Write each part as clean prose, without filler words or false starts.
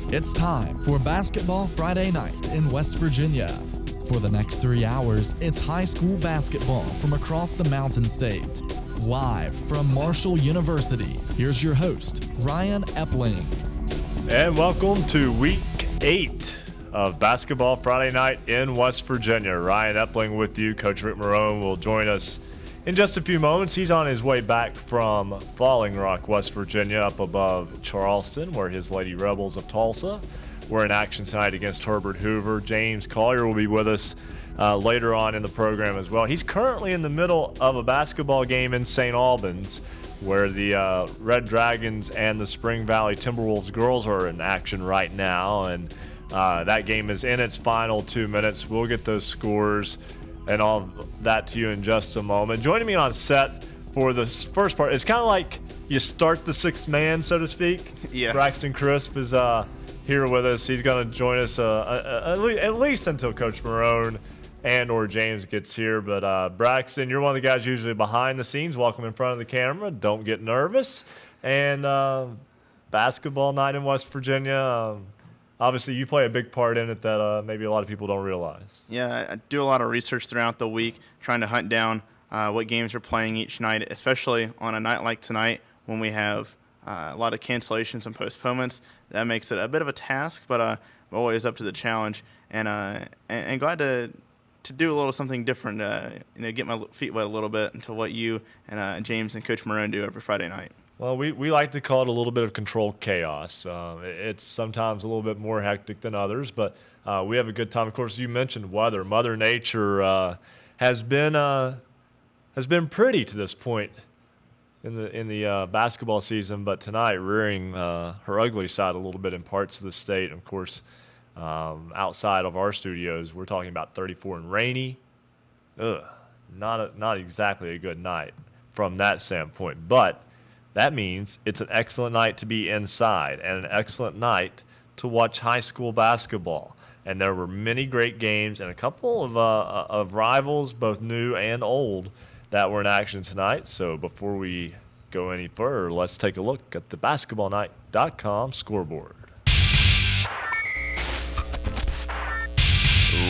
It's time for Basketball Friday Night in West Virginia. For the next 3 hours, it's high school basketball from across the Mountain State. Live from Marshall University, here's your host, Ryan Epling. And welcome to Week 8 of Basketball Friday Night in West Virginia. Ryan Epling with you. Coach Rick Marone will join us in just a few moments. He's on his way back from Falling Rock, West Virginia, up above Charleston, where his Lady Rebels of Tulsa were in action tonight against Herbert Hoover. James Collier will be with us later on in the program as well. He's currently in the middle of a basketball game in St. Albans, where the Red Dragons and the Spring Valley Timberwolves girls are in action right now, and that game is in its final 2 minutes. We'll get those scores and all of that to you in just a moment. Joining me on set for the first part, it's kind of like you start the sixth man, so to speak. Yeah. Braxton Crisp is here with us. He's going to join us at least until Coach Marone and or James gets here. But Braxton, you're one of the guys usually behind the scenes, welcome in front of the camera. Don't get nervous. And basketball night in West Virginia, obviously, you play a big part in it that maybe a lot of people don't realize. Yeah, I do a lot of research throughout the week, trying to hunt down what games are playing each night, especially on a night like tonight when we have a lot of cancellations and postponements. That makes it a bit of a task, but I'm always up to the challenge, and glad to do a little something different, get my feet wet a little bit into what you and James and Coach Marone do every Friday night. Well, we like to call it a little bit of controlled chaos. It's sometimes a little bit more hectic than others, but we have a good time. Of course, you mentioned weather. Mother Nature has been pretty to this point in the basketball season, but tonight rearing her ugly side a little bit in parts of the state. Of course, outside of our studios, we're talking about 34 and rainy. Not exactly a good night from that standpoint, but that means it's an excellent night to be inside and an excellent night to watch high school basketball. And there were many great games and a couple of rivals, both new and old, that were in action tonight. So before we go any further, let's take a look at the basketballnight.com scoreboard.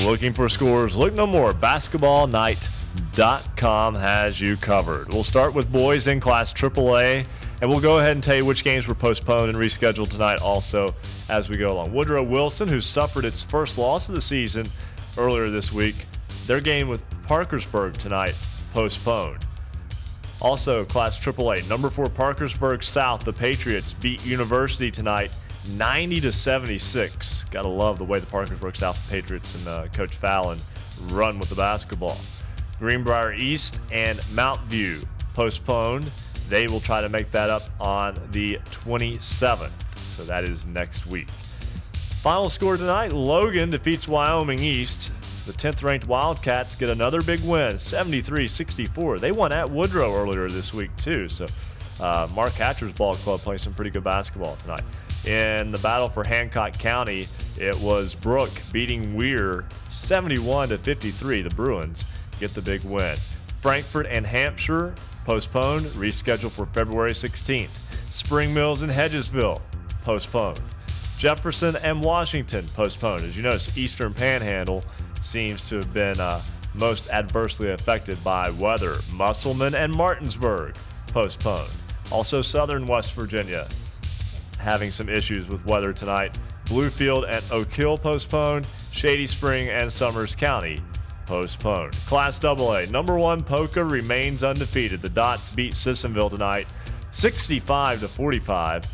Looking for scores? Look no more. Basketballnight.com has you covered. We'll start with boys in Class AAA, and we'll go ahead and tell you which games were postponed and rescheduled tonight also as we go along. Woodrow Wilson, who suffered its first loss of the season earlier this week, their game with Parkersburg tonight postponed. Also, Class AAA, number 4 Parkersburg South, the Patriots beat University tonight 90-76. Gotta love the way the Parkersburg South Patriots and Coach Fallon run with the basketball. Greenbrier East and Mount View postponed. They will try to make that up on the 27th, so that is next week. Final score tonight, Logan defeats Wyoming East. The 10th-ranked Wildcats get another big win, 73-64. They won at Woodrow earlier this week, too, so Mark Hatcher's ball club playing some pretty good basketball tonight. In the battle for Hancock County, it was Brooke beating Weir 71-53. The Bruins get the big win. Frankfort and Hampshire postponed, rescheduled for February 16th. Spring Mills and Hedgesville postponed. Jefferson and Washington postponed. As you notice, Eastern Panhandle seems to have been most adversely affected by weather. Musselman and Martinsburg postponed. Also, Southern West Virginia having some issues with weather tonight. Bluefield and Oak Hill postponed. Shady Spring and Summers County postponed. Class AA, number 1 Poca remains undefeated. The Dots beat Sissonville tonight 65-45.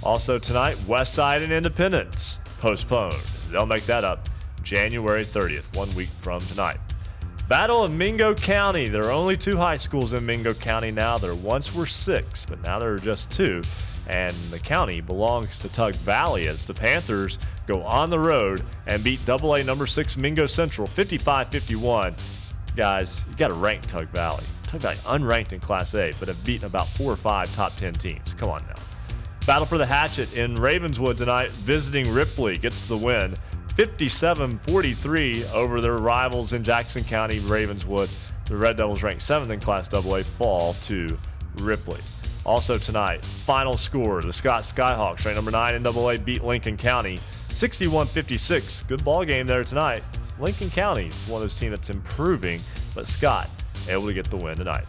Also tonight, Westside and Independence postponed. They'll make that up January 30th, 1 week from tonight. Battle of Mingo County. There are only 2 high schools in Mingo County now. There once were 6, but now there are just 2. And the county belongs to Tug Valley as the Panthers go on the road and beat AA number 6 Mingo Central 55-51. Guys, you got to rank Tug Valley. Tug Valley unranked in Class A, but have beaten about 4 or 5 top 10 teams. Come on now. Battle for the Hatchet in Ravenswood tonight. Visiting Ripley gets the win 57-43 over their rivals in Jackson County, Ravenswood. The Red Devils ranked 7th in Class AA fall to Ripley. Also tonight, final score, the Scott Skyhawks, ranked number 9 in AA, beat Lincoln County 61-56. Good ball game there tonight. Lincoln County is one of those teams that's improving, but Scott able to get the win tonight.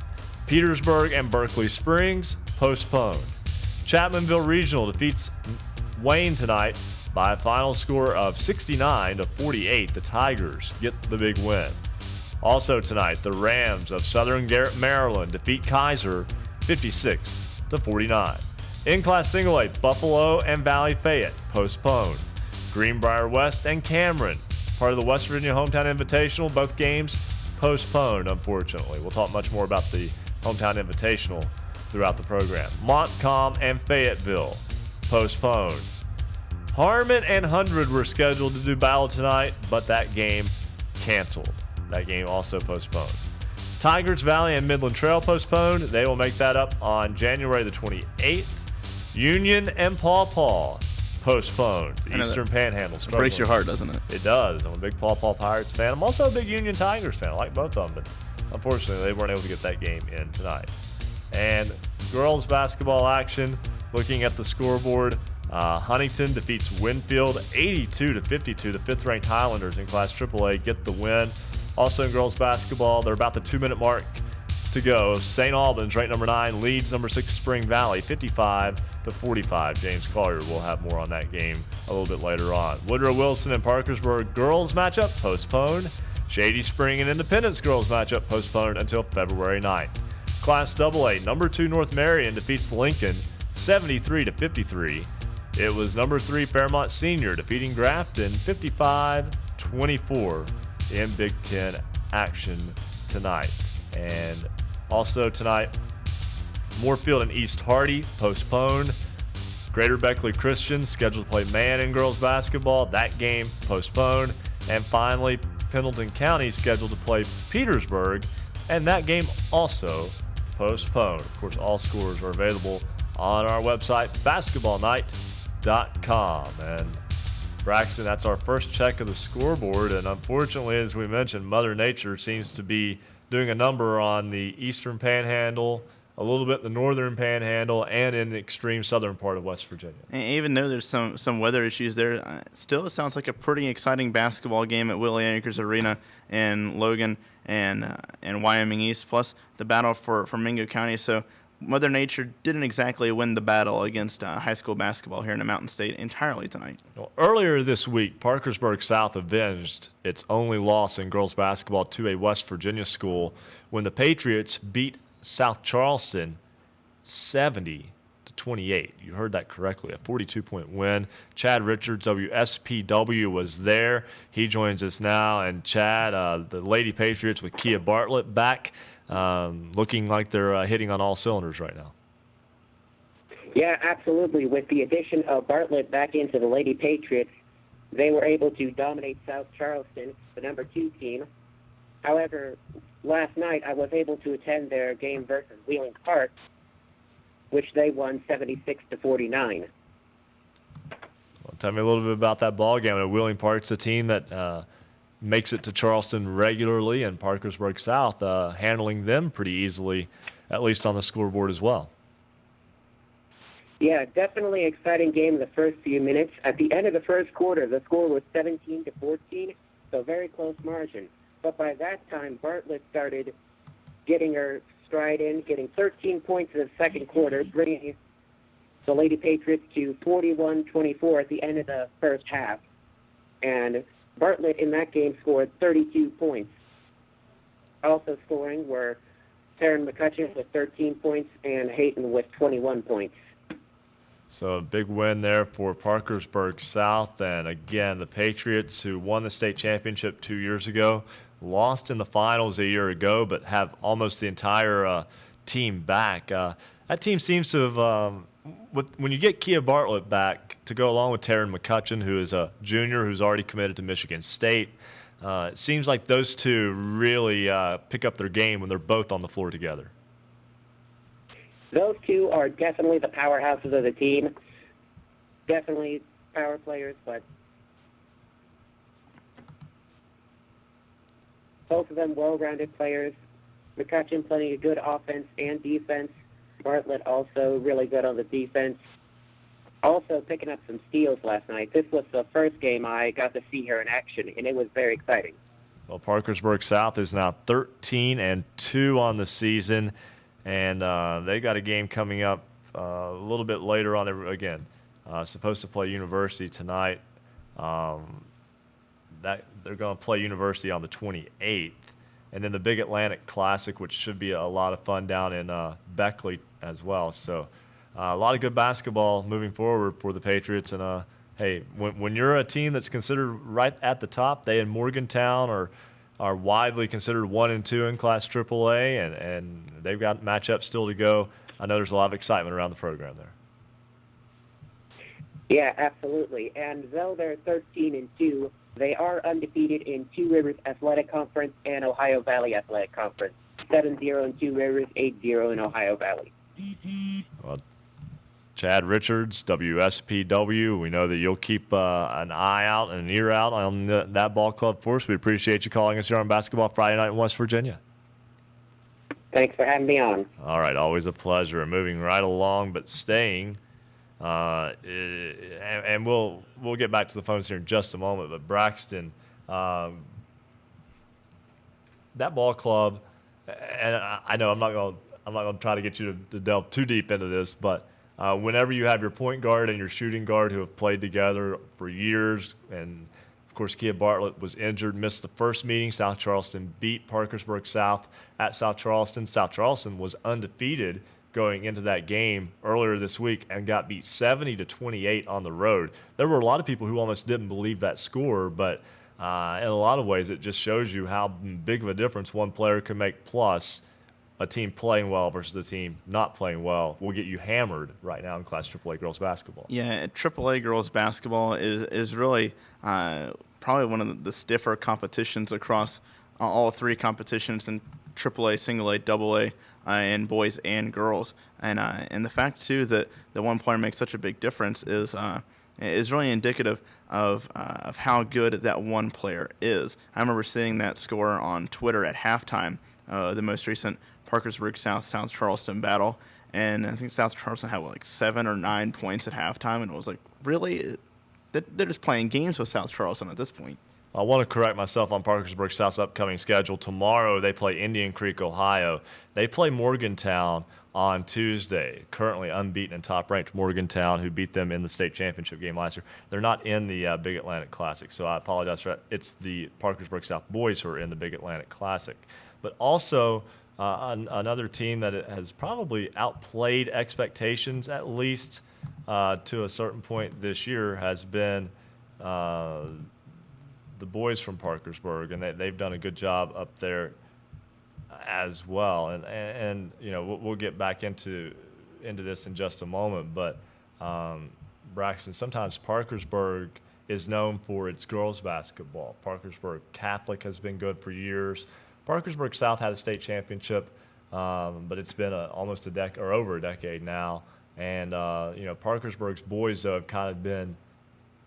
Petersburg and Berkeley Springs postponed. Chapmanville Regional defeats Wayne tonight by a final score of 69-48. The Tigers get the big win. Also tonight, the Rams of Southern Maryland defeat Kaiser 56-49. In Class Single A, Buffalo and Valley Fayette postponed. Greenbrier West and Cameron, part of the West Virginia Hometown Invitational, both games postponed, unfortunately. We'll talk much more about the Hometown Invitational throughout the program. Montcalm and Fayetteville postponed. Harmon and 100 were scheduled to do battle tonight, but that game canceled. That game also postponed. Tigers Valley and Midland Trail postponed. They will make that up on January the 28th. Union and Paw Paw postponed. The Eastern Panhandle struggling. It breaks your heart, doesn't it? It does. I'm a big Paw Paw Pirates fan. I'm also a big Union Tigers fan. I like both of them, but unfortunately they weren't able to get that game in tonight. And girls basketball action, looking at the scoreboard, Huntington defeats Winfield 82-52. The 5th-ranked Highlanders in Class AAA get the win. Also in girls basketball, they're about the 2-minute mark to go. St. Albans, ranked number 9, leads number 6 Spring Valley 55-45. James Collier will have more on that game a little bit later on. Woodrow Wilson and Parkersburg girls matchup postponed. Shady Spring and Independence girls matchup postponed until February 9th. Class AA, number 2 North Marion defeats Lincoln 73-53. It was number 3 Fairmont Senior defeating Grafton 55-24 in Big Ten action tonight. And also tonight, Moorfield and East Hardy postponed. Greater Beckley Christian scheduled to play man in girls basketball. That game postponed. And finally, Pendleton County scheduled to play Petersburg, and that game also postponed. Of course, all scores are available on our website, basketballnight.com. And Braxton, that's our first check of the scoreboard, and unfortunately, as we mentioned, Mother Nature seems to be doing a number on the Eastern Panhandle, a little bit in the Northern Panhandle, and in the extreme southern part of West Virginia. And even though there's some weather issues there, still it sounds like a pretty exciting basketball game at Willie Acres Arena in Logan and Wyoming East, plus the battle for Mingo County. So Mother Nature didn't exactly win the battle against high school basketball here in the Mountain State entirely tonight. Well, earlier this week, Parkersburg South avenged its only loss in girls basketball to a West Virginia school when the Patriots beat South Charleston 70-28. You heard that correctly, a 42-point win. Chad Richards, WSPW, was there. He joins us now. And Chad, the Lady Patriots with Kia Bartlett back, looking like they're hitting on all cylinders right now. Yeah, absolutely. With the addition of Bartlett back into the Lady Patriots, they were able to dominate South Charleston, the number 2 team. However, last night I was able to attend their game versus Wheeling Park, which they won 76-49. Well, tell me a little bit about that ball game. Wheeling Park's a team that makes it to Charleston regularly, and Parkersburg South handling them pretty easily, at least on the scoreboard as well. Yeah, definitely exciting game in the first few minutes. At the end of the first quarter, the score was 17-14, so very close margin. But by that time, Bartlett started getting her stride in, getting 13 points in the second quarter, bringing the Lady Patriots to 41-24 at the end of the first half. And Bartlett in that game scored 32 points. Also scoring were Taryn McCutcheon with 13 points and Hayton with 21 points. So a big win there for Parkersburg South. And again, the Patriots, who won the state championship 2 years ago, lost in the finals a year ago, but have almost the entire team back. That team seems to have, when you get Kia Bartlett back to go along with Taryn McCutcheon, who is a junior who's already committed to Michigan State, it seems like those two really pick up their game when they're both on the floor together. Those two are definitely the powerhouses of the team. Definitely power players, but both of them well-rounded players. McCutcheon playing a good offense and defense, Bartlett also really good on the defense. Also picking up some steals last night. This was the first game I got to see her in action, and it was very exciting. Well, Parkersburg South is now 13-2 on the season, and they've got a game coming up a little bit later on. Again, supposed to play University tonight. That they're going to play University on the 28th, and then the Big Atlantic Classic, which should be a lot of fun down in Beckley as well. So a lot of good basketball moving forward for the Patriots. And hey, when you're a team that's considered right at the top, they in Morgantown are widely considered 1 and 2 in Class AAA, and they've got matchups still to go. I know there's a lot of excitement around the program there. Yeah, absolutely. And though they're 13-2, they are undefeated in Two Rivers Athletic Conference and Ohio Valley Athletic Conference. 7-0 in Two Rivers, 8-0 in Ohio Valley. Well, Chad Richards, WSPW, we know that you'll keep an eye out and an ear out on that ball club for us. We appreciate you calling us here on Basketball Friday Night in West Virginia. Thanks for having me on. All right, always a pleasure. Moving right along, but staying. And we'll get back to the phones here in just a moment. But Braxton, that ball club, and I know I'm not going to try to get you to delve too deep into this, but whenever you have your point guard and your shooting guard who have played together for years, and of course Kia Bartlett was injured, missed the first meeting. South Charleston beat Parkersburg South at South Charleston. South Charleston was undefeated going into that game earlier this week and got beat 70-28 on the road. There were a lot of people who almost didn't believe that score, but in a lot of ways it just shows you how big of a difference one player can make, plus a team playing well versus a team not playing well will get you hammered right now in Class AAA girls basketball. Yeah, AAA girls basketball is really probably one of the stiffer competitions across all three competitions in AAA, single A, double A, and boys and girls. And the fact, too, that the one player makes such a big difference is really indicative of how good that one player is. I remember seeing that score on Twitter at halftime, the most recent Parkersburg South Charleston battle. And I think South Charleston had, 7 or 9 points at halftime. And it was like, really? They're just playing games with South Charleston at this point. I want to correct myself on Parkersburg South's upcoming schedule. Tomorrow they play Indian Creek, Ohio. They play Morgantown on Tuesday, currently unbeaten and top-ranked Morgantown, who beat them in the state championship game last year. They're not in the Big Atlantic Classic, so I apologize for that. It's the Parkersburg South boys who are in the Big Atlantic Classic. But also another team that has probably outplayed expectations, at least to a certain point this year, has been the boys from Parkersburg, and they've done a good job up there as well. And you know, we'll get back into this in just a moment. But Braxton, sometimes Parkersburg is known for its girls basketball. Parkersburg Catholic has been good for years. Parkersburg South had a state championship, but it's been almost over a decade now. And you know, Parkersburg's boys though have kind of been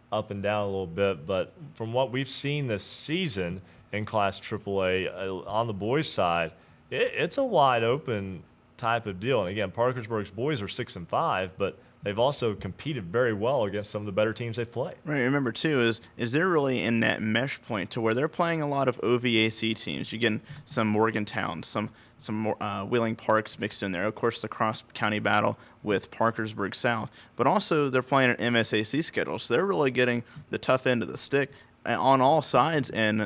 up and down a little bit, but from what we've seen this season in Class AAA on the boys' side, it's a wide open type of deal. And again, Parkersburg's boys are 6-5, but they've also competed very well against some of the better teams they've played. Right. Remember too is they're really in that mesh point to where they're playing a lot of OVAC teams. You get some Morgantown, some Wheeling Parks mixed in there. Of course, the cross-county battle with Parkersburg South. But also they're playing an MSAC schedule, so they're really getting the tough end of the stick on all sides in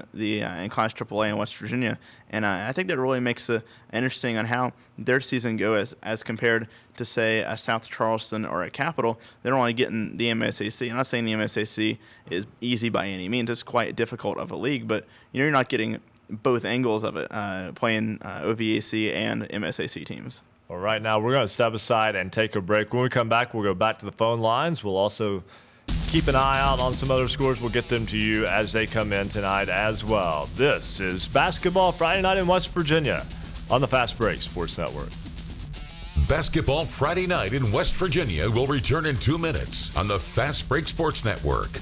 Class AAA in West Virginia. And I think that really makes it interesting on how their season goes as compared to, say, a South Charleston or a Capital. They're only getting the MSAC. I'm not saying the MSAC is easy by any means. It's quite difficult of a league, but you're not getting both angles of it, playing OVAC and MSAC teams. Well, right now we're going to step aside and take a break. When we come back, we'll go back to the phone lines. We'll also keep an eye out on some other scores. We'll get them to you as they come in tonight as well. This is Basketball Friday Night in West Virginia on the Fast Break Sports Network. Basketball Friday Night in West Virginia will return in 2 minutes on the Fast Break Sports Network.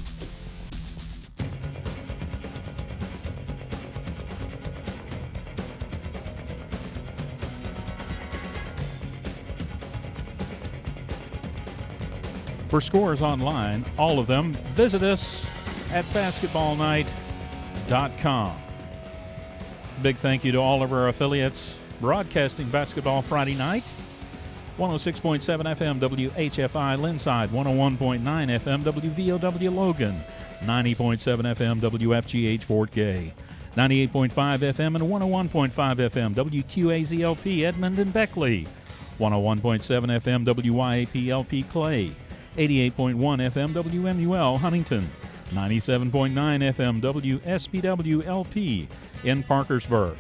For scores online, all of them, visit us at basketballnight.com. Big thank you to all of our affiliates broadcasting Basketball Friday Night. 106.7 FM WHFI Linside, 101.9 FM WVOW Logan, 90.7 FM WFGH Fort Gay, 98.5 FM and 101.5 FM WQAZLP Edmond and Beckley, 101.7 FM WYAPLP Clay, 88.1 FM WMUL Huntington, 97.9 FM WSBWLP in Parkersburg.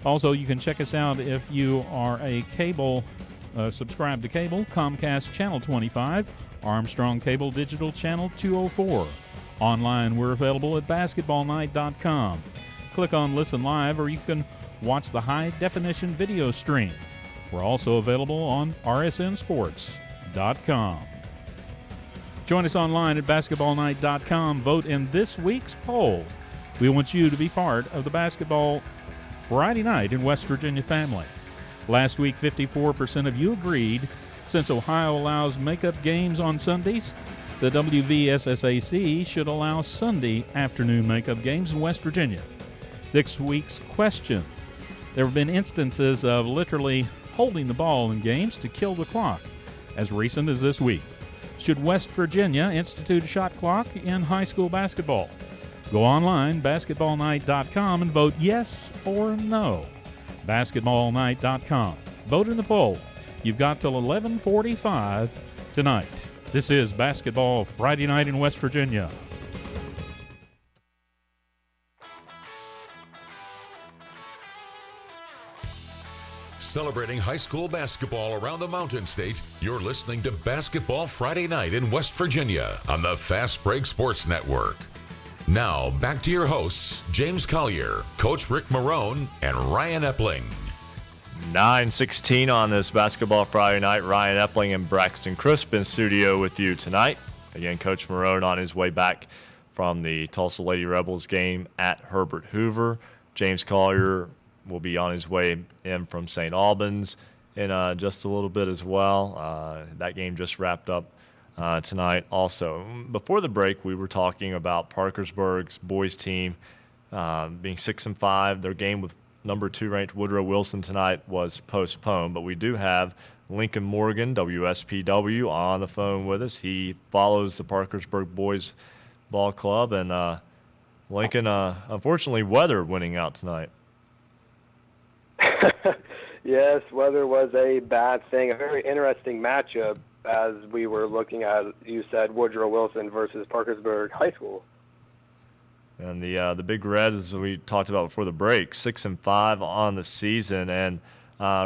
Also, you can check us out if you are a cable subscribe to cable, Comcast Channel 25, Armstrong Cable Digital Channel 204. Online, we're available at basketballnight.com. Click on Listen Live, or you can watch the high-definition video stream. We're also available on rsnsports.com. Join us online at basketballnight.com. Vote in this week's poll. We want you to be part of the Basketball Friday Night in West Virginia family. Last week, 54% of you agreed. Since Ohio allows makeup games on Sundays, the WVSSAC should allow Sunday afternoon makeup games in West Virginia. This week's question: there have been instances of literally holding the ball in games to kill the clock, as recent as this week. Should West Virginia institute a shot clock in high school basketball? Go online, basketballnight.com, and vote yes or no. basketballnight.com. Vote in the poll. You've got till 11:45 tonight. This is Basketball Friday Night in West Virginia. Celebrating high school basketball around the Mountain State, you're listening to Basketball Friday Night in West Virginia on the Fast Break Sports Network. Now, back to your hosts, James Collier, Coach Rick Marone, and Ryan Epling. 9:16 on this Basketball Friday Night. Ryan Epling and Braxton Crisp in studio with you tonight. Again, Coach Marone on his way back from the Tulsa Lady Rebels game at Herbert Hoover. James Collier will be on his way in from St. Albans in just a little bit as well. That game just wrapped up tonight also. Before the break, we were talking about Parkersburg's boys team being 6-5. Their game with number 2 ranked Woodrow Wilson tonight was postponed, but we do have Lincoln Morgan, WSPW, on the phone with us. He follows the Parkersburg Boys Ball Club, and Lincoln, unfortunately, weather winning out tonight. Yes, weather was a bad thing. A very interesting matchup as we were looking at, you said, Woodrow Wilson versus Parkersburg High School. And the Big Reds, as we talked about before the break, 6-5 on the season, and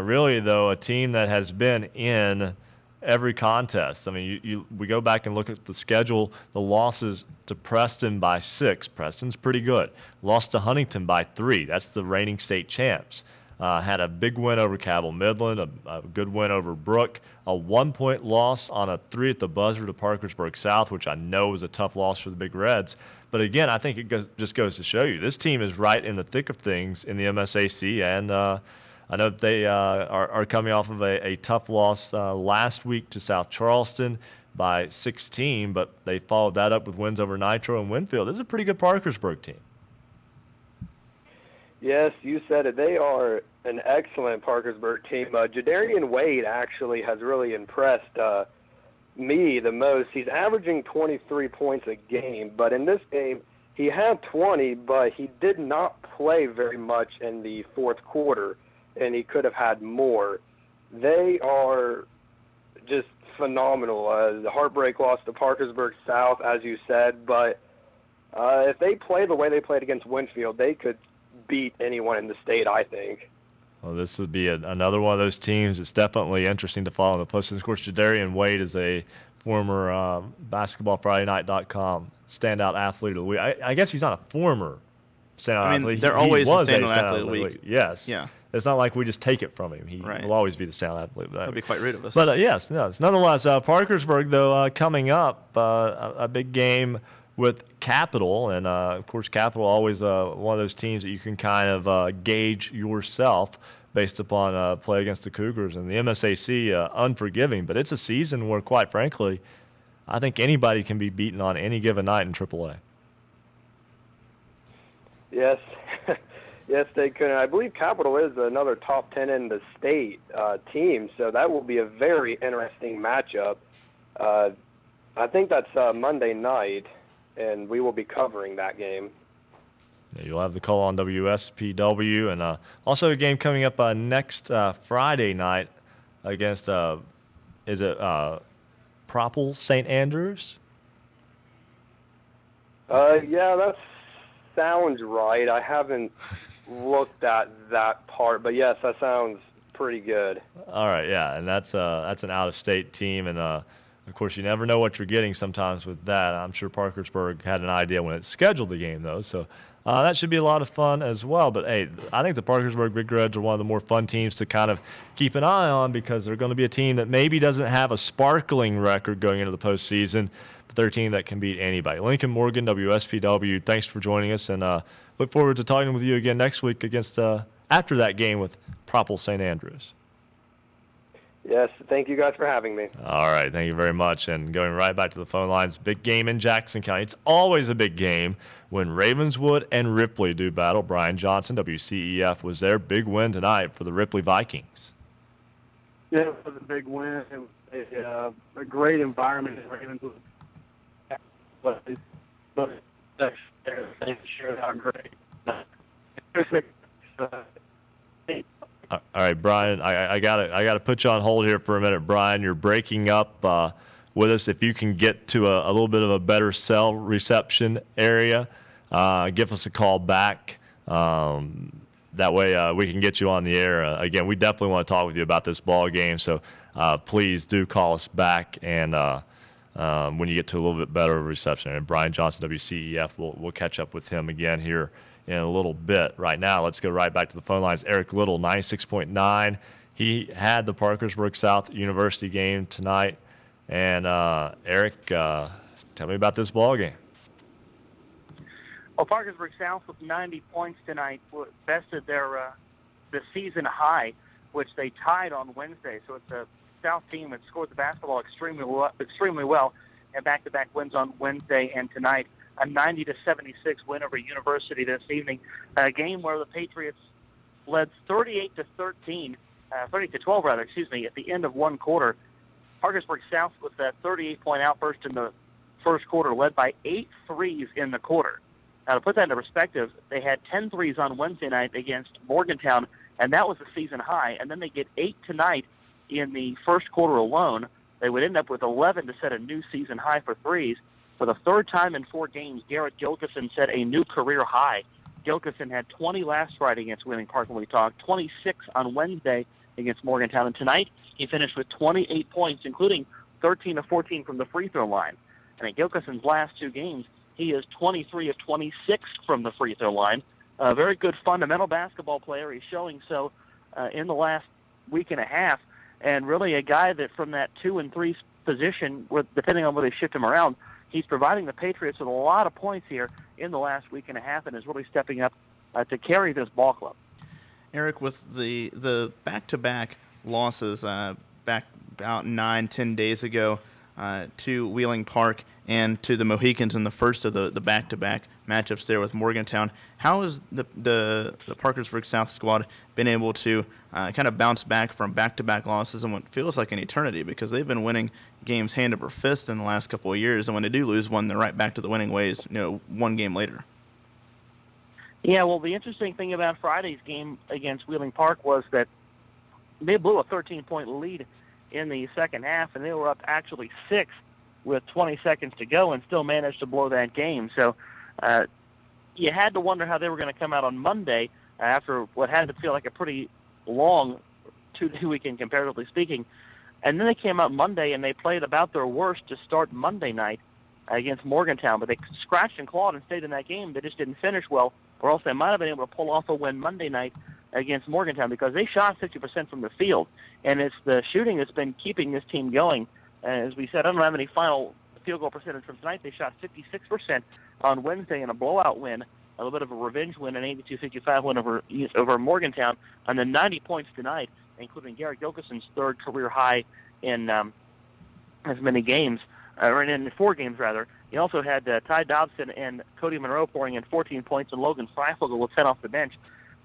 really though a team that has been in every contest. I mean, we go back and look at the schedule. The losses to Preston by 6. Preston's pretty good. Lost to Huntington by 3. That's the reigning state champs. Had a big win over Cabell Midland, a good win over Brook, a 1-point loss on a 3 at the buzzer to Parkersburg South, which I know was a tough loss for the Big Reds. But again, I think it just goes to show you this team is right in the thick of things in the MSAC, and I know that they are coming off of a tough loss last week to South Charleston by 16, but they followed that up with wins over Nitro and Winfield. This is a pretty good Parkersburg team. Yes, you said it. They are an excellent Parkersburg team. Jadarian Wade actually has really impressed me the most. He's averaging 23 points a game, but in this game he had 20, but he did not play very much in the fourth quarter, and he could have had more. They are just phenomenal. The heartbreak loss to Parkersburg South, as you said, but if they play the way they played against Winfield, they could beat anyone in the state, I think. Well, this would be another one of those teams. It's definitely interesting to follow in the postseason. Of course, Jadarian Wade is a former BasketballFridayNight.com standout athlete of the week. I guess he's not a former standout athlete. They're always a standout athlete of the week. Yes. Yeah. It's not like we just take it from him. He will always be the standout athlete. That'd be quite rude of us. But yes, nonetheless, Parkersburg, though, coming up, a big game with Capital, and of course Capital always one of those teams that you can kind of gauge yourself based upon play against the Cougars. And the MSAC, unforgiving, but it's a season where, quite frankly, I think anybody can be beaten on any given night in AAA. Yes. Yes, they could. And I believe Capital is another top 10 in the state team, so that will be a very interesting matchup. I think that's Monday night, and we will be covering that game. Yeah, you'll have the call on WSPW, and also a game coming up next Friday night against, is it Propel St. Andrews? Yeah, that sounds right. I haven't looked at that part, but yes, that sounds pretty good. All right, yeah, and that's an out-of-state team, and of course you never know what you're getting sometimes with that. I'm sure Parkersburg had an idea when it scheduled the game, though, so that should be a lot of fun as well. But hey, I think the Parkersburg Big Reds are one of the more fun teams to kind of keep an eye on, because they're going to be a team that maybe doesn't have a sparkling record going into the postseason, but they're a team that can beat anybody. Lincoln Morgan, WSPW, thanks for joining us, and look forward to talking with you again next week against after that game with Propel St. Andrews. Yes, thank you guys for having me. All right, thank you very much. And going right back to the phone lines, big game in Jackson County. It's always a big game when Ravenswood and Ripley do battle. Brian Johnson, WCEF, was there. Big win tonight for the Ripley Vikings. Yeah, it was a big win. It was a great environment in Ravenswood. But they showed how great. All right, Brian, I gotta put you on hold here for a minute. Brian, you're breaking up with us. If you can get to a little bit of a better cell reception area, give us a call back. That way we can get you on the air. Again, we definitely want to talk with you about this ball game, so please do call us back, and when you get to a little bit better reception. And Brian Johnson, WCEF, we'll catch up with him again here in a little bit. Right now, let's go right back to the phone lines. Eric Little, 96.9. He had the Parkersburg South University game tonight. And Eric, tell me about this ball game. Well, Parkersburg South with 90 points tonight bested their the season high, which they tied on Wednesday. So it's a South team that scored the basketball extremely well, and back-to-back wins on Wednesday and tonight. A 90-76 win over University this evening. A game where the Patriots led 38-12 rather, at the end of one quarter. Parkersburg South with that 38-point outburst in the first quarter, led by 8 threes in the quarter. Now, to put that into perspective, they had 10 threes on Wednesday night against Morgantown, and that was a season high. And then they get 8 tonight in the first quarter alone. They would end up with 11 to set a new season high for threes. For the third time in 4 games, Garrett Gilkison set a new career high. Gilkison had 20 last Friday against Wheeling Park when we talked, 26 on Wednesday against Morgantown. And tonight, he finished with 28 points, including 13 of 14 from the free throw line. And in Gilkison's last 2 games, he is 23 of 26 from the free throw line. A very good fundamental basketball player. He's showing so in the last week and a half. And really a guy that from that 2 and 3 position, depending on where they shift him around, he's providing the Patriots with a lot of points here in the last week and a half, and is really stepping up to carry this ball club. Eric, with the back-to-back losses back about 9-10 days ago to Wheeling Park and to the Mohicans in the first of the back-to-back matchups there with Morgantown, how has the Parkersburg South squad been able to kind of bounce back from back-to-back losses in what feels like an eternity, because they've been winning games hand over fist in the last couple of years, and when they do lose one, they're right back to the winning ways, one game later? Yeah, well, the interesting thing about Friday's game against Wheeling Park was that they blew a 13-point lead in the second half, and they were up actually 6 with 20 seconds to go and still managed to blow that game. So you had to wonder how they were going to come out on Monday after what had to feel like a pretty long 2-day weekend, comparatively speaking. And then they came out Monday, and they played about their worst to start Monday night against Morgantown. But they scratched and clawed and stayed in that game. They just didn't finish well, or else they might have been able to pull off a win Monday night against Morgantown, because they shot 50% from the field. And it's the shooting that's been keeping this team going. As we said, I don't have any final field goal percentage from tonight. They shot 56% on Wednesday in a blowout win, a little bit of a revenge win, an 82-55 win over Morgantown, and then 90 points tonight, including Garrett Gilkison's third career high in as many games. or in 4 games rather. You also had Ty Dobson and Cody Monroe pouring in 14 points, and Logan Freifogel with 10 off the bench.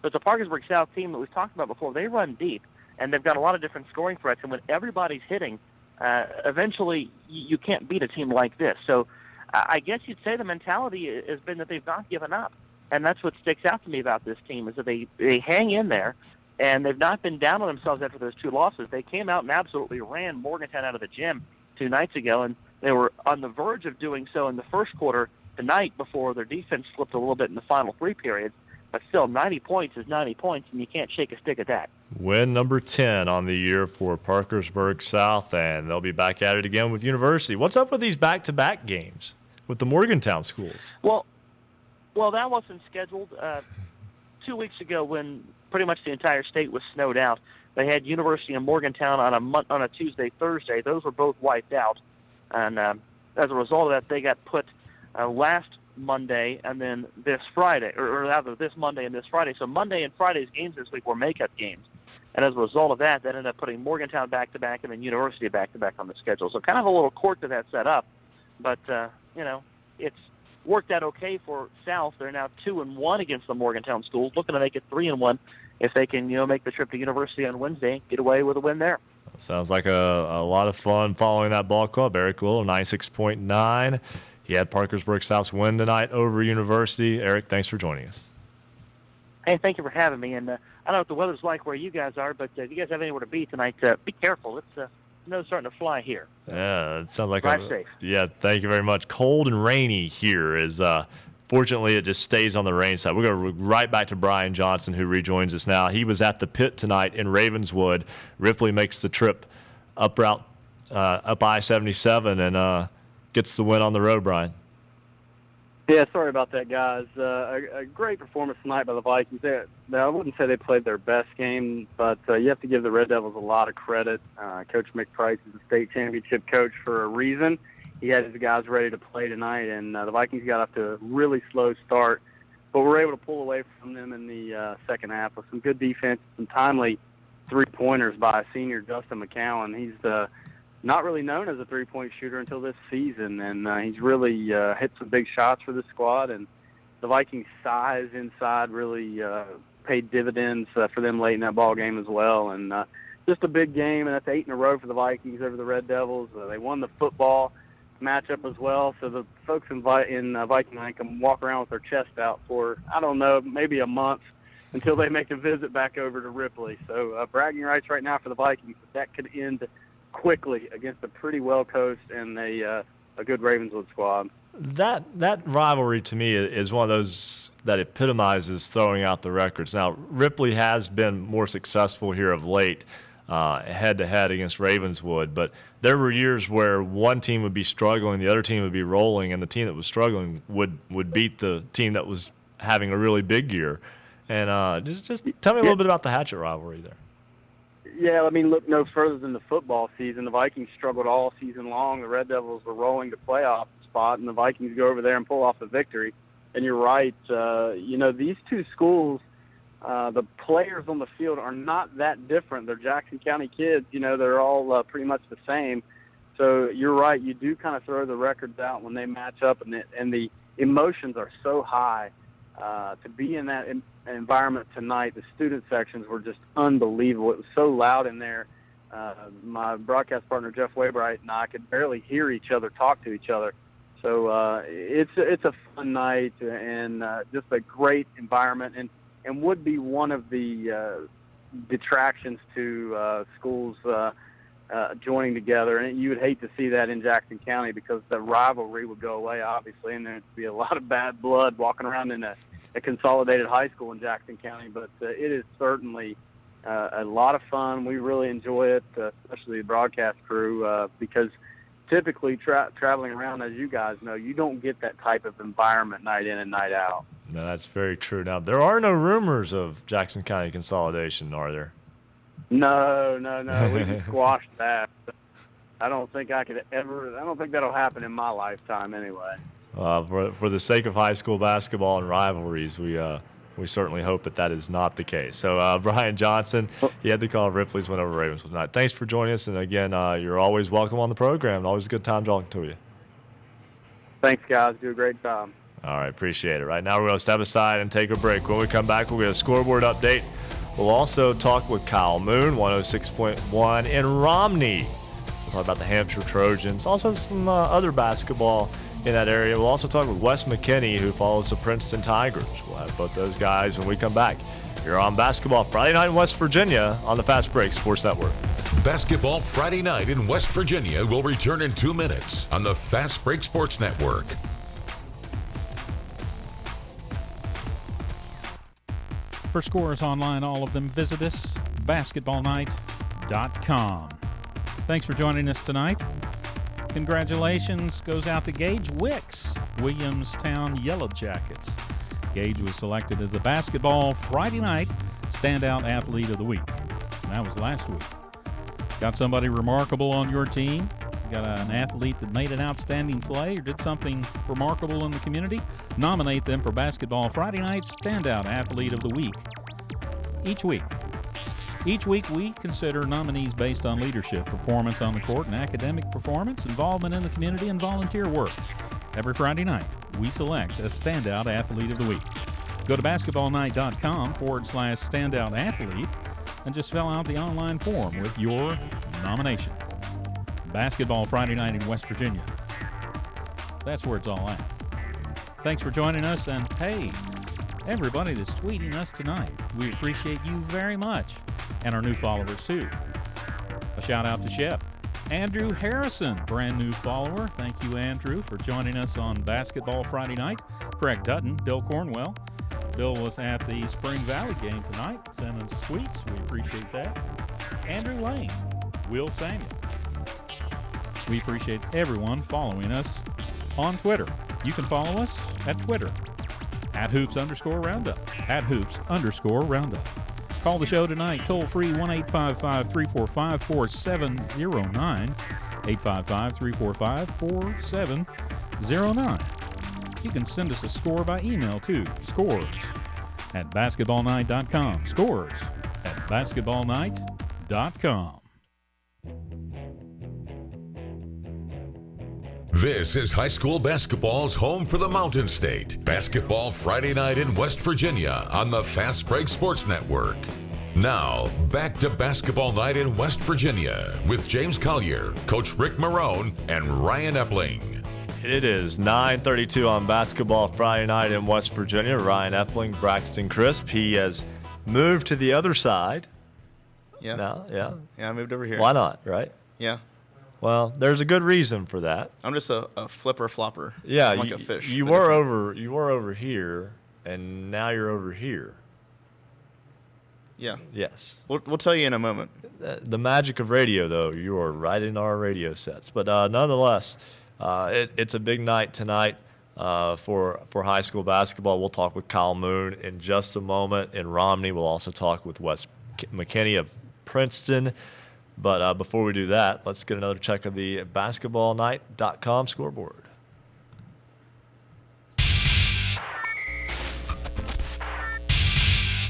So it's a Parkersburg South team that we've talked about before. They run deep, and they've got a lot of different scoring threats. And when everybody's hitting, eventually you can't beat a team like this. So I guess you'd say the mentality has been that they've not given up. And that's what sticks out to me about this team is that they hang in there, and they've not been down on themselves after those 2 losses. They came out and absolutely ran Morgantown out of the gym 2 nights ago, and they were on the verge of doing so in the first quarter tonight before their defense slipped a little bit in the final 3 periods. But still, 90 points is 90 points, and you can't shake a stick at that. Win number 10 on the year for Parkersburg South, and they'll be back at it again with University. What's up with these back-to-back games with the Morgantown schools? Well, that wasn't scheduled 2 weeks ago when pretty much the entire state was snowed out. They had University and Morgantown on a Tuesday, Thursday. Those were both wiped out, and as a result of that, they got put last Monday and then this Friday, or rather this Monday and this Friday. So Monday and Friday's games this week were makeup games, and as a result of that, that ended up putting Morgantown back-to-back and then University back-to-back on the schedule. So kind of a little quirk to that setup, but it's worked out okay for South. They're now 2-1 against the Morgantown schools, looking to make it 3-1 if they can, make the trip to University on Wednesday and get away with a win there. Sounds like a lot of fun following that ball club. Eric Little, 96.9. He had Parkersburg South's win tonight over University. Eric, thanks for joining us. Hey, thank you for having me. And I don't know what the weather's like where you guys are, but if you guys have anywhere to be tonight, be careful. It's snow's starting to fly here. Yeah, it sounds like Drive safe. Yeah, thank you very much. Cold and rainy here is fortunately it just stays on the rain side. We're going to go right back to Brian Johnson, who rejoins us now. He was at the pit tonight in Ravenswood. Ripley makes the trip up I-77 and gets the win on the road, Brian. Yeah, sorry about that, guys. A great performance tonight by the Vikings. I wouldn't say they played their best game, but you have to give the Red Devils a lot of credit. Coach Mick Price is a state championship coach for a reason. He had his guys ready to play tonight, and the Vikings got off to a really slow start, but were able to pull away from them in the second half with some good defense, some timely 3-pointers by senior Justin McCowan. He's not really known as a 3-point shooter until this season, and he's really hit some big shots for the squad, and the Vikings' size inside really paid dividends for them late in that ball game as well. And just a big game, and that's 8 in a row for the Vikings over the Red Devils. They won the football matchup as well, so the folks in Viking Land can walk around with their chest out for, I don't know, maybe a month until they make a visit back over to Ripley. So bragging rights right now for the Vikings, but that could end quickly against a pretty well-coached and a good Ravenswood squad. That rivalry to me is one of those that epitomizes throwing out the records. Now, Ripley has been more successful here of late, head-to-head against Ravenswood, but there were years where one team would be struggling, the other team would be rolling, and the team that was struggling would beat the team that was having a really big year. And just tell me a little bit about the Hatchet rivalry there. Yeah, I mean, look no further than the football season. The Vikings struggled all season long. The Red Devils were rolling to playoff spot, and the Vikings go over there and pull off the victory. And you're right. These two schools, the players on the field are not that different. They're Jackson County kids. They're all pretty much the same. So you're right. You do kind of throw the records out when they match up, and the emotions are so high. To be in that environment tonight, the student sections were just unbelievable. It was so loud in there. My broadcast partner, Jeff Waybright, and I could barely hear each other talk to each other. So it's a fun night and just a great environment and would be one of the detractions to schools joining together. And you would hate to see that in Jackson County because the rivalry would go away, obviously, and there'd be a lot of bad blood walking around in a consolidated high school in Jackson County. But it is certainly a lot of fun. We really enjoy it, especially the broadcast crew, because typically traveling around, as you guys know, you don't get that type of environment night in and night out. No, that's very true. Now, there are no rumors of Jackson County consolidation, are there? No. We can squash that. I don't think that'll happen in my lifetime anyway. For the sake of high school basketball and rivalries, we we certainly hope that is not the case. So Brian Johnson, he had the call of Ripley's win over Ravenswood tonight. Thanks for joining us, and again, you're always welcome on the program. Always a good time talking to you. Thanks, guys. Do a great job. All right, appreciate it. Right now, we're going to step aside and take a break. When we come back, we'll get a scoreboard update. We'll also talk with Kyle Moon, 106.1 in Romney. We'll talk about the Hampshire Trojans, also some other basketball in that area. We'll also talk with Wes McKinney, who follows the Princeton Tigers. We'll have both those guys when we come back. You're on Basketball Friday Night in West Virginia on the Fast Break Sports Network. Basketball Friday Night in West Virginia will return in 2 minutes on the Fast Break Sports Network. For scores online, all of them, visit us, basketballnight.com. Thanks for joining us tonight. Congratulations goes out to Gage Wicks, Williamstown Yellow Jackets. Gage was selected as the Basketball Friday Night Standout Athlete of the Week. And that was last week. Got somebody remarkable on your team? Got an athlete that made an outstanding play or did something remarkable in the community? Nominate them for Basketball Friday Night Standout Athlete of the Week. Each week we consider nominees based on leadership, performance on the court, and academic performance, involvement in the community, and volunteer work. Every Friday night, we select a Standout Athlete of the Week. Go to basketballnight.com/standout athlete and just fill out the online form with your nomination. Basketball Friday Night in West Virginia. That's where it's all at. Thanks for joining us, and hey, everybody that's tweeting us tonight, we appreciate you very much, and our new followers too. A shout out to Shep. Andrew Harrison, brand new follower. Thank you, Andrew, for joining us on Basketball Friday Night. Craig Dutton, Bill Cornwell. Bill was at the Spring Valley game tonight, sending us sweets. We appreciate that. Andrew Lane, Will Samuel. We appreciate everyone following us on Twitter. You can follow us at Twitter, @hoops_roundup, @hoops_roundup. Call the show tonight, toll free 1-855-345-4709, 855-345-4709. You can send us a score by email too, scores@basketballnight.com, scores@basketballnight.com. This is high school basketball's home for the Mountain State. Basketball Friday Night in West Virginia on the Fast Break Sports Network. Now, back to Basketball Night in West Virginia with James Collier, Coach Rick Marone, and Ryan Epling. It is 9:32 on Basketball Friday Night in West Virginia. Ryan Epling, Braxton Crisp. He has moved to the other side. Yeah. Now, yeah. Yeah, I moved over here. Why not, right? Yeah. Well, there's a good reason for that. I'm just a flipper flopper. Yeah, I'm like a fish. You were over here, and now you're over here. Yeah. Yes. We'll tell you in a moment. The magic of radio, though, you are right in our radio sets. But nonetheless, it's a big night tonight for high school basketball. We'll talk with Kyle Moon in just a moment in Romney. We'll also talk with Wes McKinney of Princeton. But before we do that, let's get another check of the basketballnight.com scoreboard.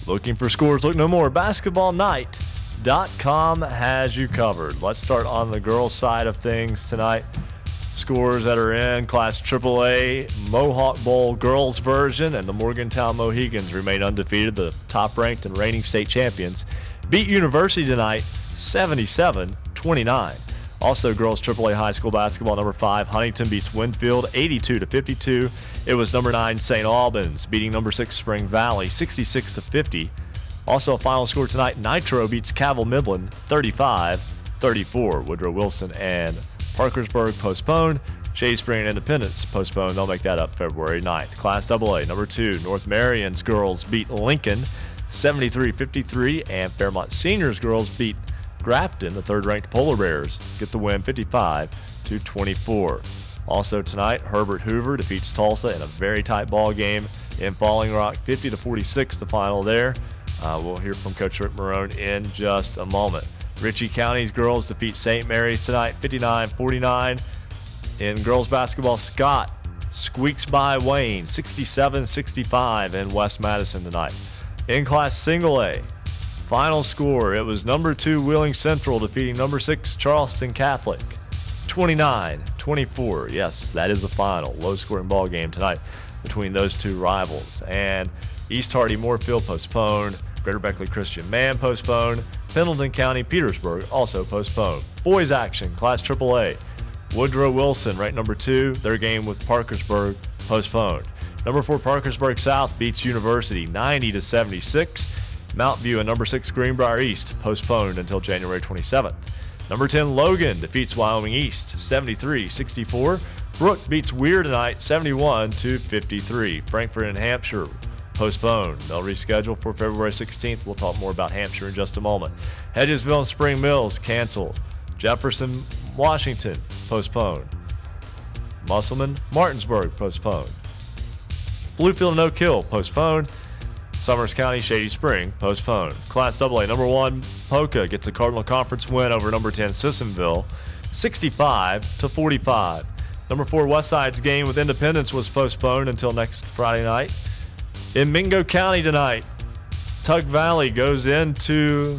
Looking for scores? Look no more. Basketballnight.com has you covered. Let's start on the girls' side of things tonight. Scores that are in Class AAA Mohawk Bowl girls version, and the Morgantown Mohegans remain undefeated, the top-ranked and reigning state champions. Beat University tonight 77-29. Also, girls AAA high school basketball, number 5 Huntington beats Winfield 82-52. It was number 9 St. Albans beating number 6 Spring Valley 66-50. Also, a final score tonight: Nitro beats Cavill Midland 35-34. Woodrow Wilson and Parkersburg postponed. Shady Spring and Independence postponed. They'll make that up February 9th. Class AA, number 2 North Marion's girls beat Lincoln 73-53, and Fairmont Seniors girls beat Grafton, the third-ranked Polar Bears, get the win 55-24. Also tonight, Herbert Hoover defeats Tulsa in a very tight ball game in Falling Rock, 50-46 the final there. We'll hear from Coach Rick Marone in just a moment. Ritchie County's girls defeat St. Mary's tonight, 59-49. In girls basketball, Scott squeaks by Wayne 67-65 in West Madison tonight. In Class Single A, final score, it was number 2 Wheeling Central defeating number 6 Charleston Catholic 29-24. Yes, that is a final low-scoring ball game tonight between those two rivals. And East Hardy Moorfield postponed, Greater Beckley Christian Man postponed, Pendleton County Petersburg also postponed. Boys action, Class AAA. Woodrow Wilson, ranked number 2, their game with Parkersburg postponed. Number 4 Parkersburg South beats University 90-76. Mount View and number 6 Greenbrier East postponed until January 27th. Number 10 Logan defeats Wyoming East 73-64. Brooke beats Weir tonight 71-53. Frankfort and Hampshire postponed. They'll reschedule for February 16th. We'll talk more about Hampshire in just a moment. Hedgesville and Spring Mills canceled. Jefferson, Washington postponed. Musselman, Martinsburg postponed. Bluefield and Oak Hill postponed. Summers County, Shady Spring postponed. Class AA, number 1 Poca gets a Cardinal Conference win over number 10 Sissonville 65-45. Number 4 Westside's game with Independence was postponed until next Friday night. In Mingo County tonight, Tug Valley goes into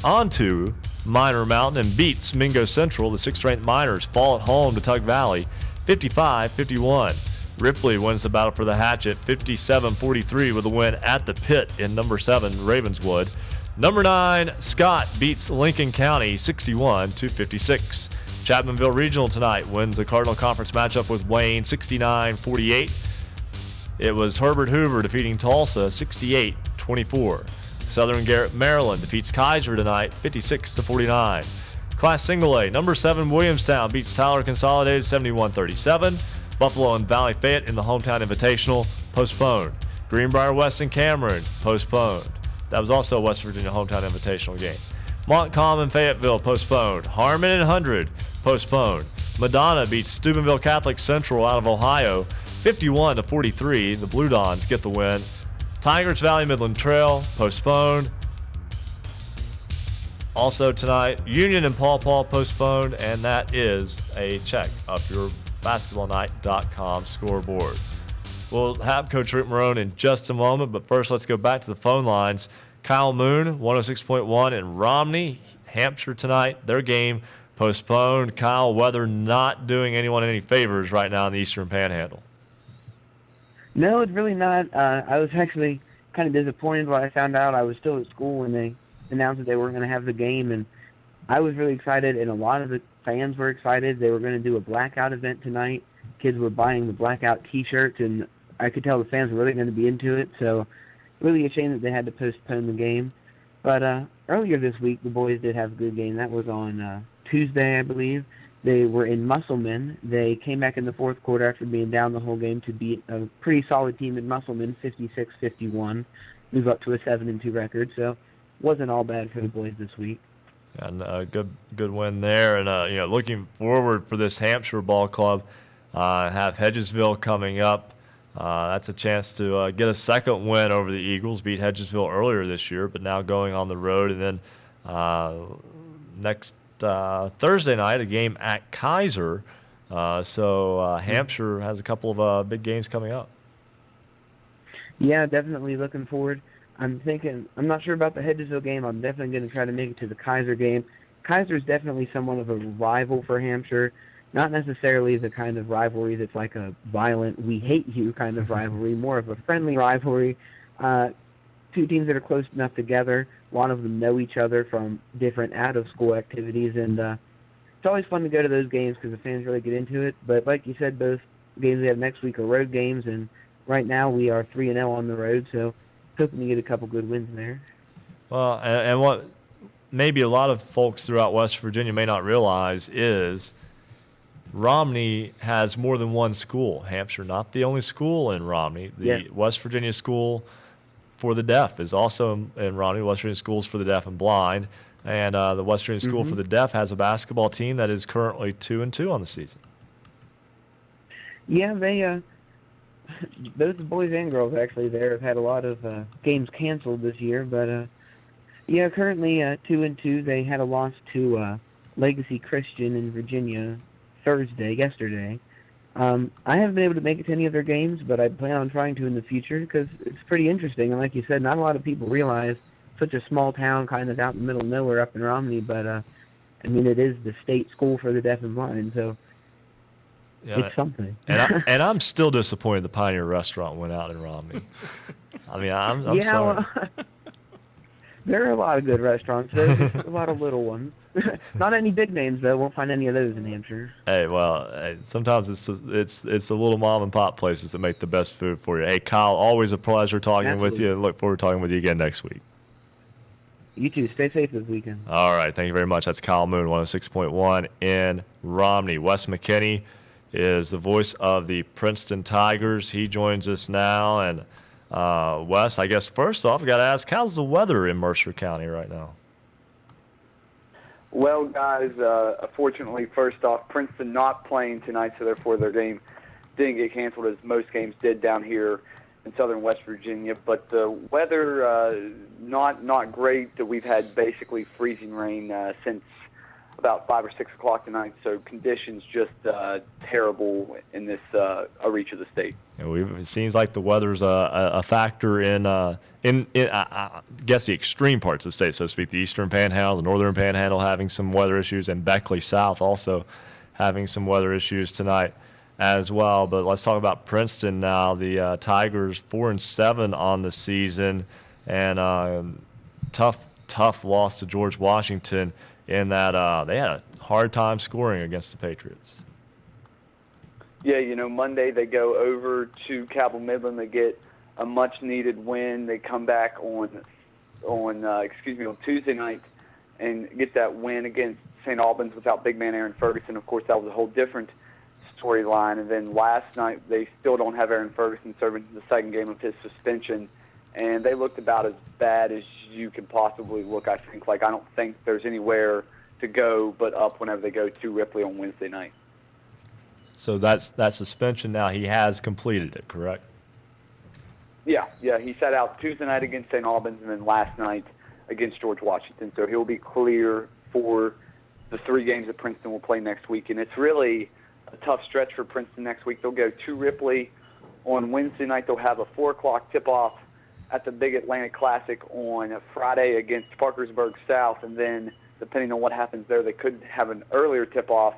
onto Minor Mountain and beats Mingo Central. The 6th-ranked Miners fall at home to Tug Valley 55-51. Ripley wins the battle for the Hatchet 57-43 with a win at the Pit in number 7 Ravenswood. Number 9 Scott beats Lincoln County 61-56. Chapmanville Regional tonight wins the Cardinal Conference matchup with Wayne 69-48. It was Herbert Hoover defeating Tulsa 68-24. Southern Garrett Maryland defeats Kaiser tonight 56-49. Class Single A, number 7 Williamstown beats Tyler Consolidated 71-37. Buffalo and Valley Fayette in the Hometown Invitational postponed. Greenbrier West and Cameron postponed. That was also a West Virginia Hometown Invitational game. Montcalm and Fayetteville postponed. Harmon and 100 postponed. Madonna beats Steubenville Catholic Central out of Ohio 51-43. The Blue Dons get the win. Tigers Valley Midland Trail postponed. Also tonight, Union and Paw Paw postponed, and that is a check of your basketballnight.com scoreboard. We'll have Coach Rick Marone in just a moment, but first let's go back to the phone lines. Kyle Moon, 106.1 in Romney, Hampshire tonight. Their game postponed. Kyle, weather not doing anyone any favors right now in the Eastern Panhandle. No, it's really not. I was actually kind of disappointed when I found out I was still at school when they announced that they weren't going to have the game, and I was really excited, and a lot of the fans were excited. They were going to do a blackout event tonight. Kids were buying the blackout T-shirts, and I could tell the fans were really going to be into it, so really a shame that they had to postpone the game. But earlier this week, the boys did have a good game. That was on Tuesday, I believe. They were in Musselman. They came back in the fourth quarter after being down the whole game to beat a pretty solid team in Musselman, 56-51, move up to a 7-2 record. So wasn't all bad for the boys this week. And a good win there. And looking forward for this Hampshire ball club, have Hedgesville coming up. That's a chance to get a second win over the Eagles. Beat Hedgesville earlier this year, but now going on the road. And then next Thursday night, a game at Kaiser. So Hampshire has a couple of big games coming up. Yeah, definitely looking forward. I'm not sure about the Hedgesville game. I'm definitely going to try to make it to the Kaiser game. Kaiser is definitely somewhat of a rival for Hampshire. Not necessarily the kind of rivalry that's like a violent, we hate you kind of rivalry, more of a friendly rivalry. Two teams that are close enough together. A lot of them know each other from different out-of-school activities, and it's always fun to go to those games because the fans really get into it. But like you said, both games we have next week are road games, and right now we are 3-0 on the road, so hoping to get a couple good wins there. Well, and what maybe a lot of folks throughout West Virginia may not realize is Romney has more than one school. Hampshire, not the only school in Romney. The West Virginia School for the Deaf is also in Romney, West Virginia Schools for the Deaf and Blind. And the West Virginia School for the Deaf has a basketball team that is currently 2-2 on the season. Yeah, they both the boys and girls actually there have had a lot of games canceled this year. But, currently 2-2. They had a loss to Legacy Christian in Virginia Thursday, yesterday. I haven't been able to make it to any of their games, but I plan on trying to in the future because it's pretty interesting. And like you said, not a lot of people realize such a small town kind of out in the middle of nowhere up in Romney, but I mean, it is the state school for the deaf and blind, so it's something. And I'm still disappointed the Pioneer Restaurant went out in Romney. I mean, I'm sorry. Well, there are a lot of good restaurants. There's a lot of little ones. Not any big names, though. Won't find any of those in Hampshire. Hey, well, sometimes it's the little mom and pop places that make the best food for you. Hey, Kyle, always a pleasure talking with you. Look forward to talking with you again next week. You too. Stay safe this weekend. All right. Thank you very much. That's Kyle Moon, 106.1 in Romney. Wes McKinney is the voice of the Princeton Tigers. He joins us now. And, Wes, I guess first off, I got to ask, how's the weather in Mercer County right now? Well, guys, fortunately, first off, Princeton not playing tonight, so therefore their game didn't get canceled as most games did down here in southern West Virginia. But the weather, not great. We've had basically freezing rain since about 5 or 6 o'clock tonight, so conditions just terrible in this reach of the state. It seems like the weather's a factor in I guess the extreme parts of the state, so to speak. The eastern panhandle, the northern panhandle having some weather issues, and Beckley South also having some weather issues tonight as well. But let's talk about Princeton now. The Tigers 4-7 on the season, and tough loss to George Washington in that they had a hard time scoring against the Patriots. Yeah, Monday they go over to Cabell Midland. They get a much-needed win. They come back on Tuesday night and get that win against St. Albans without big man Aaron Ferguson. Of course, that was a whole different storyline. And then last night they still don't have Aaron Ferguson serving the second game of his suspension, and they looked about as bad as you could possibly look, I think. I don't think there's anywhere to go but up whenever they go to Ripley on Wednesday night. So that suspension now, he has completed it, correct? Yeah, he sat out Tuesday night against St. Albans and then last night against George Washington. So he'll be clear for the 3 games that Princeton will play next week. And it's really a tough stretch for Princeton next week. They'll go to Ripley on Wednesday night. They'll have a 4 o'clock tip-off at the Big Atlantic Classic on Friday against Parkersburg South. And then, depending on what happens there, they could have an earlier tip-off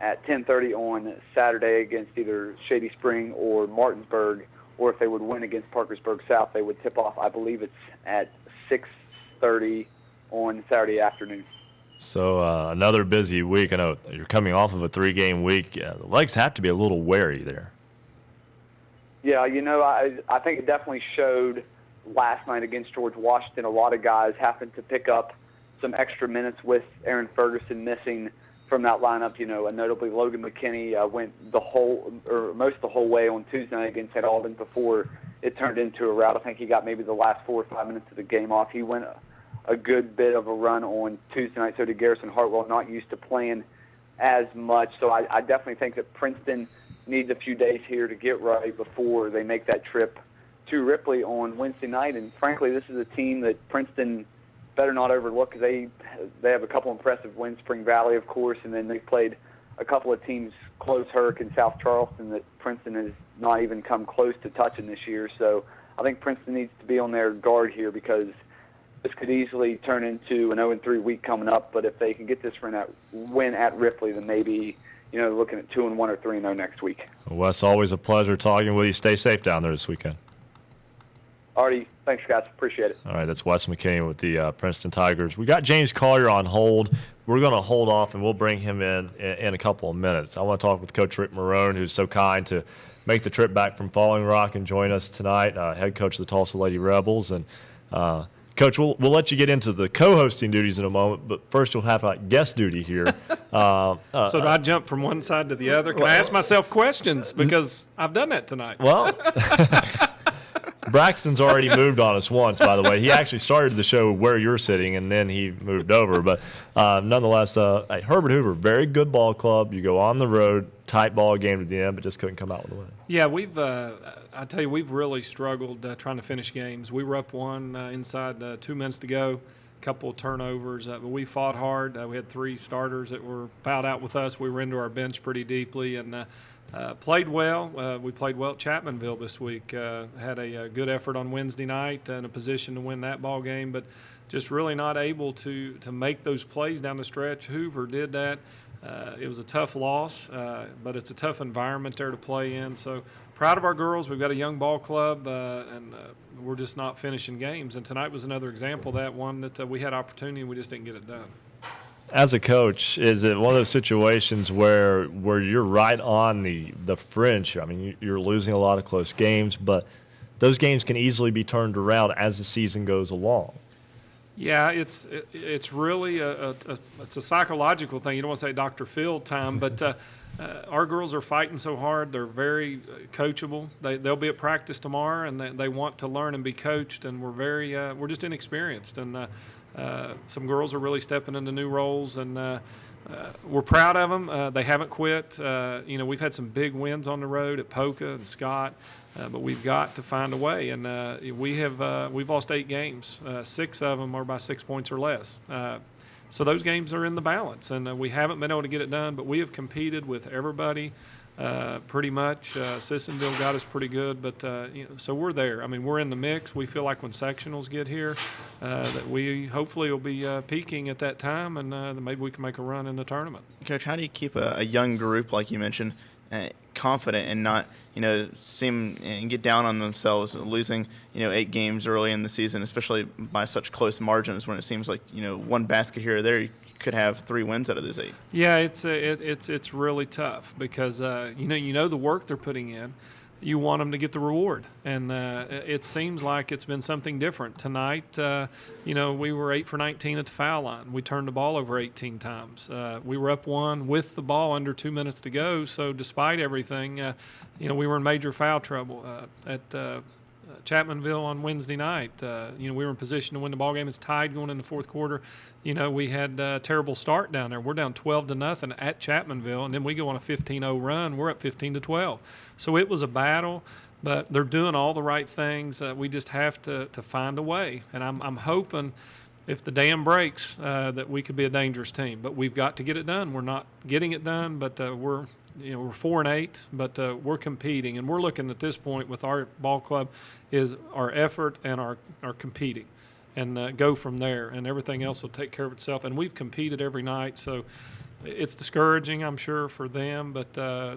at 10:30 on Saturday against either Shady Spring or Martinsburg, or if they would win against Parkersburg South, they would tip off, I believe it's at 6:30 on Saturday afternoon. So another busy week. I know you're coming off of a 3-game week. The legs have to be a little wary there. Yeah, I think it definitely showed last night against George Washington. A lot of guys happened to pick up some extra minutes with Aaron Ferguson missing from that lineup. And notably Logan McKinney went most of the whole way on Tuesday night against St. Albans before it turned into a rout. I think he got maybe the last 4 or 5 minutes of the game off. He went a good bit of a run on Tuesday night. So did Garrison Hartwell, not used to playing as much. So I definitely think that Princeton needs a few days here to get right before they make that trip to Ripley on Wednesday night. And frankly, this is a team that Princeton better not overlook, because they have a couple impressive wins, Spring Valley, of course, and then they played a couple of teams close, Hurricane, South Charleston, that Princeton has not even come close to touching this year. So I think Princeton needs to be on their guard here, because this could easily turn into an 0-3 week coming up. But if they can get this win at Ripley, then maybe looking at 2-1 or 3-0 next week. Wes, always a pleasure talking with you. Stay safe down there this weekend. Alrighty. Thanks, guys. Appreciate it. All right, that's Wes McKinney with the Princeton Tigers. We got James Collier on hold. We're going to hold off, and we'll bring him in a couple of minutes. I want to talk with Coach Rick Marone, who's so kind to make the trip back from Falling Rock and join us tonight, head coach of the Tulsa Lady Rebels. And, Coach, we'll let you get into the co-hosting duties in a moment, but first you'll have guest duty here. So do I jump from one side to the other? Can I ask myself questions? Because I've done that tonight. Well, Braxton's already moved on us once, by the way. He actually started the show where you're sitting, and then he moved over. But nonetheless, Herbert Hoover, very good ball club. You go on the road, tight ball game to the end, but just couldn't come out with a win. Yeah, I tell you, we've really struggled trying to finish games. We were up one inside 2 minutes to go, couple of turnovers. But we fought hard. We had 3 starters that were fouled out with us. We were into our bench pretty deeply and played well. We played well at Chapmanville this week. Had a good effort on Wednesday night and a position to win that ball game, but just really not able to make those plays down the stretch. Hoover did that. It was a tough loss, but it's a tough environment there to play in. So proud of our girls. We've got a young ball club, and we're just not finishing games. And tonight was another example of that, one that we had opportunity and we just didn't get it done. As a coach, is it one of those situations where you're right on the fringe? I mean, you're losing a lot of close games, but those games can easily be turned around as the season goes along. Yeah, it's really it's a psychological thing. You don't want to say Dr. Phil time, but our girls are fighting so hard. They're very coachable. They'll be at practice tomorrow, and they want to learn and be coached. And we're just inexperienced. And some girls are really stepping into new roles, and we're proud of them. They haven't quit. We've had some big wins on the road at Polka and Scott. But we've got to find a way, and we've lost 8 games. 6 of them are by 6 points or less. So those games are in the balance, and we haven't been able to get it done. But we have competed with everybody pretty much. Sissonville got us pretty good, but so we're there. I mean, we're in the mix. We feel like when sectionals get here, that we hopefully will be peaking at that time, and maybe we can make a run in the tournament. Coach, how do you keep a young group like you mentioned confident and not, seem and get down on themselves, losing, 8 games early in the season, especially by such close margins when it seems like, one basket here or there, you could have 3 wins out of those 8. Yeah, it's really tough because, the work they're putting in. You want them to get the reward, and it seems like it's been something different tonight. We were 8 for 19 at the foul line. We turned the ball over 18 times. We were up 1 with the ball under 2 minutes to go. So despite everything, we were in major foul trouble at Chapmanville on Wednesday night. We were in position to win the ball game. It's tied going into the fourth quarter. We had a terrible start down there. We're down 12-0 at Chapmanville, and then we go on a 15-0 run. We're up 15-12. So it was a battle, but they're doing all the right things. We just have to find a way, and I'm hoping if the dam breaks that we could be a dangerous team. But we've got to get it done. We're not getting it done, but we're 4-8, but we're competing, and we're looking at this point with our ball club is our effort and our competing, and go from there, and everything else will take care of itself. And we've competed every night, so it's discouraging, I'm sure, for them, but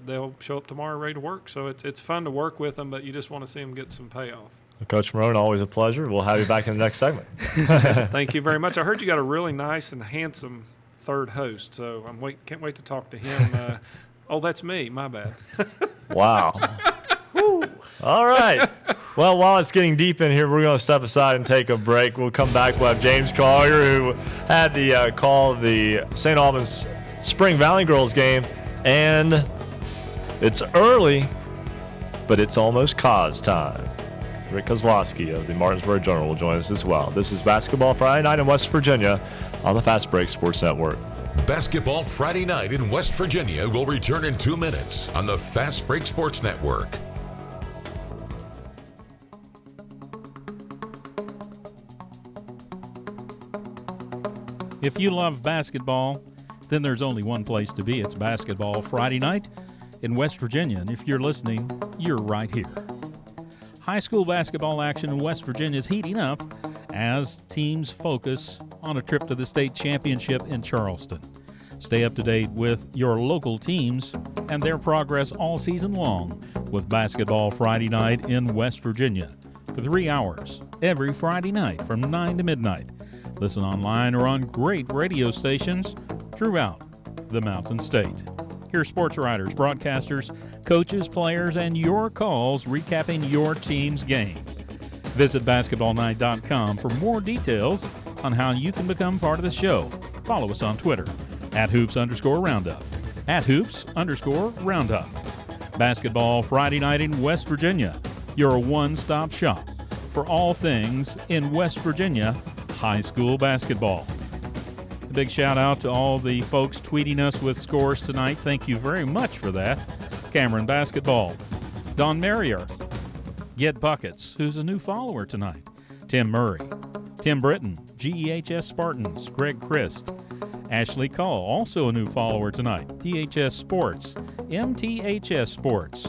they'll show up tomorrow ready to work. So it's fun to work with them, but you just want to see them get some payoff. Coach Marone, always a pleasure. We'll have you back in the next segment. Thank you very much. I heard you got a really nice and handsome third host, so can't wait to talk to him. Oh, that's me. My bad. Wow. All right. Well, while it's getting deep in here, we're going to step aside and take a break. We'll come back. We'll have James Collier, who had the call of the St. Albans Spring Valley Girls game. And it's early, but it's almost cause time. Rick Kozlowski of the Martinsburg Journal will join us as well. This is Basketball Friday Night in West Virginia on the Fast Break Sports Network. Basketball Friday Night in West Virginia will return in 2 minutes on the Fast Break Sports Network. If you love basketball, then there's only one place to be. It's Basketball Friday Night in West Virginia. And if you're listening, you're right here. High school basketball action in West Virginia is heating up as teams focus on a trip to the state championship in Charleston. Stay up to date with your local teams and their progress all season long with Basketball Friday Night in West Virginia for 3 hours every Friday night from 9 to midnight. Listen online or on great radio stations throughout the Mountain State. Hear sports writers, broadcasters, coaches, players, and your calls recapping your team's game. Visit basketballnight.com for more details on how you can become part of the show. Follow us on Twitter @hoops_roundup. @hoops_roundup. Basketball Friday Night in West Virginia, your one-stop shop for all things in West Virginia high school basketball. A big shout out to all the folks tweeting us with scores tonight. Thank you very much for that. Cameron Basketball, Don Merrier, Get Buckets, who's a new follower tonight, Tim Murray, Tim Britton, GEHS Spartans, Greg Christ. Ashley Call, also a new follower tonight, THS Sports, MTHS Sports,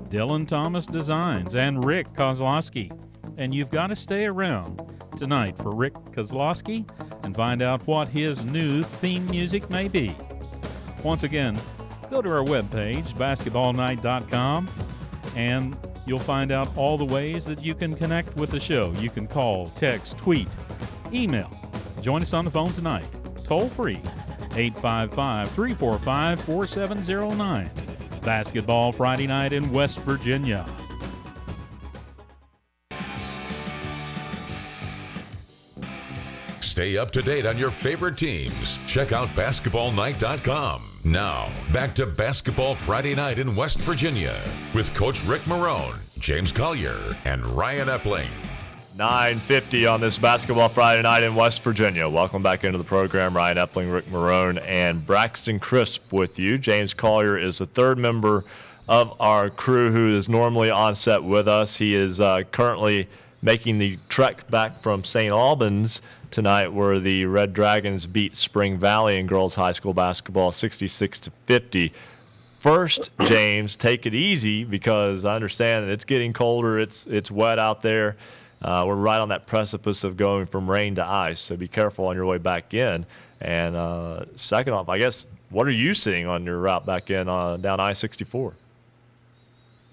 Dylan Thomas Designs, and Rick Kozlowski. And you've got to stay around tonight for Rick Kozlowski and find out what his new theme music may be. Once again, go to our webpage, basketballnight.com, and you'll find out all the ways that you can connect with the show. You can call, text, tweet, email. Join us on the phone tonight. Toll free, 855-345-4709. Basketball Friday night in West Virginia. Stay up to date on your favorite teams. Check out basketballnight.com. Now, back to Basketball Friday night in West Virginia with Coach Rick Marone, James Collier, and Ryan Epling. 9:50 on this Basketball Friday night in West Virginia. Welcome back into the program. Ryan Epling, Rick Marone, and Braxton Crisp with you. James Collier is the third member of our crew who is normally on set with us. He is currently making the trek back from St. Albans tonight, where the Red Dragons beat Spring Valley in girls high school basketball 66-50. First, James, take it easy because I understand that it's getting colder. It's wet out there. We're right on that precipice of going from rain to ice, so be careful on your way back in. And second off, I guess, what are you seeing on your route back in down I-64?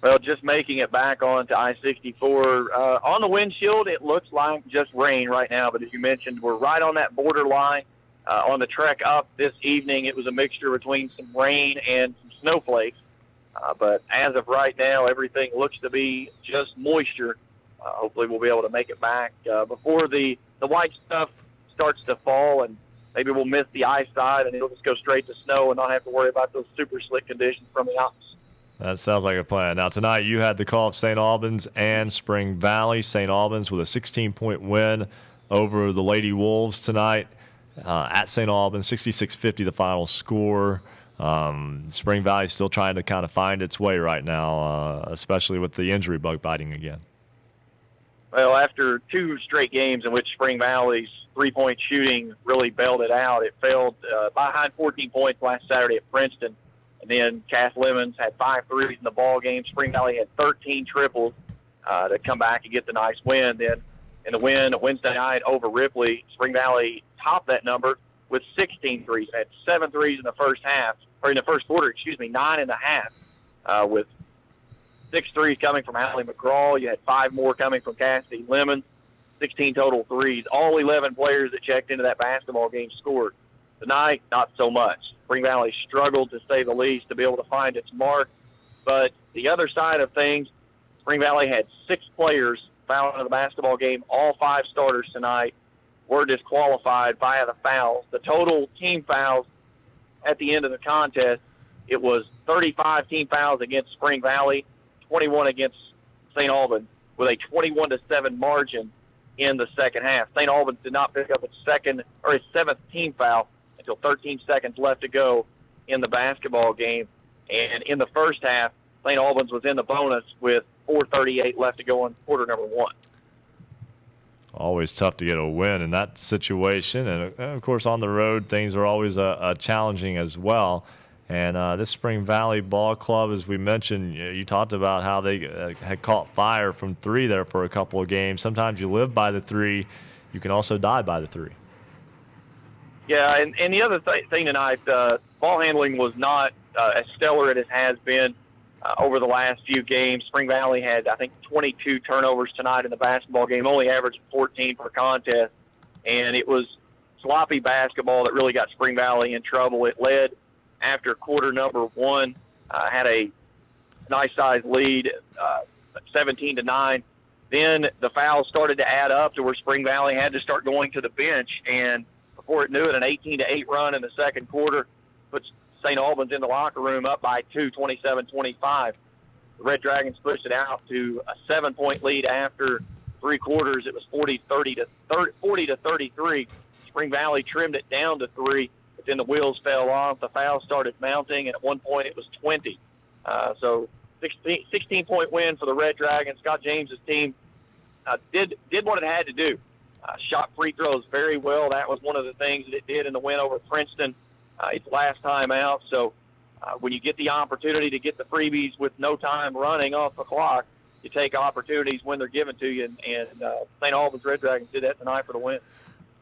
Well, just making it back onto I-64. On the windshield, it looks like just rain right now, but as you mentioned, we're right on that borderline. On the trek up this evening, it was a mixture between some rain and some snowflakes. But as of right now, everything looks to be just moisture. Hopefully we'll be able to make it back before the white stuff starts to fall, and maybe we'll miss the ice side and it'll just go straight to snow and not have to worry about those super slick conditions from the Alps. That sounds like a plan. Now, tonight you had the call of St. Albans and Spring Valley. St. Albans with a 16-point win over the Lady Wolves tonight at St. Albans, 66-50 the final score. Spring Valley still trying to kind of find its way right now, especially with the injury bug biting again. Well, after two straight games in which Spring Valley's three-point shooting really bailed it out, it failed behind 14 points last Saturday at Princeton. And then Cass Lemons had 5 threes in the ball game. Spring Valley had 13 triples to come back and get the nice win. Then in the win Wednesday night over Ripley, Spring Valley topped that number with 16 threes. Had 7 threes in the first quarter, 9.5, with 6 threes coming from Allie McCraw. You had 5 more coming from Cassidy Lemons, 16 total threes. All 11 players that checked into that basketball game scored. Tonight, not so much. Spring Valley struggled, to say the least, to be able to find its mark. But the other side of things, Spring Valley had 6 players foul in the basketball game. All 5 starters tonight were disqualified via the fouls. The total team fouls at the end of the contest, it was 35 team fouls against Spring Valley, 21 against St. Albans, with a 21-7 margin in the second half. St. Albans did not pick up its 7th team foul until 13 seconds left to go in the basketball game. And in the first half, St. Albans was in the bonus with 4:38 left to go in quarter number 1. Always tough to get a win in that situation. And, of course, on the road, things are always challenging as well. And this Spring Valley Ball Club, as we mentioned, you talked about how they had caught fire from 3 there for a couple of games. Sometimes you live by the 3. You can also die by the 3. Yeah, and the other thing tonight, ball handling was not as stellar as it has been over the last few games. Spring Valley had, I think, 22 turnovers tonight in the basketball game, only averaged 14 per contest. And it was sloppy basketball that really got Spring Valley in trouble. It led after quarter number 1, had a nice-sized lead, 17-9. Then the fouls started to add up to where Spring Valley had to start going to the bench. And before it knew it, an 18-8 run in the second quarter puts St. Albans in the locker room up by 2, 27-25. The Red Dragons pushed it out to a 7-point lead after 3 quarters. It was 40-33. Spring Valley trimmed it down to 3, but then the wheels fell off. The fouls started mounting, and at one point it was 20. So 16-point win for the Red Dragons. Scott James's team did what it had to do. Shot free throws very well. That was one of the things that it did in the win over Princeton its last time out. So when you get the opportunity to get the freebies with no time running off the clock, you take opportunities when they're given to you. And St. Albans Red Dragons did that tonight for the win.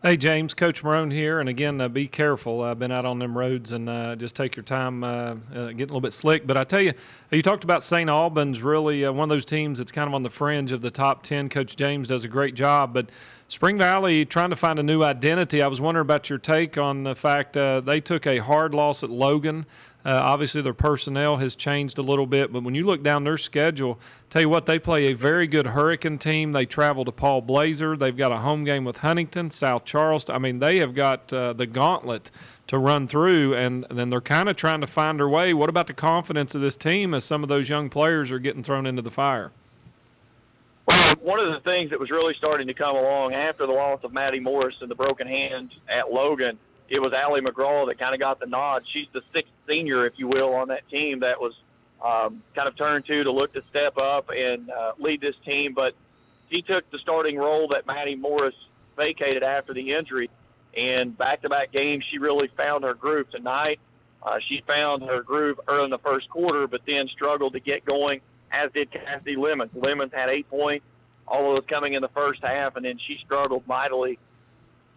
Hey, James, Coach Marone here. And, again, be careful. I've been out on them roads, and just take your time getting a little bit slick. But I tell you, you talked about St. Albans, really one of those teams that's kind of on the fringe of the top 10. Coach James does a great job. But Spring Valley trying to find a new identity. I was wondering about your take on the fact they took a hard loss at Logan. Obviously, their personnel has changed a little bit, but when you look down their schedule, tell you what, they play a very good Hurricane team. They travel to Paul Blazer. They've got a home game with Huntington, South Charleston. I mean, they have got the gauntlet to run through, and then they're kind of trying to find their way. What about the confidence of this team as some of those young players are getting thrown into the fire? Well, one of the things that was really starting to come along after the loss of Maddie Morris and the broken hand at Logan, it was Allie McGraw that kind of got the nod. She's the sixth senior, if you will, on that team that was kind of turned to look to step up and lead this team. But she took the starting role that Maddie Morris vacated after the injury. And back-to-back games, she really found her groove tonight. She found her groove early in the first quarter, but then struggled to get going, as did Cassidy Lemons. Lemons had 8 points, all of those coming in the first half, and then she struggled mightily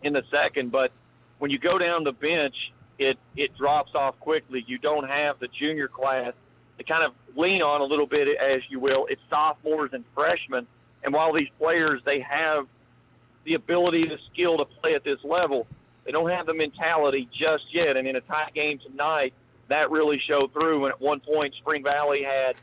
in the second. But when you go down the bench, it drops off quickly. You don't have the junior class to kind of lean on a little bit, as you will. It's sophomores and freshmen. And while these players, they have the ability, the skill to play at this level, they don't have the mentality just yet. And in a tight game tonight, that really showed through. And at one point, Spring Valley had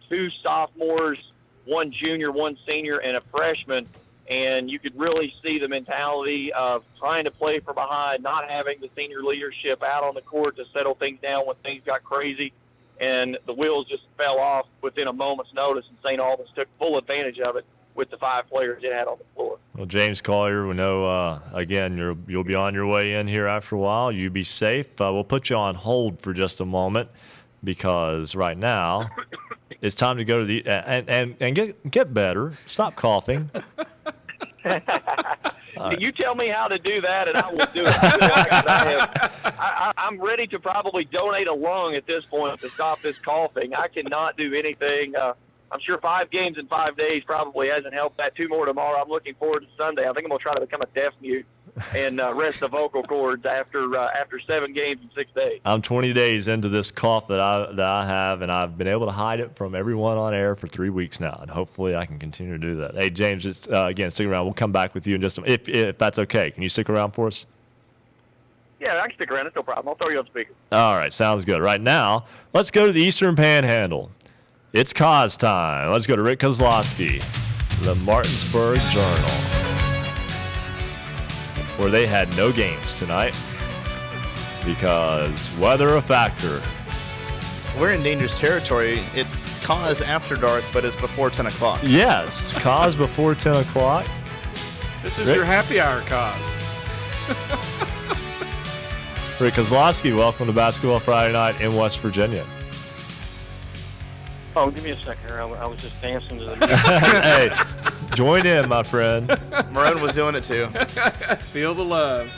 2 sophomores, 1 junior, 1 senior, and a freshman. And you could really see the mentality of trying to play from behind, not having the senior leadership out on the court to settle things down when things got crazy. And the wheels just fell off within a moment's notice, and St. Albans took full advantage of it with the 5 players it had on the floor. Well, James Collier, we know, again, you'll be on your way in here after a while. You be safe. We'll put you on hold for just a moment because right now it's time to go to the and get better. Stop coughing. You tell me how to do that, and I will do it. I'm ready to probably donate a lung at this point to stop this coughing. I cannot do anything. I'm sure 5 games in 5 days probably hasn't helped that. 2 more tomorrow. I'm looking forward to Sunday. I think I'm going to try to become a deaf mute and rest the vocal cords after 7 games in 6 days. I'm 20 days into this cough that I have, and I've been able to hide it from everyone on air for 3 weeks now, and hopefully I can continue to do that. Hey, James, just, again, stick around. We'll come back with you in just a minute, if that's okay. Can you stick around for us? Yeah, I can stick around. It's no problem. I'll throw you on speaker. All right, sounds good. Right now, let's go to the Eastern Panhandle. It's cause time. Let's go to Rick Kozlowski, the Martinsburg Journal, where they had no games tonight because weather a factor. We're in dangerous territory. It's cause after dark, but it's before 10 o'clock. Yes, cause before 10 o'clock. This is your happy hour cause. Rick Kozlowski, welcome to Basketball Friday Night in West Virginia. Oh, give me a second here. I was just dancing to the music. Hey, join in, my friend. Marone was doing it too. Feel the love.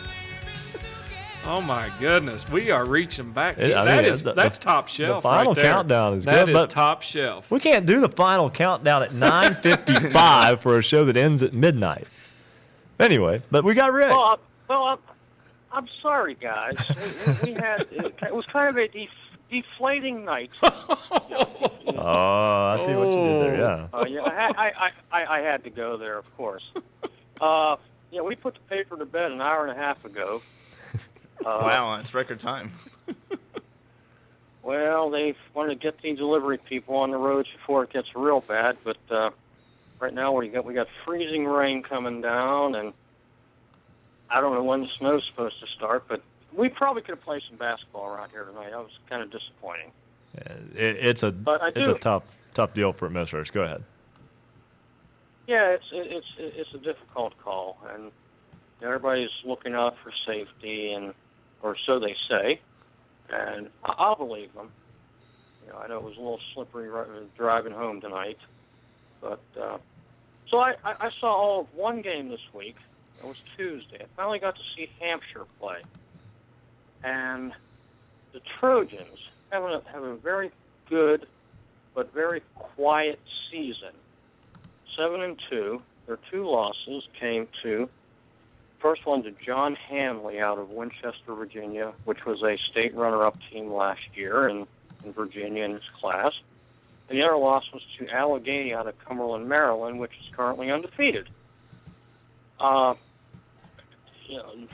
Oh my goodness, we are reaching back. That's top shelf. The final right there. countdown is that good. That is but top shelf. We can't do the final countdown at 9:55 for a show that ends at midnight. Anyway, but we got Rick. Well, I'm sorry, guys. We had it was kind of a deflating night. Oh, I see what you did there. Yeah. Yeah, I had to go there, of course. Yeah, we put the paper to bed an hour and a half ago. Wow, it's record time. Well, they wanted to get these delivery people on the roads before it gets real bad, but right now we got freezing rain coming down, and I don't know when the snow's supposed to start, but we probably could have played some basketball around here tonight. That was kind of disappointing. It's a tough deal for administrators. Go ahead. Yeah, it's a difficult call, and everybody's looking out for safety, or so they say, and I'll believe them. I know it was a little slippery driving home tonight, but So I saw all of one game this week. It was Tuesday. I finally got to see Hampshire play. And the Trojans have a very good but very quiet season. 7-2. Their 2 losses came to, first one to John Hanley out of Winchester, Virginia, which was a state runner-up team last year in Virginia in its class. And the other loss was to Allegheny out of Cumberland, Maryland, which is currently undefeated.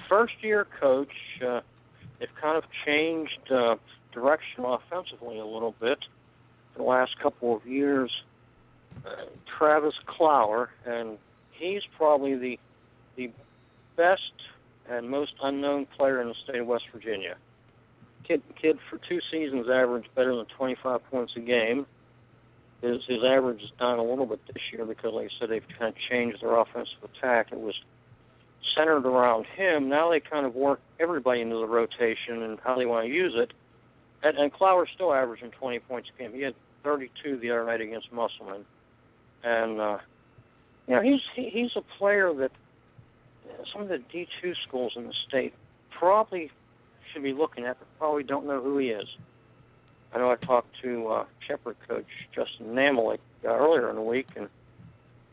First-year coach, they've kind of changed direction offensively a little bit the last couple of years. Travis Clower, and he's probably the best and most unknown player in the state of West Virginia. Kid for 2 seasons averaged better than 25 points a game. His average is down a little bit this year because, like I said, they've kind of changed their offensive attack. It was centered around him. Now they kind of work everybody into the rotation and how they want to use it. And Clower's still averaging 20 points a game. He had 32 the other night against Musselman. And, he's a player that some of the D2 schools in the state probably should be looking at, but probably don't know who he is. I know I talked to Shepherd coach Justin Namalik earlier in the week and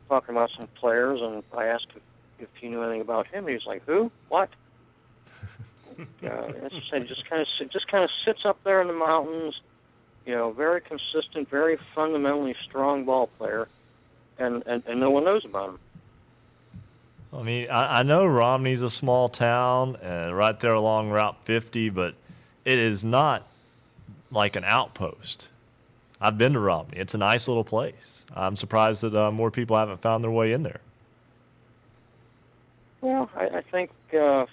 talking about some players, and I asked him if he knew anything about him. He's like, "Who? What?" As I said, just kind of sits up there in the mountains. Very consistent, very fundamentally strong ball player, and no one knows about him. I mean, I know Romney's a small town right there along Route 50, but it is not like an outpost. I've been to Romney. It's a nice little place. I'm surprised that more people haven't found their way in there. Well, I think it's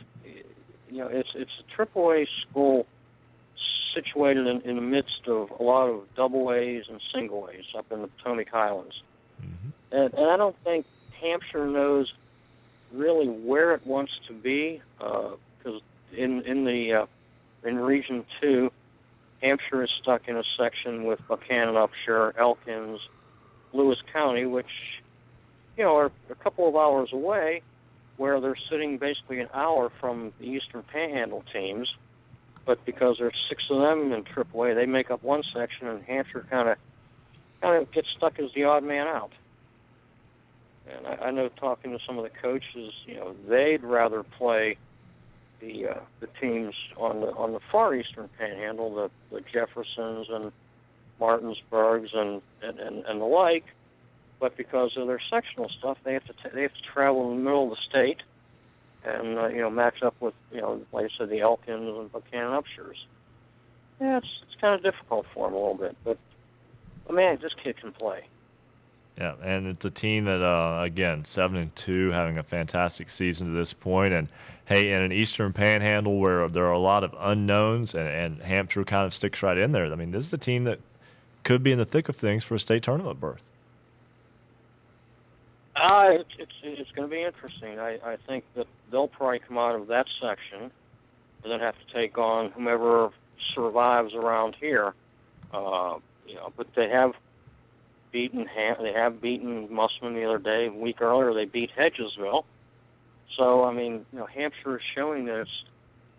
a AAA school situated in the midst of a lot of double A's and single A's up in the Potomac Highlands. And I don't think Hampshire knows really where it wants to be, because in Region 2, Hampshire is stuck in a section with Buchanan, Upshur, Elkins, Lewis County, which are a couple of hours away, where they're sitting basically an hour from the Eastern Panhandle teams. But because there's 6 of them in AAA, they make up one section, and Hampshire kind of gets stuck as the odd man out. And I know, talking to some of the coaches, they'd rather play the teams on the far Eastern Panhandle, the Jeffersons and Martinsburgs and the like. But because of their sectional stuff, they have to travel in the middle of the state and match up with like I said, the Elkins and Buchanan Upshurs. Yeah, it's kind of difficult for them a little bit, but man, this kid can play. Yeah, and it's a team that again 7-2, having a fantastic season to this point, and hey, in an Eastern Panhandle where there are a lot of unknowns, and Hampshire kind of sticks right in there. I mean, this is a team that could be in the thick of things for a state tournament berth. It's going to be interesting. I think that they'll probably come out of that section and then have to take on whomever survives around here. But they have beaten Musselman the other day. A week earlier, they beat Hedgesville. So I mean, Hampshire is showing that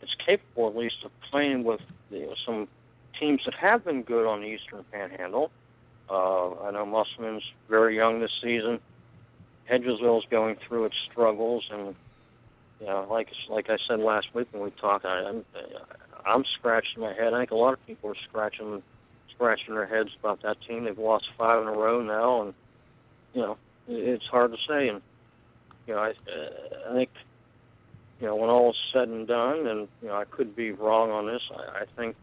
it's capable, at least, of playing with some teams that have been good on the Eastern Panhandle. I know Musselman's very young this season. Hedgesville's going through its struggles, and like I said last week when we talked, I'm scratching my head. I think a lot of people are scratching their heads about that team. They've lost 5 in a row now, and it's hard to say. And I think when all is said and done, and I could be wrong on this, I think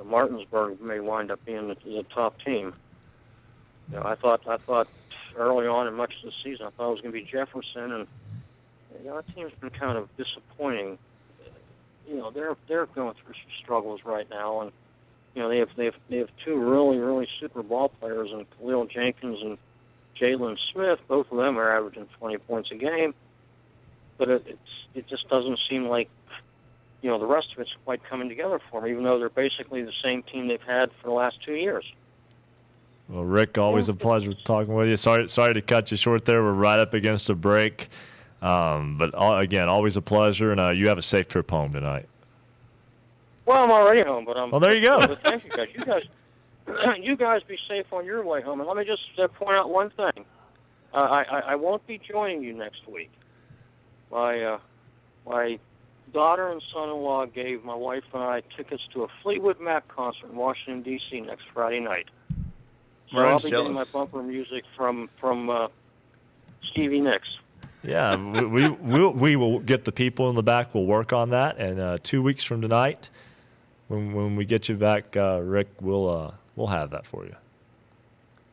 Martinsburg may wind up being the top team. I thought early on in much of the season, I thought it was going to be Jefferson, and that team's been kind of disappointing. They're going through some struggles right now, and they have 2 really, really super ball players, in Khalil Jenkins and Jalen Smith. Both of them are averaging 20 points a game, but it just doesn't seem like the rest of it's quite coming together for them, even though they're basically the same team they've had for the last 2 years. Well, Rick, always a pleasure talking with you. Sorry to cut you short there. We're right up against a break. But again, always a pleasure, and you have a safe trip home tonight. Well, I'm already home, but I'm. Well, there you go. But thank you guys. You guys be safe on your way home. And let me just point out one thing. I won't be joining you next week. My daughter and son-in-law gave my wife and I tickets to a Fleetwood Mac concert in Washington, D.C. next Friday night. So I'll be getting my bumper music from Stevie Nicks. Yeah, we will get the people in the back. We'll work on that, and 2 weeks from tonight, when we get you back, Rick, we'll have that for you.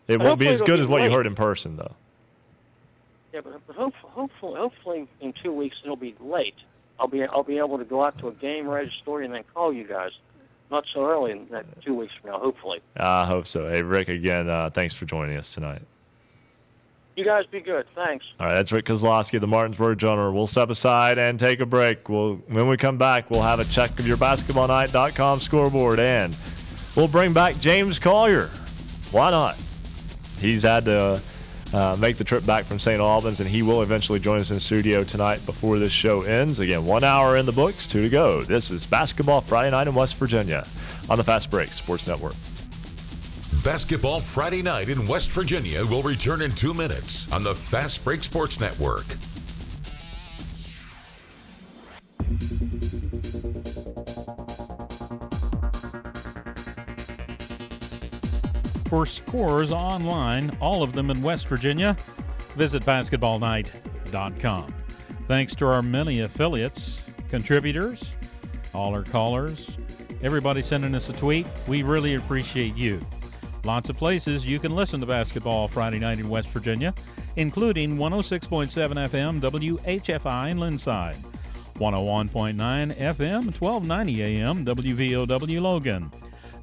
It won't be as good as what you heard in person, though. Yeah, but hopefully in 2 weeks it'll be late. I'll be able to go out to a game, write a story, and then call you guys. Not so early in that 2 weeks from now, hopefully. I hope so. Hey, Rick, again, thanks for joining us tonight. You guys be good. Thanks. All right, that's Rick Kozlowski, the Martinsburg Journal. We'll step aside and take a break. When we come back, we'll have a check of your basketballnight.com scoreboard, and we'll bring back James Collier. Why not? He's had to make the trip back from St. Albans, and he will eventually join us in the studio tonight before this show ends. Again, 1 hour in the books, 2 to go. This is Basketball Friday Night in West Virginia on the Fast Break Sports Network. Basketball Friday Night in West Virginia will return in 2 minutes on the Fast Break Sports Network. For scores online, all of them in West Virginia, visit basketballnight.com. Thanks to our many affiliates, contributors, all our callers, everybody sending us a tweet. We really appreciate you. Lots of places you can listen to Basketball Friday Night in West Virginia, including 106.7 FM WHFI in Linside, 101.9 FM 1290 AM WVOW Logan,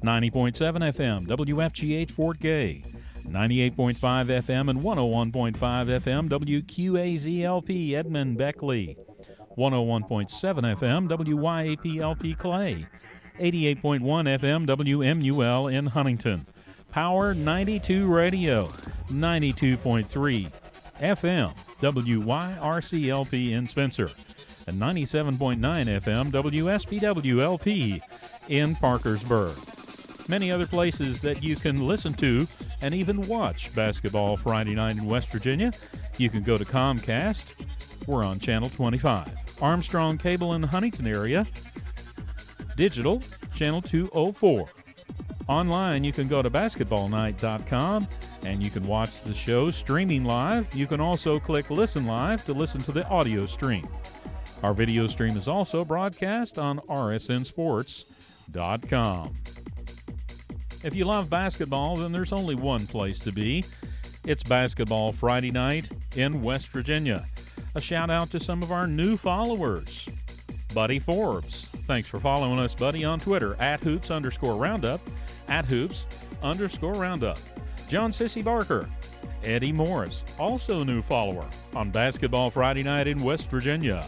90.7 FM WFGH Fort Gay, 98.5 FM and 101.5 FM WQAZLP Edmond Beckley, 101.7 FM WYAPLP Clay, 88.1 FM WMUL in Huntington, Power 92 Radio, 92.3 FM WYRCLP in Spencer, and 97.9 FM WSPWLP in Parkersburg. Many other places that you can listen to and even watch Basketball Friday Night in West Virginia. You can go to Comcast. We're on Channel 25. Armstrong Cable in the Huntington area. Digital, Channel 204. Online, you can go to basketballnight.com and you can watch the show streaming live. You can also click Listen Live to listen to the audio stream. Our video stream is also broadcast on rsnsports.com. If you love basketball, then there's only one place to be. It's Basketball Friday Night in West Virginia. A shout out to some of our new followers. Buddy Forbes. Thanks for following us, Buddy, on Twitter @hoops_roundup, @hoops_roundup. John Sissy Barker. Eddie Morris, also a new follower on Basketball Friday Night in West Virginia.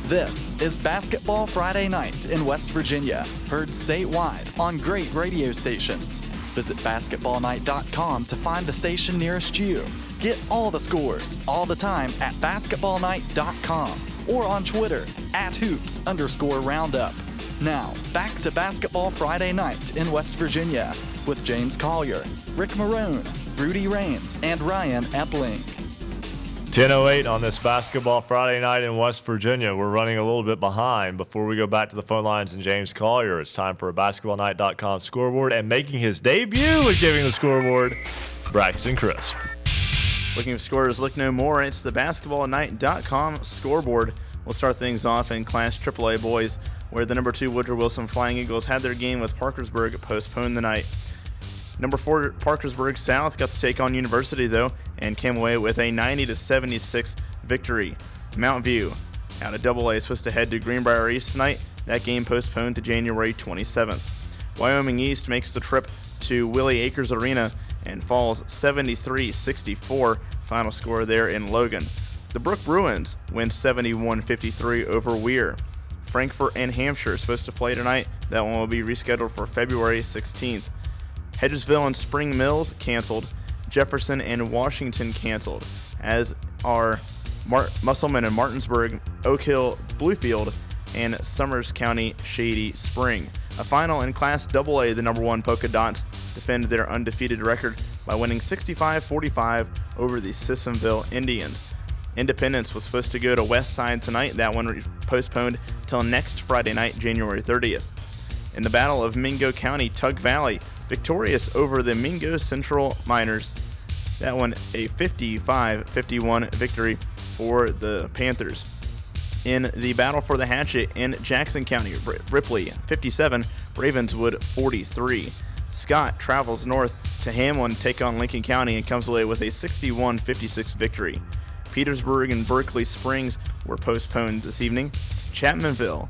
This is Basketball Friday Night in West Virginia, heard statewide on great radio stations. Visit basketballnight.com to find the station nearest you. Get all the scores, all the time at basketballnight.com or on Twitter @hoops_roundup. Now, back to Basketball Friday Night in West Virginia with James Collier, Rick Maroon, Rudy Raines, and Ryan Epling. 10:08 on this Basketball Friday Night in West Virginia. We're running a little bit behind. Before we go back to the phone lines and James Collier, it's time for a basketballnight.com scoreboard, and making his debut with giving the scoreboard, Braxton Crisp. Looking for scores, look no more. It's the basketballnight.com scoreboard. We'll start things off in Class AAA boys, where the number 2 Woodrow Wilson Flying Eagles had their game with Parkersburg postponed tonight. Number 4 Parkersburg South got to take on University, though, and came away with a 90-76 victory. Mount View out of AA supposed to head to Greenbrier East tonight. That game postponed to January 27th. Wyoming East makes the trip to Willie Akers Arena and falls 73-64. Final score there in Logan. The Brook Bruins win 71-53 over Weir. Frankfort and Hampshire is supposed to play tonight. That one will be rescheduled for February 16th. Hedgesville and Spring Mills canceled. Jefferson and Washington canceled, as are Musselman and Martinsburg, Oak Hill, Bluefield, and Summers County, Shady Spring. A final in Class AA, the number 1 Polka Dots defend their undefeated record by winning 65-45 over the Sissonville Indians. Independence was supposed to go to West Side tonight. That one postponed till next Friday night, January 30th. In the Battle of Mingo County, Tug Valley victorious over the Mingo Central Miners. That one a 55-51 victory for the Panthers. In the Battle for the Hatchet in Jackson County, Ripley 57, Ravenswood 43. Scott travels north to Hamlin, take on Lincoln County, and comes away with a 61-56 victory. Petersburg and Berkeley Springs were postponed this evening. Chapmanville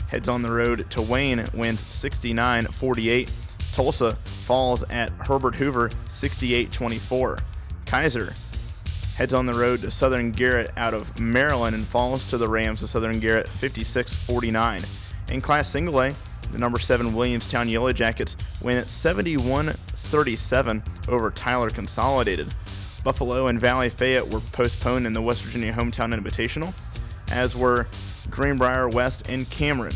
heads on the road to Wayne, wins 69-48. Tulsa falls at Herbert Hoover 68-24. Kaiser heads on the road to Southern Garrett out of Maryland and falls to the Rams of Southern Garrett 56-49. In Class Single A, the number 7 Williamstown Yellow Jackets win 71-37 over Tyler Consolidated. Buffalo and Valley Fayette were postponed in the West Virginia Hometown Invitational, as were Greenbrier West and Cameron.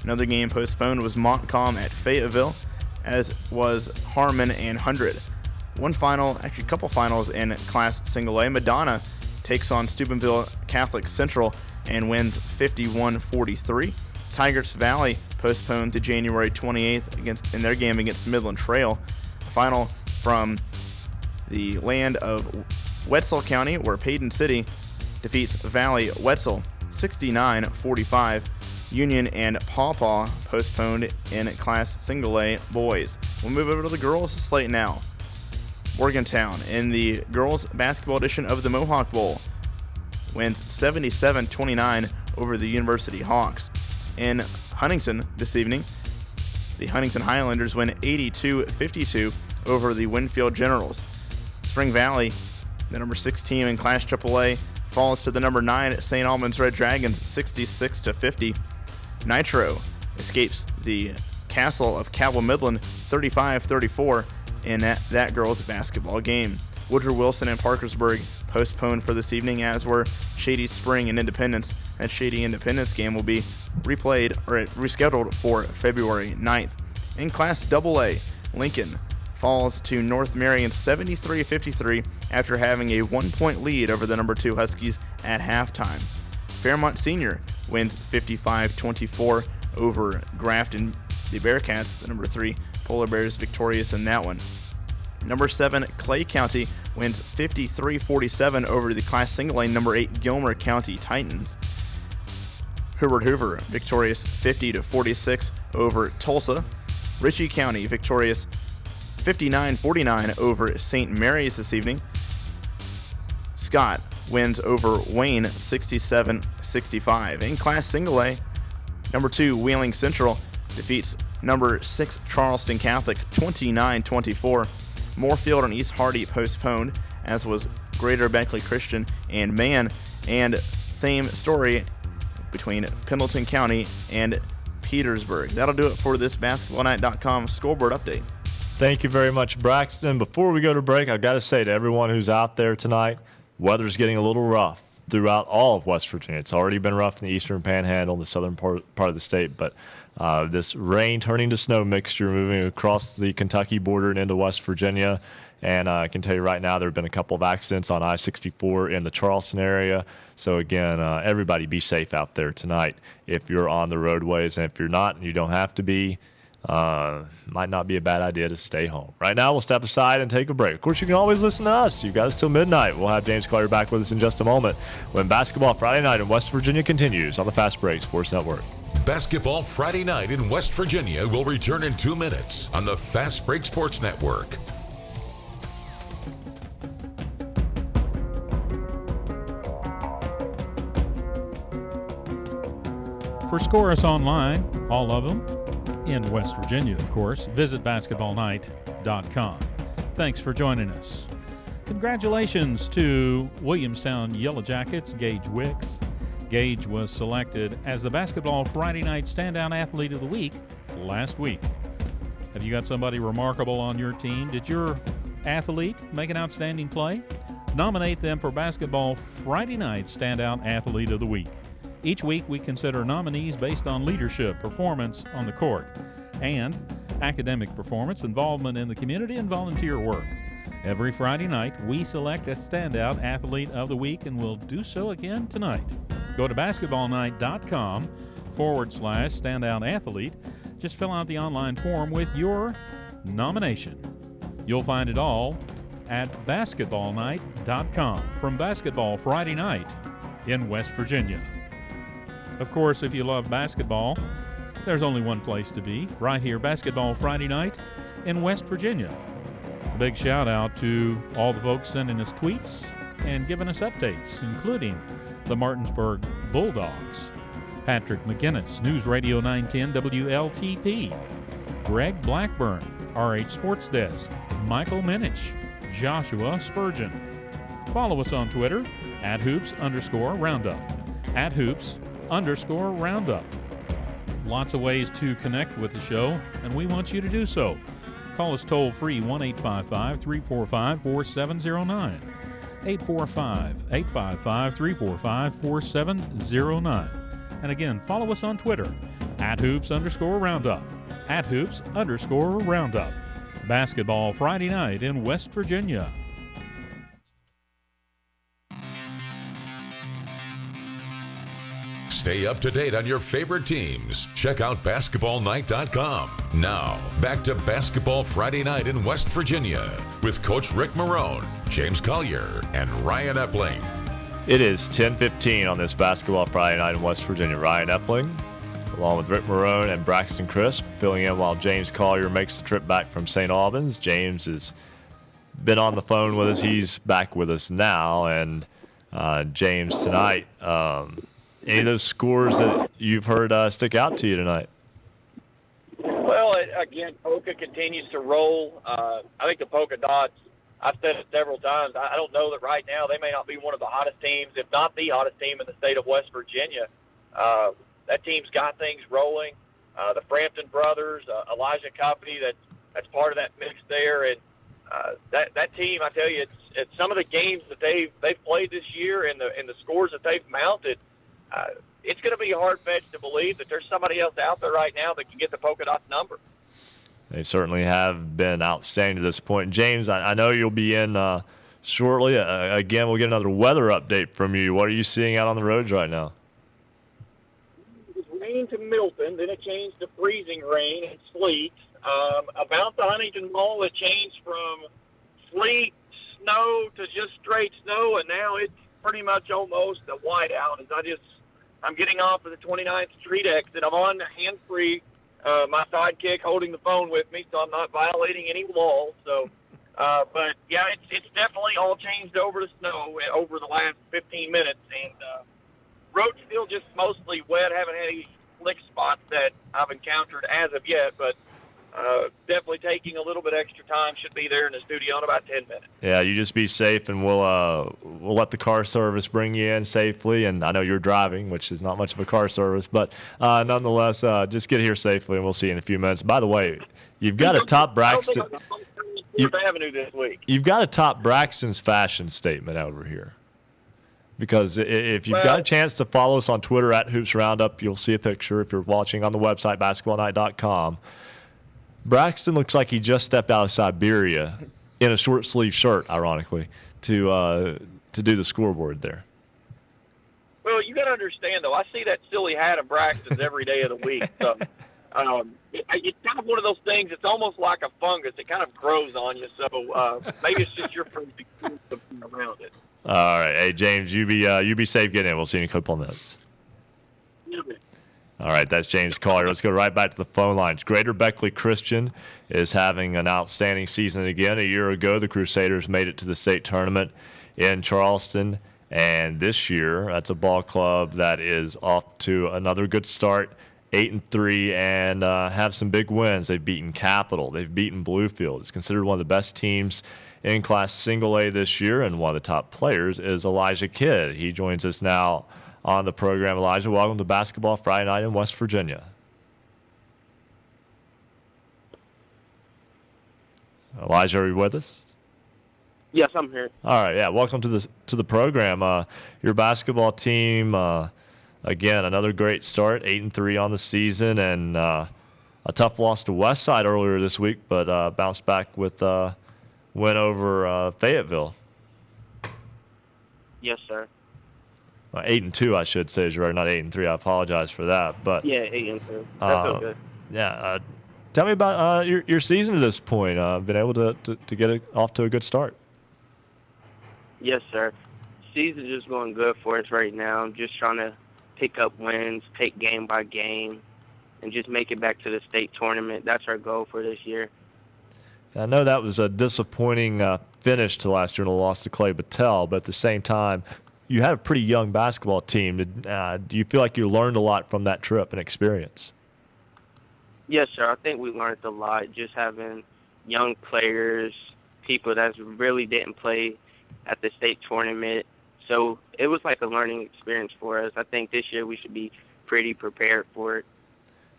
Another game postponed was Montcalm at Fayetteville, as was Harmon and 100. One final, actually a couple finals in Class Single A. Madonna takes on Steubenville Catholic Central and wins 51-43. Tigers Valley postponed to January 28th in their game against Midland Trail. A final from the land of Wetzel County, where Payton City defeats Valley Wetzel 69-45. Union and Paw Paw postponed in Class Single A boys. We'll move over to the girls' slate now. Morgantown in the girls' basketball edition of the Mohawk Bowl wins 77-29 over the University Hawks. In Huntington this evening, the Huntington Highlanders win 82-52 over the Winfield Generals. Spring Valley, the number 6 team in Class AAA, falls to the number 9 St. Albans Red Dragons 66-50. Nitro escapes the Castle of Cabell Midland 35-34 in that girls' basketball game. Woodrow Wilson and Parkersburg postponed for this evening, as were Shady Spring and Independence. That Shady Independence game will be replayed or rescheduled for February 9th. In Class AA, Lincoln falls to North Marion 73-53 after having a 1-point lead over the number 2 Huskies at halftime. Fairmont Senior wins 55-24 over Grafton. The Bearcats, the number 3 Polar Bears, victorious in that one. Number 7 Clay County wins 53-47 over the Class Single A number 8 Gilmer County Titans. Herbert Hoover victorious 50-46 over Tulsa. Ritchie County victorious 59-49 over St. Mary's this evening. Scott wins over Wayne 67-65. In Class Single A, number 2 Wheeling Central defeats number 6 Charleston Catholic 29-24. Moorfield and East Hardy postponed, as was Greater Beckley Christian and Man. And same story between Pendleton County and Petersburg. That'll do it for this BasketballNight.com scoreboard update. Thank you very much, Braxton. Before we go to break, I've got to say to everyone who's out there tonight, weather's getting a little rough throughout all of West Virginia. It's already been rough in the eastern panhandle, the southern part of the state, but this rain turning to snow mixture moving across the Kentucky border and into West Virginia. And I can tell you right now there have been a couple of accidents on I-64 in the Charleston area. So, again, everybody be safe out there tonight if you're on the roadways. And if you're not and you don't have to be, might not be a bad idea to stay home. Right now, we'll step aside and take a break. Of course, you can always listen to us. You've got us till midnight. We'll have James Collier back with us in just a moment when Basketball Friday Night in West Virginia continues on the Fast Break Sports Network. Basketball Friday Night in West Virginia will return in 2 minutes on the Fast Break Sports Network. For Score Us Online, all of them, in West Virginia, of course, visit basketballnight.com. Thanks for joining us. Congratulations to Williamstown Yellow Jackets, Gage Wicks. Gage was selected as the Basketball Friday Night Standout Athlete of the Week last week. Have you got somebody remarkable on your team? Did your athlete make an outstanding play? Nominate them for Basketball Friday Night Standout Athlete of the Week. Each week we consider nominees based on leadership, performance on the court, and academic performance, involvement in the community, and volunteer work. Every Friday night, we select a standout athlete of the week, and we'll do so again tonight. Go to basketballnight.com/standout athlete. Just fill out the online form with your nomination. You'll find it all at basketballnight.com from Basketball Friday Night in West Virginia. Of course, if you love basketball, there's only one place to be, right here, Basketball Friday Night in West Virginia. A big shout out to all the folks sending us tweets and giving us updates, including the Martinsburg Bulldogs, Patrick McGinnis, News Radio 910 WLTP, Greg Blackburn, RH Sports Desk, Michael Minich, Joshua Spurgeon. Follow us on Twitter at @hoops_roundup, at @hoops_roundup. Lots of ways to connect with the show, and we want you to do so. Call us toll-free, 1-855-345-4709, 845-345-4709. And again, follow us on Twitter, at @hoops_roundup, at @hoops_roundup. Basketball Friday Night in West Virginia. Stay up to date on your favorite teams. Check out basketballnight.com. Now, back to Basketball Friday Night in West Virginia with Coach Rick Marone, James Collier, and Ryan Epling. It is 10:15 on this Basketball Friday Night in West Virginia. Ryan Epling, along with Rick Marone and Braxton Crisp, filling in while James Collier makes the trip back from St. Albans. James has been on the phone with us. He's back with us now. And James, tonight, any of those scores that you've heard stick out to you tonight? Well, again, Polka continues to roll. I think the Polka Dots, I've said it several times, I don't know that right now they may not be one of the hottest teams, if not the hottest team in the state of West Virginia. That team's got things rolling. The Frampton brothers, Elijah Coffey, that's part of that mix there. And that team, I tell you, it's some of the games that they've played this year and the scores that they've mounted. It's going to be hard-fetched to believe that there's somebody else out there right now that can get the Polka Dots number. They certainly have been outstanding to this point. James, I know you'll be in shortly. Again, we'll get another weather update from you. What are you seeing out on the roads right now? It was rain to Milton, then it changed to freezing rain and sleet. About the Huntington Mall, it changed from sleet, snow to just straight snow, and now it's pretty much almost a whiteout. As I'm getting off of the 29th Street exit. I'm on hands-free, my sidekick holding the phone with me, so I'm not violating any walls. So, but yeah, it's definitely all changed over to snow over the last 15 minutes, and road's still just mostly wet. Haven't had any slick spots that I've encountered as of yet, but definitely taking a little bit extra time. Should be there in the studio in about 10 minutes. Yeah, you just be safe, and we'll let the car service bring you in safely. And I know you're driving, which is not much of a car service, but nonetheless, just get here safely, and we'll see you in a few minutes. By the way, you've got to top Braxton. Avenue this week. You've got to top Braxton's fashion statement over here. Because if you've got a chance to follow us on Twitter at Hoops Roundup, you'll see a picture. If you're watching on the website, basketballnight.com, Braxton looks like he just stepped out of Siberia in a short sleeve shirt, ironically, to do the scoreboard there. Well, you got to understand, though, I see that silly hat of Braxton's every day of the week. So it's kind of one of those things. It's almost like a fungus. It kind of grows on you. So maybe it's just your first experience around it. All right, hey James, you be safe getting in. We'll see you in a couple of minutes. All right, that's James Collier. Let's go right back to the phone lines. Greater Beckley Christian is having an outstanding season again. A year ago, the Crusaders made it to the state tournament in Charleston, and this year, that's a ball club that is off to another good start, 8-3, and have some big wins. They've beaten Capital. They've beaten Bluefield. It's considered one of the best teams in Class Single A this year, and one of the top players is Elijah Kidd. He joins us now on the program. Elijah, welcome to Basketball Friday Night in West Virginia. Elijah, are you with us? Yes, I'm here. All right, yeah. Welcome to the program. Your basketball team, again, another great start, 8-3 on the season, and a tough loss to Westside earlier this week, but bounced back with a win over Fayetteville. Yes, sir. 8-2, I should say, is right, not 8-3. I apologize for that, but Yeah, 8-2. That's okay. yeah. Tell me about your season to this point. Been able to get it off to a good start. Yes, sir. Season's just going good for us right now. I'm just trying to pick up wins, take game by game, and just make it back to the state tournament. That's our goal for this year. I know that was a disappointing finish to last year in a loss to Clay Battelle, but at the same time, you had a pretty young basketball team. Do you feel like you learned a lot from that trip and experience? Yes, sir. I think we learned a lot just having young players, people that really didn't play at the state tournament. So it was like a learning experience for us. I think this year we should be pretty prepared for it.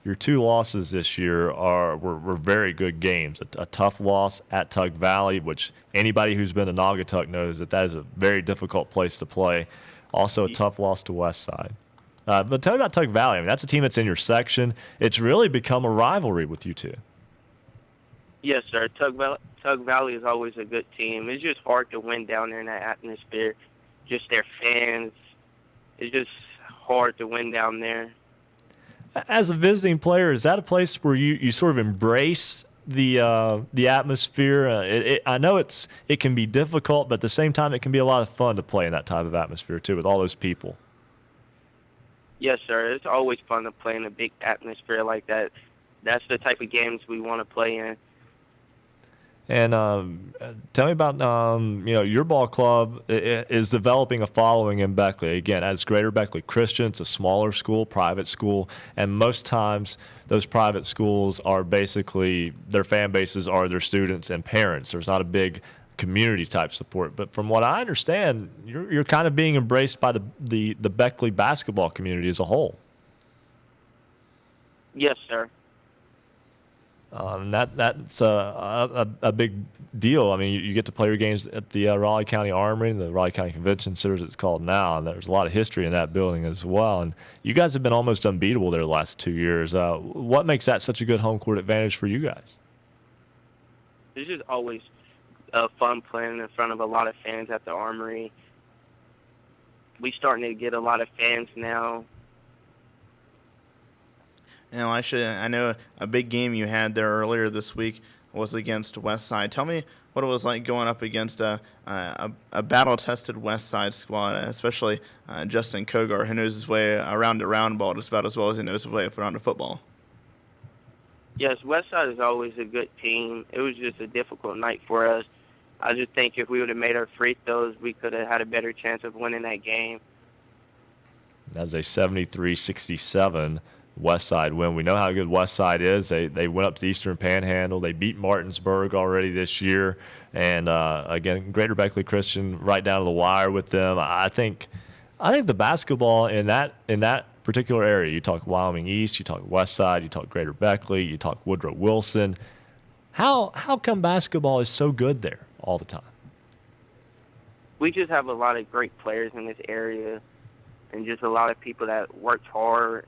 Your two losses this year were very good games. A tough loss at Tug Valley, which anybody who's been to Naugatuck knows that is a very difficult place to play. Also a tough loss to Westside. But tell me about Tug Valley. I mean, that's a team that's in your section. It's really become a rivalry with you two. Yes, sir. Tug Valley is always a good team. It's just hard to win down there in that atmosphere. Just their fans. It's just hard to win down there. As a visiting player, is that a place where you sort of embrace the atmosphere? I know it can be difficult, but at the same time, it can be a lot of fun to play in that type of atmosphere too, with all those people. Yes, sir. It's always fun to play in a big atmosphere like that. That's the type of games we want to play in. And tell me about your ball club is developing a following in Beckley. Again, as Greater Beckley Christian, it's a smaller school, private school, and most times those private schools are basically their fan bases are their students and parents. There's not a big community type support. But from what I understand, you're kind of being embraced by the Beckley basketball community as a whole. Yes, sir. That's a big deal. I mean, you get to play your games at the Raleigh County Armory, the Raleigh County Convention Center, as it's called now, and there's a lot of history in that building as well. And you guys have been almost unbeatable there the last 2 years. What makes that such a good home court advantage for you guys? It's just always fun playing in front of a lot of fans at the Armory. We're starting to get a lot of fans now. And Elisha, I know a big game you had there earlier this week was against Westside. Tell me what it was like going up against a battle-tested Westside squad, especially Justin Kogar, who knows his way around a round ball just about as well as he knows his way around a football. Yes, Westside is always a good team. It was just a difficult night for us. I just think if we would have made our free throws, we could have had a better chance of winning that game. That was a 73-67 Westside win. We know how good Westside is. They went up to the Eastern Panhandle. They beat Martinsburg already this year. And, again, Greater Beckley Christian right down to the wire with them. I think the basketball in that particular area, you talk Wyoming East, you talk Westside, you talk Greater Beckley, you talk Woodrow Wilson. How come basketball is so good there all the time? We just have a lot of great players in this area and just a lot of people that worked hard.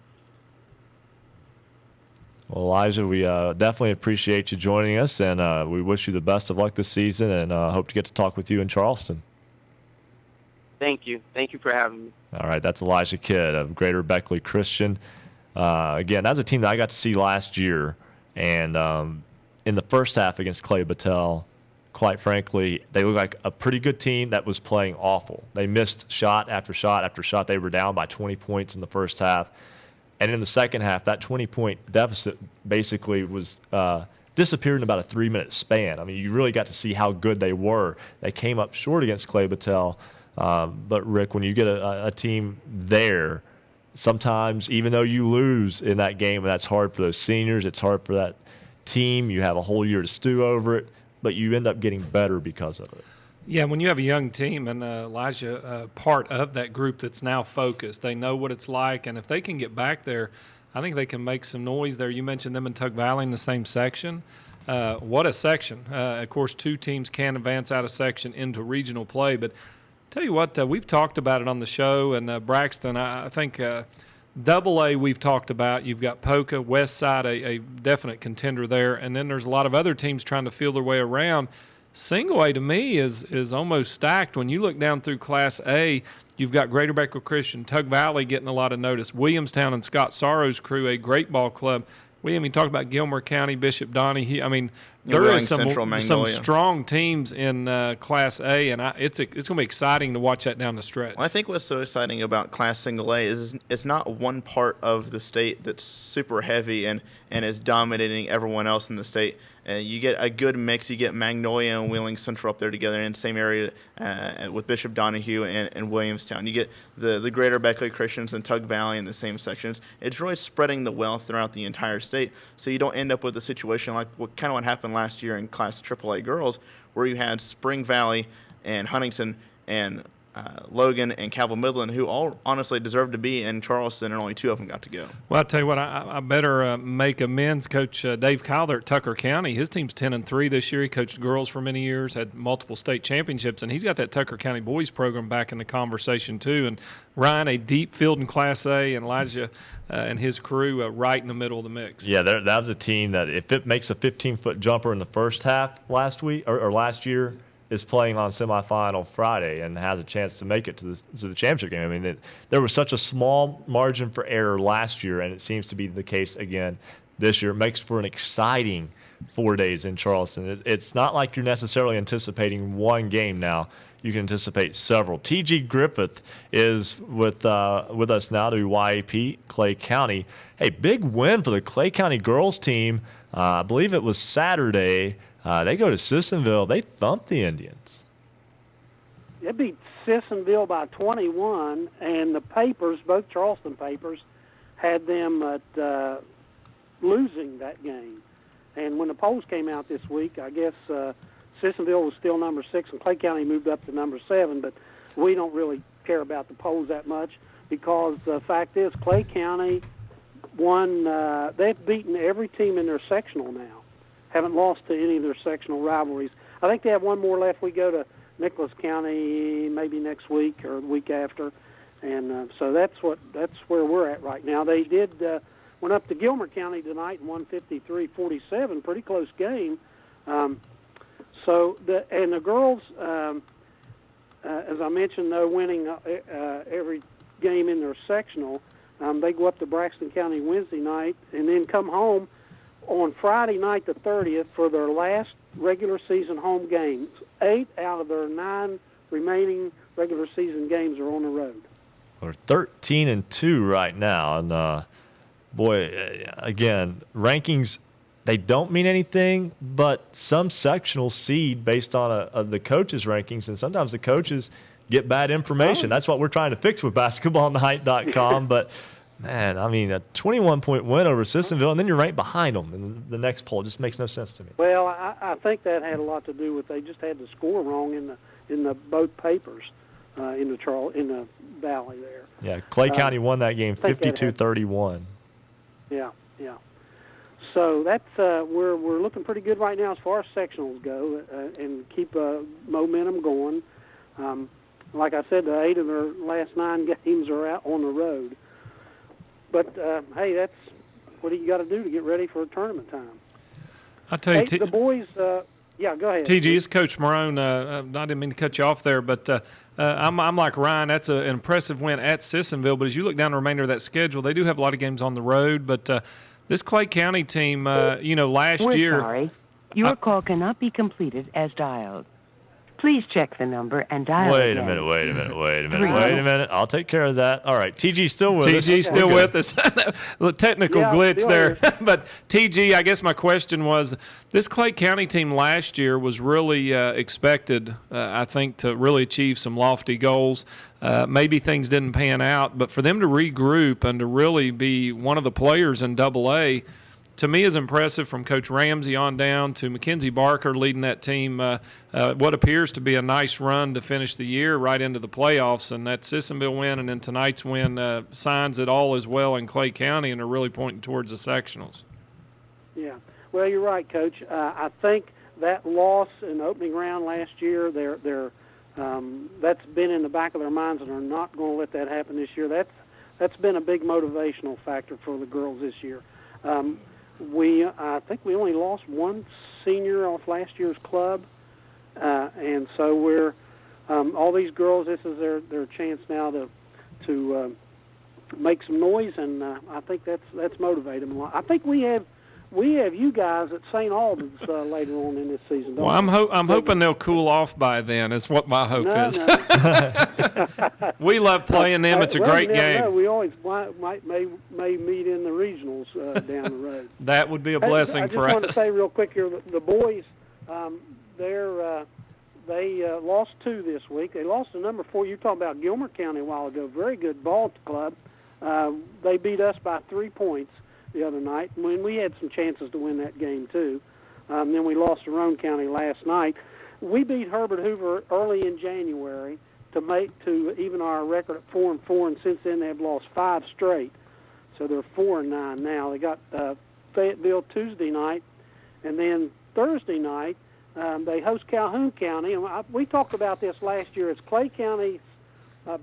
Well, Elijah, we definitely appreciate you joining us, and we wish you the best of luck this season, and hope to get to talk with you in Charleston. Thank you. Thank you for having me. All right, that's Elijah Kidd of Greater Beckley Christian. Again, that's a team that I got to see last year, and in the first half against Clay Battelle, quite frankly, they looked like a pretty good team that was playing awful. They missed shot after shot after shot. They were down by 20 points in the first half. And in the second half, that 20-point deficit basically was disappeared in about a 3-minute span. I mean, you really got to see how good they were. They came up short against Clay Battelle. But, Rick, when you get a team there, sometimes even though you lose in that game, and that's hard for those seniors, it's hard for that team. You have a whole year to stew over it. but you end up getting better because of it. Yeah, when you have a young team and Elijah part of that group that's now focused, they know what it's like, and if they can get back there, I think they can make some noise there. You mentioned them in Tug Valley in the same section. What a section. Of course, 2 teams can advance out of section into regional play, but tell you what, we've talked about it on the show, and Braxton, I think AA we've talked about. You've got Polka, West Side, a definite contender there, and then there's a lot of other teams trying to feel their way around. Single A to me is almost stacked. When you look down through Class A, you've got Greater Beckwith Christian, Tug Valley getting a lot of notice, Williamstown and Scott Sorrow's crew, a great ball club. William, you talked about Gilmer County, Bishop Donnie. I mean, there is some strong teams in Class A, and it's going to be exciting to watch that down the stretch. Well, I think what's so exciting about Class Single A is it's not one part of the state that's super heavy and is dominating everyone else in the state. You get a good mix. You get Magnolia and Wheeling Central up there together in the same area with Bishop Donahue and Williamstown. You get the Greater Beckley Christians and Tug Valley in the same sections. It's really spreading the wealth throughout the entire state, so you don't end up with a situation like what happened last year in Class AAA girls, where you had Spring Valley and Huntington and Logan and Cabell Midland, who all honestly deserved to be in Charleston, and only 2 of them got to go. Well, I'll tell you what, I better make amends. Coach Dave Kyle there at Tucker County, his team's 10-3 this year. He coached girls for many years, had multiple state championships, and he's got that Tucker County boys program back in the conversation too. And Ryan, a deep field in Class A, and Elijah and his crew right in the middle of the mix. Yeah, that was a team that if it makes a 15-foot jumper in the first half last year, is playing on semifinal Friday and has a chance to make it to the championship game. I mean, there was such a small margin for error last year, and it seems to be the case again this year. It makes for an exciting 4 days in Charleston. It's not like you're necessarily anticipating one game now. You can anticipate several. T.G. Griffith is with us now to YAP Clay County. Hey, big win for the Clay County girls team. I believe it was Saturday. They go to Sissonville. They thumped the Indians. They beat Sissonville by 21, and the papers, both Charleston papers, had them at losing that game. And when the polls came out this week, I guess Sissonville was still number 6, and Clay County moved up to number 7. But we don't really care about the polls that much because the fact is Clay County won. They've beaten every team in their sectional now. Haven't lost to any of their sectional rivalries. I think they have one more left. We go to Nicholas County maybe next week or the week after, and so that's where we're at right now. They went up to Gilmer County tonight and won 53-47, pretty close game. So the girls, as I mentioned, though, winning every game in their sectional. They go up to Braxton County Wednesday night and then come home on Friday night the 30th for their last regular season home games. 8 out of their 9 remaining regular season games are on the road. We're 13-2 right now, and boy, again, rankings, they don't mean anything, but some sectional seed based on the coaches' rankings, and sometimes the coaches get bad information. That's what we're trying to fix with basketballnight.com, but man, I mean, a 21-point win over Sissonville, and then you're right behind them in the next poll. It just makes no sense to me. Well, I think that had a lot to do with they just had the score wrong in the both papers in the Valley there. Yeah, Clay County won that game 52-31. Yeah. So that's we're looking pretty good right now as far as sectionals go, and keep momentum going. Like I said, 8 of their last 9 games are out on the road. But, hey, that's what you got to do to get ready for tournament time. I'll tell you, the boys, yeah, go ahead. TG, it's Coach Marone. I didn't mean to cut you off there, but I'm like Ryan. That's an impressive win at Sissonville. But as you look down the remainder of that schedule, they do have a lot of games on the road. But this Clay County team, last year. We're sorry. Your call cannot be completed as dialed. Please check the number and dial Wait a again. minute. I'll take care of that. All right, TG's still with us. TG's still with us. The technical glitch there. But TG, I guess my question was, this Clay County team last year was really expected, I think, to really achieve some lofty goals. Maybe things didn't pan out, but for them to regroup and to really be one of the players in AA, to me is impressive, from Coach Ramsey on down to Mackenzie Barker leading that team. What appears to be a nice run to finish the year right into the playoffs, and that Sissonville win and then tonight's win signs it all as well in Clay County, and are really pointing towards the sectionals. Yeah, well, you're right, Coach. I think that loss in the opening round last year, that's been in the back of their minds, and they're not going to let that happen this year. That's been a big motivational factor for the girls this year. I think we only lost one senior off last year's club, and so we're all these girls. This is their chance now to make some noise, and I think that's motivated them a lot. I think we have you guys at St. Albans later on in this season. Well, I'm hoping they'll cool off by then. Is what my hope is. No. We love playing them. It's a great game. No, we always may meet in the regionals down the road. That would be a blessing for us. I just want to say real quick here, the boys, they lost 2 this week. They lost to number 4. You were talking about Gilmer County a while ago. Very good ball club. They beat us by 3 points the other night, when we had some chances to win that game too. Then we lost to Roane County last night. We beat Herbert Hoover early in January to even our record at 4-4, and since then they've lost 5 straight. So they're 4-9 now. They got Fayetteville Tuesday night, and then Thursday night they host Calhoun County. And we talked about this last year. It's Clay County's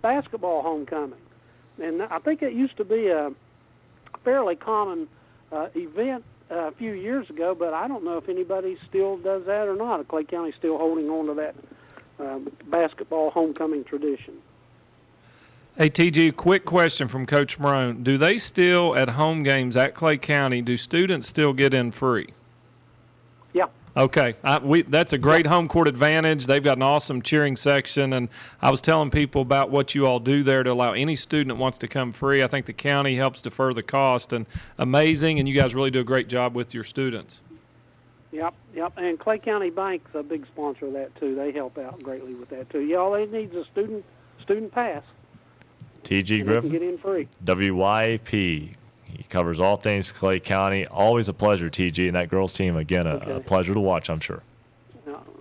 basketball homecoming, and I think it used to be a fairly common event a few years ago, but I don't know if anybody still does that or not. Clay County's still holding on to that basketball homecoming tradition. Hey, TG, quick question from Coach Marone. Do they still, at home games at Clay County, do students still get in free? Yeah. Okay. That's a great home court advantage. They've got an awesome cheering section, and I was telling people about what you all do there to allow any student that wants to come free. I think the county helps defer the cost, and amazing, and you guys really do a great job with your students. Yep. And Clay County Bank's a big sponsor of that, too. They help out greatly with that, too. Yeah, all they need is a student pass. TG Griffin, get in free. WYAP. He covers all things Clay County. Always a pleasure, TG, and that girls team, again, a pleasure to watch, I'm sure.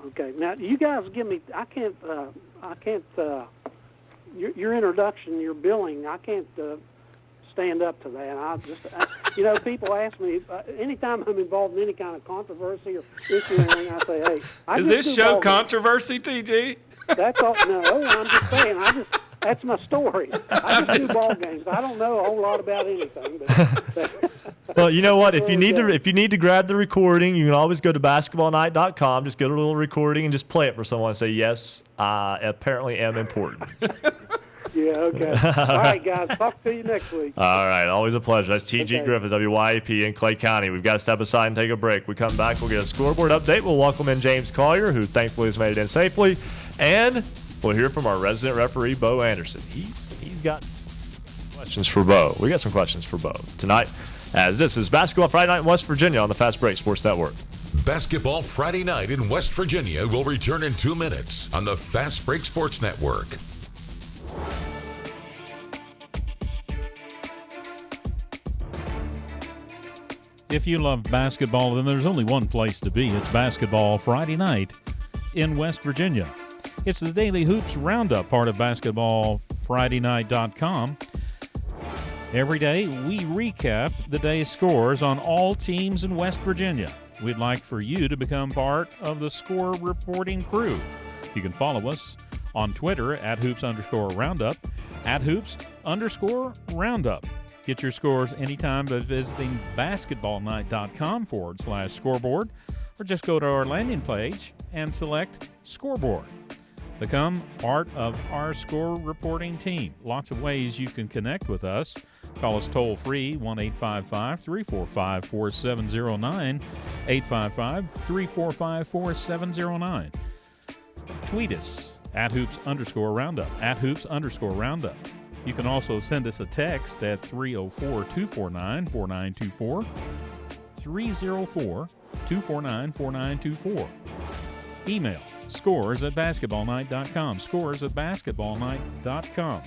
Okay. Now, you guys give me – I can't your introduction, your billing, I can't stand up to that. People ask me, anytime I'm involved in any kind of controversy or issue or anything, I say, hey. Is this show controversy, TG? That's all. No, I'm just saying, that's my story. I just do ball games. I don't know a whole lot about anything. But well, you know what? If you need to grab the recording, you can always go to basketballnight.com. Just get a little recording and just play it for someone and say, yes, I apparently am important. Yeah, okay. All right, guys. Talk to you next week. All right. Always a pleasure. That's TG Griffith, WYAP in Clay County. We've got to step aside and take a break. We come back, we'll get a scoreboard update. We'll welcome in James Collier, who thankfully has made it in safely. And we'll hear from our resident referee, Bo Anderson. He's got questions for Bo. We got some questions for Bo tonight, as this is Basketball Friday Night in West Virginia on the Fast Break Sports Network. Basketball Friday Night in West Virginia will return in 2 minutes on the Fast Break Sports Network. If you love basketball, then there's only one place to be. It's Basketball Friday Night in West Virginia. It's the Daily Hoops Roundup, part of BasketballFridayNight.com. Every day, we recap the day's scores on all teams in West Virginia. We'd like for you to become part of the score reporting crew. You can follow us on Twitter at @Hoops_Roundup, @Hoops_Roundup. Get your scores anytime by visiting basketballnight.com/scoreboard, or just go to our landing page and select Scoreboard. Become part of our score reporting team. Lots of ways you can connect with us. Call us toll-free, 1-855-345-4709, 855-345-4709. Tweet us @Hoops_Roundup, @Hoops_Roundup. You can also send us a text at 304-249-4924, 304-249-4924. Email scores@basketballnight.com, scores@basketballnight.com.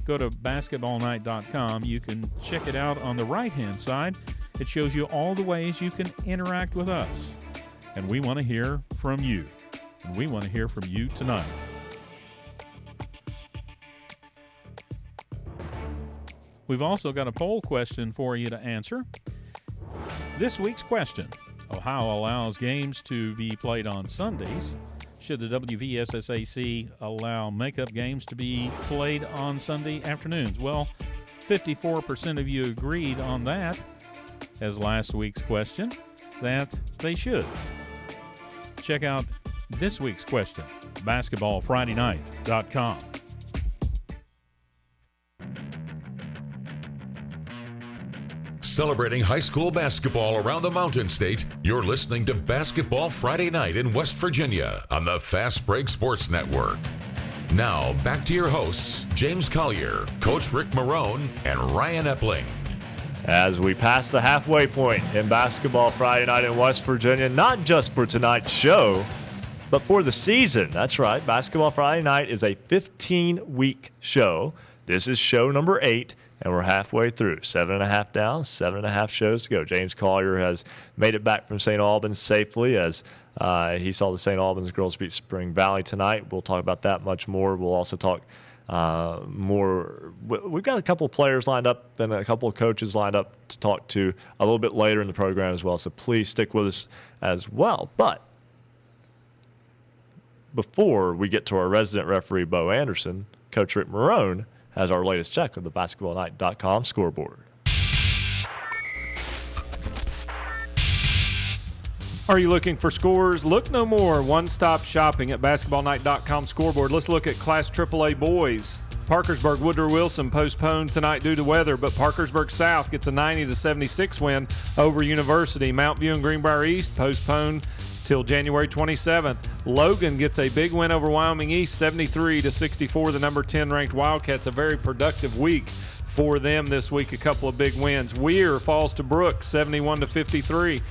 Go to basketballnight.com. You can check it out on the right-hand side. It shows you all the ways you can interact with us. And we want to hear from you. And we want to hear from you tonight. We've also got a poll question for you to answer. This week's question: Ohio allows games to be played on Sundays. Should the WVSSAC allow makeup games to be played on Sunday afternoons? Well, 54% of you agreed on that, as last week's question, that they should. Check out this week's question, basketballfridaynight.com. Celebrating high school basketball around the Mountain State, you're listening to Basketball Friday Night in West Virginia on the Fast Break Sports Network. Now, back to your hosts, James Collier, Coach Rick Marone, and Ryan Epling. As we pass the halfway point in Basketball Friday Night in West Virginia, not just for tonight's show, but for the season. That's right, Basketball Friday Night is a 15-week show. This is show number 8. And we're halfway through. 7.5 down, 7.5 shows to go. James Collier has made it back from St. Albans safely as he saw the St. Albans girls beat Spring Valley tonight. We'll talk about that much more. We'll also talk more. We've got a couple of players lined up and a couple of coaches lined up to talk to a little bit later in the program as well. So please stick with us as well. But before we get to our resident referee, Bo Anderson, Coach Rick Marone has our latest check of the basketballnight.com scoreboard. Are you looking for scores? Look no more. One-stop shopping at basketballnight.com scoreboard. Let's look at Class AAA boys. Parkersburg Woodrow Wilson postponed tonight due to weather, but Parkersburg South gets a 90-76 win over University. Mount View and Greenbrier East postponed till January 27th. Logan gets a big win over Wyoming East, 73-64. The number 10 ranked Wildcats. A very productive week for them this week. A couple of big wins. Weir falls to Brooks, 71-53.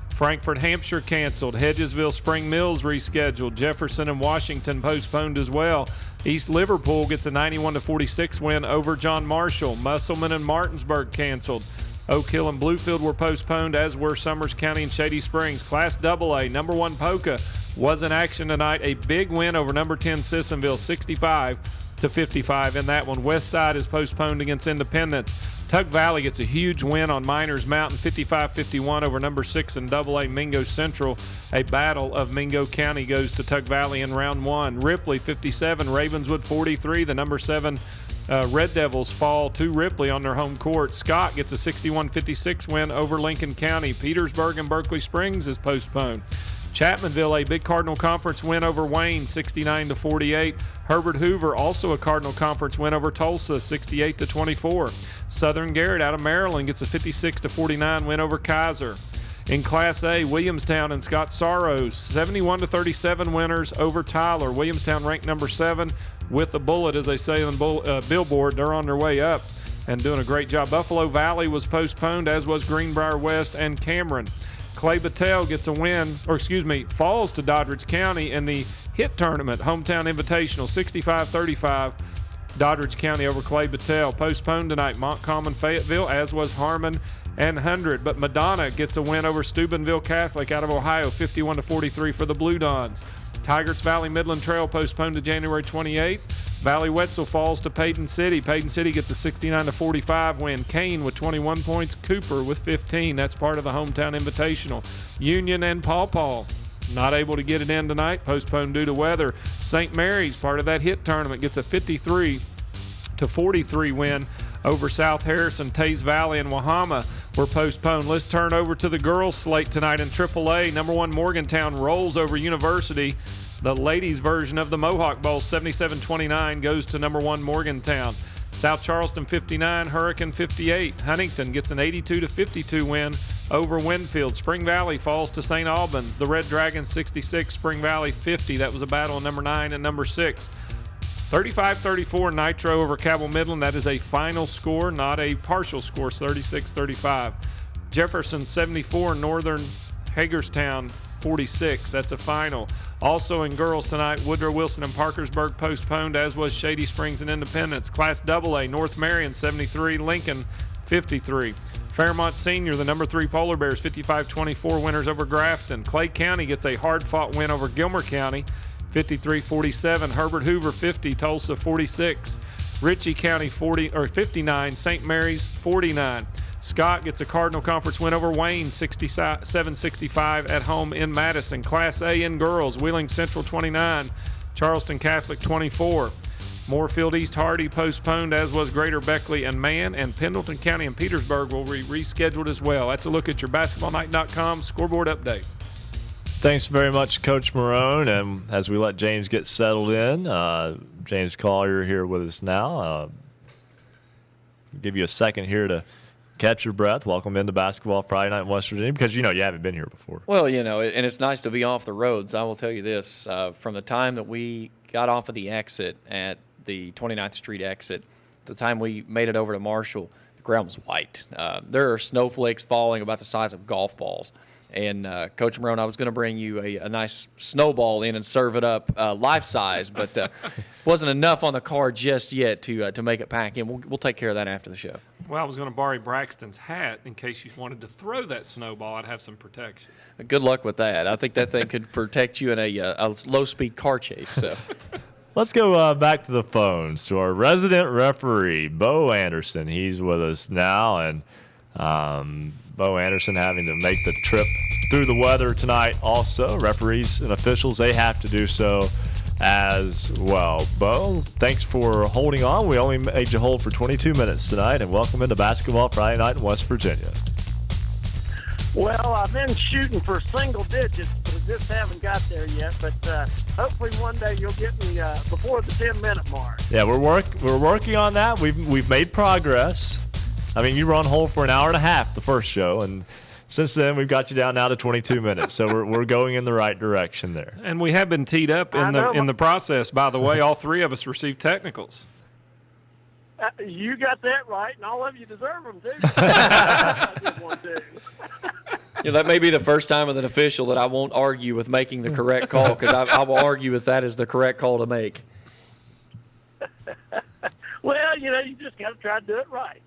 Frankfort Hampshire canceled. Hedgesville Spring Mills rescheduled. Jefferson and Washington postponed as well. East Liverpool gets a 91-46 win over John Marshall. Musselman and Martinsburg canceled. Oak Hill and Bluefield were postponed, as were Summers County and Shady Springs. Class AA, number 1 Polka was in action tonight. A big win over number 10 Sissonville, 65-55 in that one. West Side is postponed against Independence. Tug Valley gets a huge win on Miners Mountain, 55-51 over number 6 in AA Mingo Central. A battle of Mingo County goes to Tug Valley in round 1. Ripley 57, Ravenswood 43. The number 7 Red Devils fall to Ripley on their home court. Scott gets a 61-56 win over Lincoln County. Petersburg and Berkeley Springs is postponed. Chapmanville, a big Cardinal Conference win over Wayne, 69-48. Herbert Hoover, also a Cardinal Conference win over Tulsa, 68-24. Southern Garrett out of Maryland gets a 56-49 win over Kaiser. In Class A, Williamstown and Scott Sorrows, 71-37 winners over Tyler. Williamstown ranked number 7 with the bullet, as they say on Billboard. They're on their way up and doing a great job. Buffalo Valley was postponed, as was Greenbrier West and Cameron. Clay Battelle gets a win, falls to Doddridge County in the HIT tournament, Hometown Invitational, 65-35. Doddridge County over Clay Battelle. Postponed tonight, Montcalm and Fayetteville, as was Harmon and 100. But Madonna gets a win over Steubenville Catholic out of Ohio, 51-43 for the Blue Dons. Tygarts Valley Midland Trail postponed to January 28th. Valley Wetzel falls to Payton City. Payton City gets a 69-45 win. Kane with 21 points. Cooper with 15. That's part of the Hometown Invitational. Union and Paw Paw not able to get it in tonight. Postponed due to weather. St. Mary's, part of that HIT tournament, gets a 53-43 win over South Harrison. Taze Valley and Wahama were postponed. Let's turn over to the girls' slate tonight in AAA. Number 1 Morgantown rolls over University. The ladies' version of the Mohawk Bowl, 77-29, goes to number 1 Morgantown. South Charleston 59, Hurricane 58. Huntington gets an 82-52 win over Winfield. Spring Valley falls to St. Albans. The Red Dragons 66, Spring Valley 50. That was a battle of number 9 and number 6. 35-34 Nitro over Cabell Midland. That is a final score, not a partial score, 36-35. Jefferson 74, Northern Hagerstown 46. That's a final. Also in girls tonight, Woodrow Wilson and Parkersburg postponed, as was Shady Springs and Independence. Class AA, North Marion 73, Lincoln 53. Fairmont Senior, the number 3 Polar Bears, 55-24 winners over Grafton. Clay County gets a hard-fought win over Gilmer County, 53-47. Herbert Hoover 50, Tulsa 46. Ritchie County 59, St. Mary's 49. Scott gets a Cardinal Conference win over Wayne, 67-65 at home in Madison. Class A in girls, Wheeling Central 29, Charleston Catholic 24. Moorfield East Hardy postponed, as was Greater Beckley and Mann, and Pendleton County and Petersburg will be rescheduled as well. That's a look at your basketballnight.com scoreboard update. Thanks very much, Coach Marone. And as we let James get settled in, James Collier here with us now. Give you a second here to catch your breath. Welcome into Basketball Friday Night in West Virginia, because you haven't been here before. Well, and it's nice to be off the roads. I will tell you this, from the time that we got off of the exit at the 29th Street exit, the time we made it over to Marshall, the ground was white. There are snowflakes falling about the size of golf balls. And Coach Marone, I was going to bring you a nice snowball in and serve it up life-size, but wasn't enough on the card just yet to make it pack in. We'll take care of that after the show. Well, I was going to borrow Braxton's hat in case you wanted to throw that snowball. I'd have some protection. Good luck with that. I think that thing could protect you in a low-speed car chase. So. Let's go back to the phones to our resident referee, Bo Anderson. He's with us now, and Bo Anderson having to make the trip through the weather tonight also. Referees and officials, they have to do so as well. Bo, thanks for holding on. We only made you hold for 22 minutes tonight, and welcome into Basketball Friday Night in West Virginia. Well, I've been shooting for single digits, but I just haven't got there yet. But hopefully one day you'll get me before the 10-minute mark. Yeah, we're working on that. We've made progress. I mean, you were on hold for an hour and a half the first show, and since then we've got you down now to 22 minutes. So we're going in the right direction there. And we have been teed up in the process. By the way, all three of us received technicals. You got that right, and all of you deserve them, too. I did one, too. That may be the first time with an official that I won't argue with making the correct call, because I will argue with that as the correct call to make. Well, you just got to try to do it right.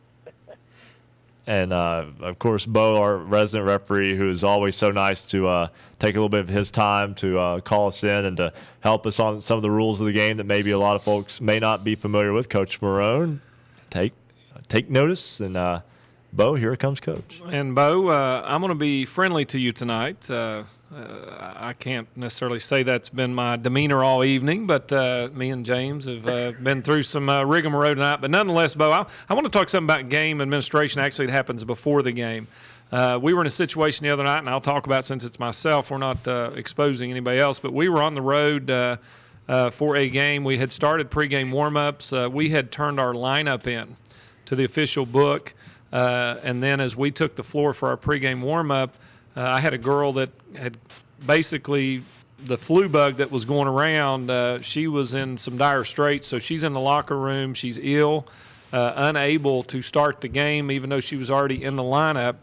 And, of course, Bo, our resident referee, who is always so nice to take a little bit of his time to call us in and to help us on some of the rules of the game that maybe a lot of folks may not be familiar with. Coach Marone, take notice. And, Bo, here comes Coach. And, Bo, I'm going to be friendly to you tonight. I can't necessarily say that's been my demeanor all evening, but me and James have been through some rigmarole tonight. But nonetheless, Bo, I want to talk something about game administration. Actually, it happens before the game. We were in a situation the other night, and I'll talk about it since it's myself. We're not exposing anybody else, but we were on the road for a game. We had started pregame warm-ups. We had turned our lineup in to the official book, and then as we took the floor for our pregame warm-up, I had a girl that had basically the flu bug that was going around. She was in some dire straits, so she's in the locker room. She's ill, unable to start the game, even though she was already in the lineup.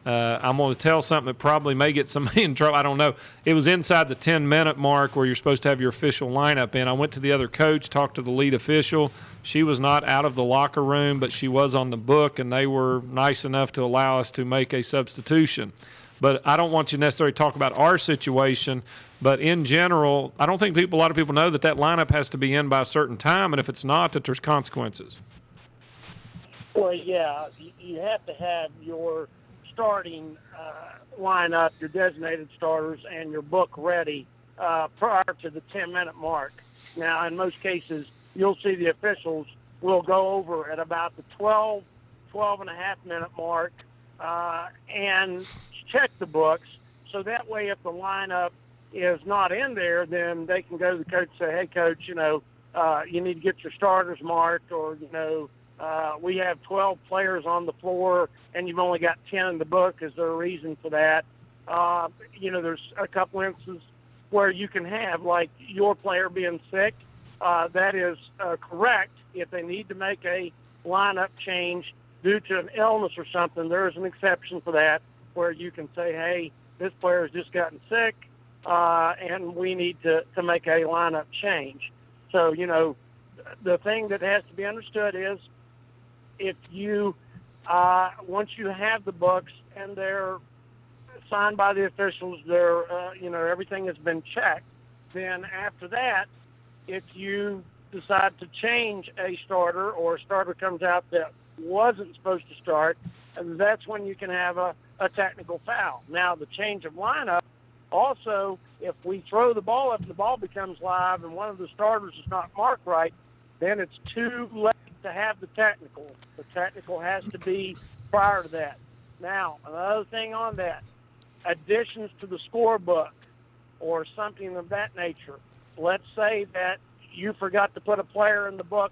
I'm going to tell something that probably may get somebody in trouble. I don't know. It was inside the 10-minute mark where you're supposed to have your official lineup in. I went to the other coach, talked to the lead official. She was not out of the locker room, but she was on the book, and they were nice enough to allow us to make a substitution. But I don't want you to necessarily talk about our situation. But in general, I don't think a lot of people know that lineup has to be in by a certain time, and if it's not, that there's consequences. Well, yeah, you have to have your starting lineup, your designated starters, and your book ready prior to the 10-minute mark. Now, in most cases, you'll see the officials will go over at about the 12.5-minute mark and check the books, so that way if the lineup is not in there, then they can go to the coach and say, hey, coach, you need to get your starters marked, or, we have 12 players on the floor and you've only got 10 in the book. Is there a reason for that? There's a couple instances where you can have, like, your player being sick. That is correct. If they need to make a lineup change due to an illness or something, there is an exception for that, where you can say, hey, this player has just gotten sick, and we need to make a lineup change. So, the thing that has to be understood is if you once you have the books and they're signed by the officials, they're everything has been checked. Then after that, if you decide to change a starter or a starter comes out that wasn't supposed to start, and that's when you can have a technical foul. Now, the change of lineup, also, if we throw the ball, if the ball becomes live and one of the starters is not marked right, then it's too late to have the technical. The technical has to be prior to that. Now, another thing on that, additions to the scorebook or something of that nature. Let's say that you forgot to put a player in the book.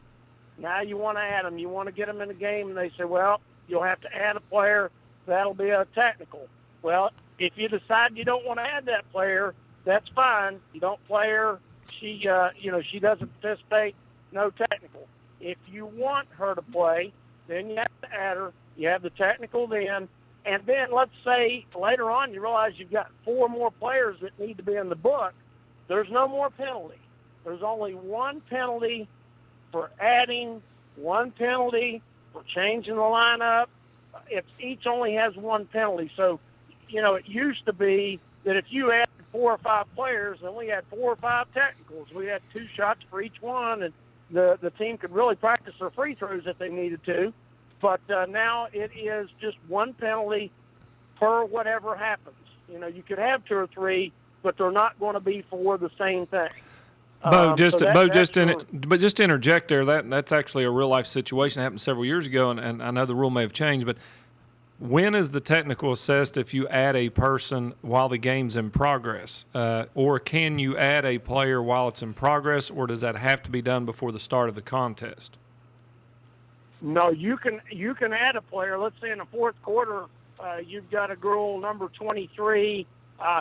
Now you want to add them. You want to get them in the game, and they say, well, you'll have to add a player. That'll be a technical. Well, if you decide you don't want to add that player, that's fine. You don't play her. She doesn't participate. No technical. If you want her to play, then you have to add her. You have the technical then. And then let's say later on you realize you've got 4 more players that need to be in the book. There's no more penalty. There's only one penalty for adding, one penalty for changing the lineup. Each only has one penalty. So, it used to be that if you added 4 or 5 players, then we had 4 or 5 technicals. We had 2 shots for each one, and the team could really practice their free throws if they needed to. But now it is just one penalty per whatever happens. You could have 2 or 3, but they're not going to be for the same thing. Just to interject there, that's actually a real life situation that happened several years ago, and I know the rule may have changed, but when is the technical assessed if you add a person while the game's in progress? Or can you add a player while it's in progress, or does that have to be done before the start of the contest? No, you can add a player. Let's say in the fourth quarter, you've got a girl number 23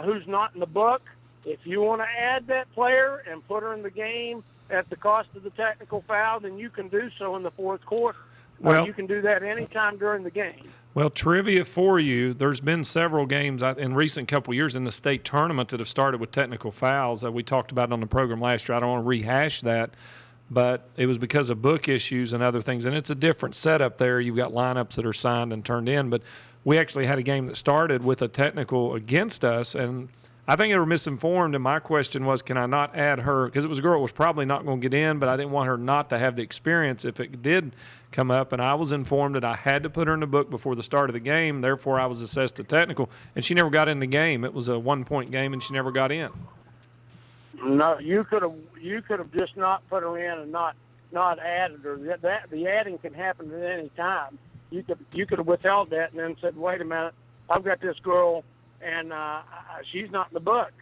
who's not in the book. If you want to add that player and put her in the game at the cost of the technical foul, then you can do so in the fourth quarter. Well, you can do that anytime during the game. Well, trivia for you, there's been several games in recent couple of years in the state tournament that have started with technical fouls. We talked about it on the program last year. I don't want to rehash that, but it was because of book issues and other things, and it's a different setup there. You've got lineups that are signed and turned in, but we actually had a game that started with a technical against us, and I think they were misinformed, and my question was, can I not add her? Because it was a girl that was probably not going to get in, but I didn't want her not to have the experience if it did come up, and I was informed that I had to put her in the book before the start of the game. Therefore, I was assessed a technical, and she never got in the game. It was a 1-point game, and she never got in. No, you could have just not put her in and not added her. The adding can happen at any time. You could have withheld that and then said, wait a minute, I've got this girl, and she's not in the book,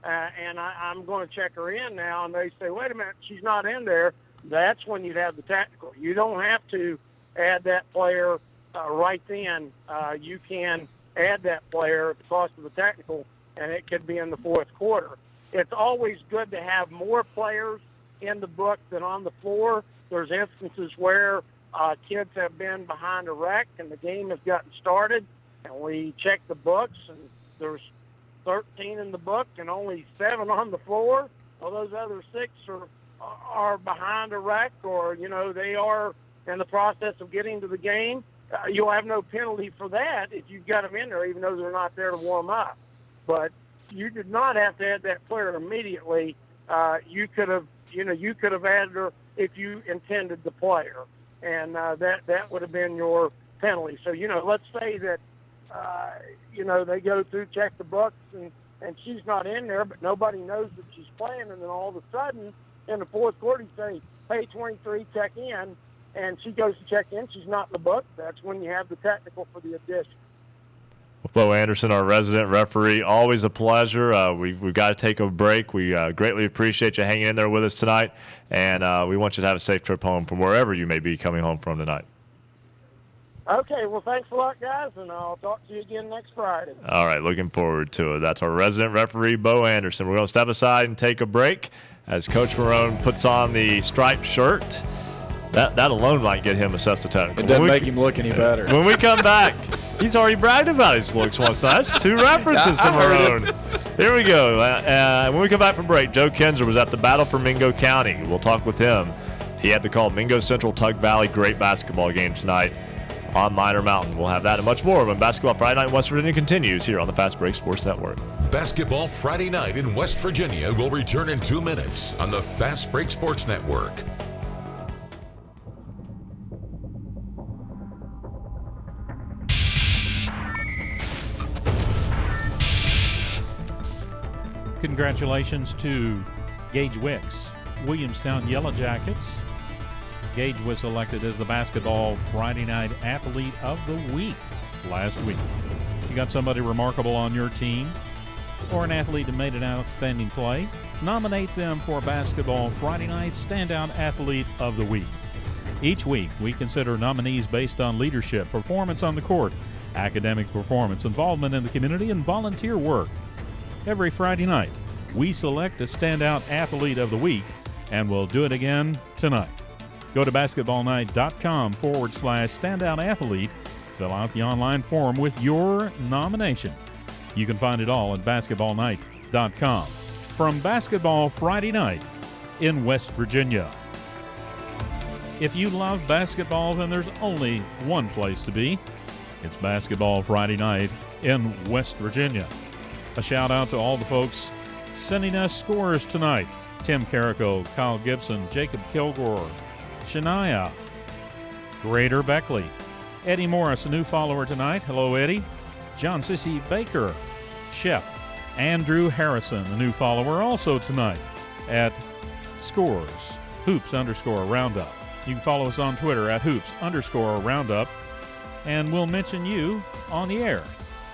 and I'm going to check her in now, and they say, wait a minute, she's not in there. That's when you'd have the technical. You don't have to add that player right then. You can add that player at the cost of the technical, and it could be in the fourth quarter. It's always good to have more players in the book than on the floor. There's instances where kids have been behind a wreck, and the game has gotten started, and we check the books, and there's 13 in the book and only 7 on the floor. Well, those other 6 are behind a wreck, or they are in the process of getting to the game. You'll have no penalty for that if you've got them in there, even though they're not there to warm up. But you did not have to add that player immediately. You could have added her if you intended the player, and that would have been your penalty. So let's say that they go through, check the books, and she's not in there, but nobody knows that she's playing, and then all of a sudden in the fourth quarter you say, hey, 23, check in, and she goes to check in, she's not in the book. That's when you have the technical for the addition. Bo Anderson, our resident referee, always a pleasure. We've got to take a break. We greatly appreciate you hanging in there with us tonight, and we want you to have a safe trip home from wherever you may be coming home from tonight. Okay, well, thanks a lot, guys, and I'll talk to you again next Friday. All right, looking forward to it. That's our resident referee, Bo Anderson. We're going to step aside and take a break as Coach Marone puts on the striped shirt. That alone might get him assessed a technical. It doesn't make him look any better. When we come back, he's already bragged about his looks once. That's 2 references to Marone. Here we go. When we come back from break, Joe Kinzer was at the Battle for Mingo County. We'll talk with him. He had to call Mingo Central Tug Valley. Great basketball game tonight. on Minor Mountain. We'll have that and much more when Basketball Friday Night in West Virginia continues here on the Fast Break Sports Network. Basketball Friday Night in West Virginia will return in 2 minutes on the Fast Break Sports Network. Congratulations to Gage Wicks, Williamstown Yellow Jackets. Gage was selected as the Basketball Friday Night Athlete of the Week last week. You got somebody remarkable on your team or an athlete that made an outstanding play, nominate them for Basketball Friday Night Standout Athlete of the Week. Each week, we consider nominees based on leadership, performance on the court, academic performance, involvement in the community, and volunteer work. Every Friday night, we select a Standout Athlete of the Week, and we'll do it again tonight. Go to basketballnight.com/standout athlete. Fill out the online form with your nomination. You can find it all at basketballnight.com. From Basketball Friday Night in West Virginia. If you love basketball, then there's only one place to be. It's Basketball Friday Night in West Virginia. A shout out to all the folks sending us scores tonight. Tim Carrico, Kyle Gibson, Jacob Kilgore, Shania, Grader Beckley, Eddie Morris, a new follower tonight. Hello, Eddie. John Sissy Baker, Shep, Andrew Harrison, a new follower also tonight at Scores, Hoops_Roundup. You can follow us on Twitter at Hoops_Roundup, and we'll mention you on the air.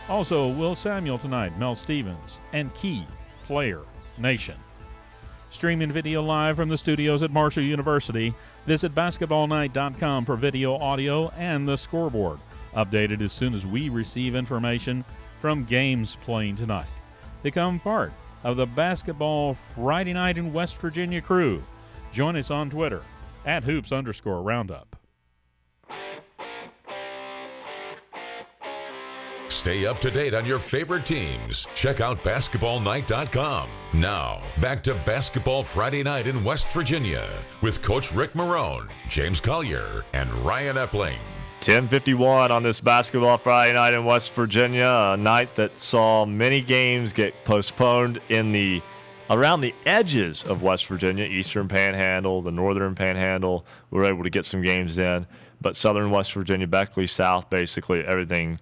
Also, Will Samuel tonight, Mel Stevens, and Key Player Nation. Streaming video live from the studios at Marshall University. Visit basketballnight.com for video, audio, and the scoreboard. Updated as soon as we receive information from games playing tonight. Become part of the Basketball Friday Night in West Virginia crew. Join us on Twitter at Hoops_Roundup. Stay up to date on your favorite teams. Check out basketballnight.com. Now, back to Basketball Friday Night in West Virginia with Coach Rick Marone, James Collier, and Ryan Epling. 10:51 on this Basketball Friday Night in West Virginia, a night that saw many games get postponed in around the edges of West Virginia, Eastern Panhandle, the Northern Panhandle. We were able to get some games in, but Southern West Virginia, Beckley, South, basically everything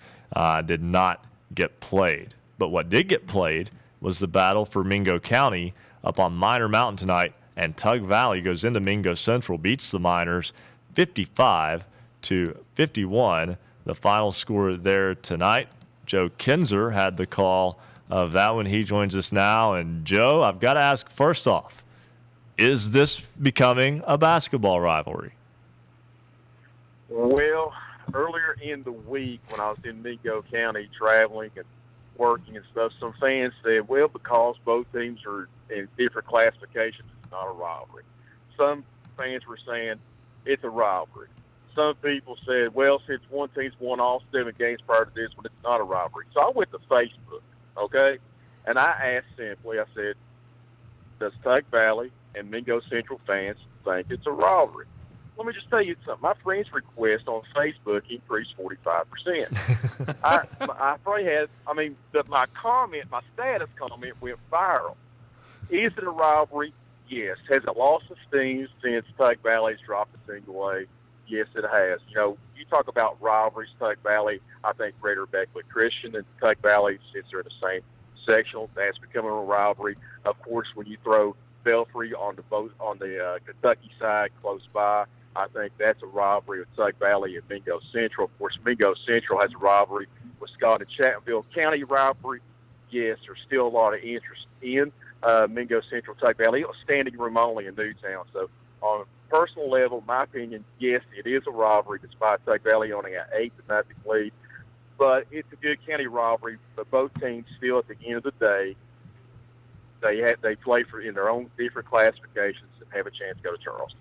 did not get played. But what did get played was the battle for Mingo County up on Minor Mountain tonight, and Tug Valley goes into Mingo Central, beats the Miners 55-51. The final score there tonight. Joe Kinzer had the call of that one. He joins us now. And Joe, I've got to ask first off, is this becoming a basketball rivalry? Well, earlier in the week when I was in Mingo County traveling and working and stuff, some fans said, well, because both teams are in different classifications, it's not a rivalry. Some fans were saying it's a rivalry. Some people said, well, since one team's won all 7 games prior to this one, it's not a rivalry. So I went to Facebook, okay, and I asked simply, I said, does Tug Valley and Mingo Central fans think it's a rivalry? Let me just tell you something. My friends' request on Facebook increased 45%. My comment, my status comment went viral. Is it a rivalry? Yes. Has it lost its steam since Tug Valley's dropped a single A? Yes, it has. You know, you talk about rivalries, Tug Valley, I think Greater Beckley Christian and Tug Valley, since they're in the same sectional, that's becoming a rivalry. Of course, when you throw Belfry on the Kentucky side close by, I think that's a rivalry with Tug Valley and Mingo Central. Of course, Mingo Central has a rivalry with Scott and Chattanville County rivalry. Yes, there's still a lot of interest in Mingo Central, Tug Valley. It was standing room only in Newtown. So on a personal level, my opinion, yes, it is a rivalry despite Tug Valley only an 8-0 lead. But it's a good county rivalry. But both teams still, at the end of the day, they play in their own different classifications and have a chance to go to Charleston.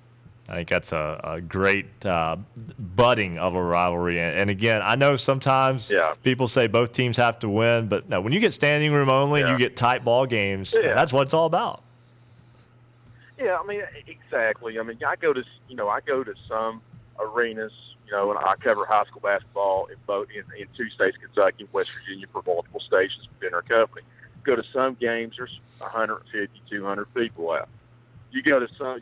I think that's a great budding of a rivalry. And again, I know sometimes people say both teams have to win, but no, when you get standing room only and you get tight ball games, that's what it's all about. Yeah, I mean, exactly. I mean, I go to some arenas, and I cover high school basketball in two states, Kentucky and West Virginia, for multiple stations within our company. Go to some games, there's 150, 200 people out. You go to some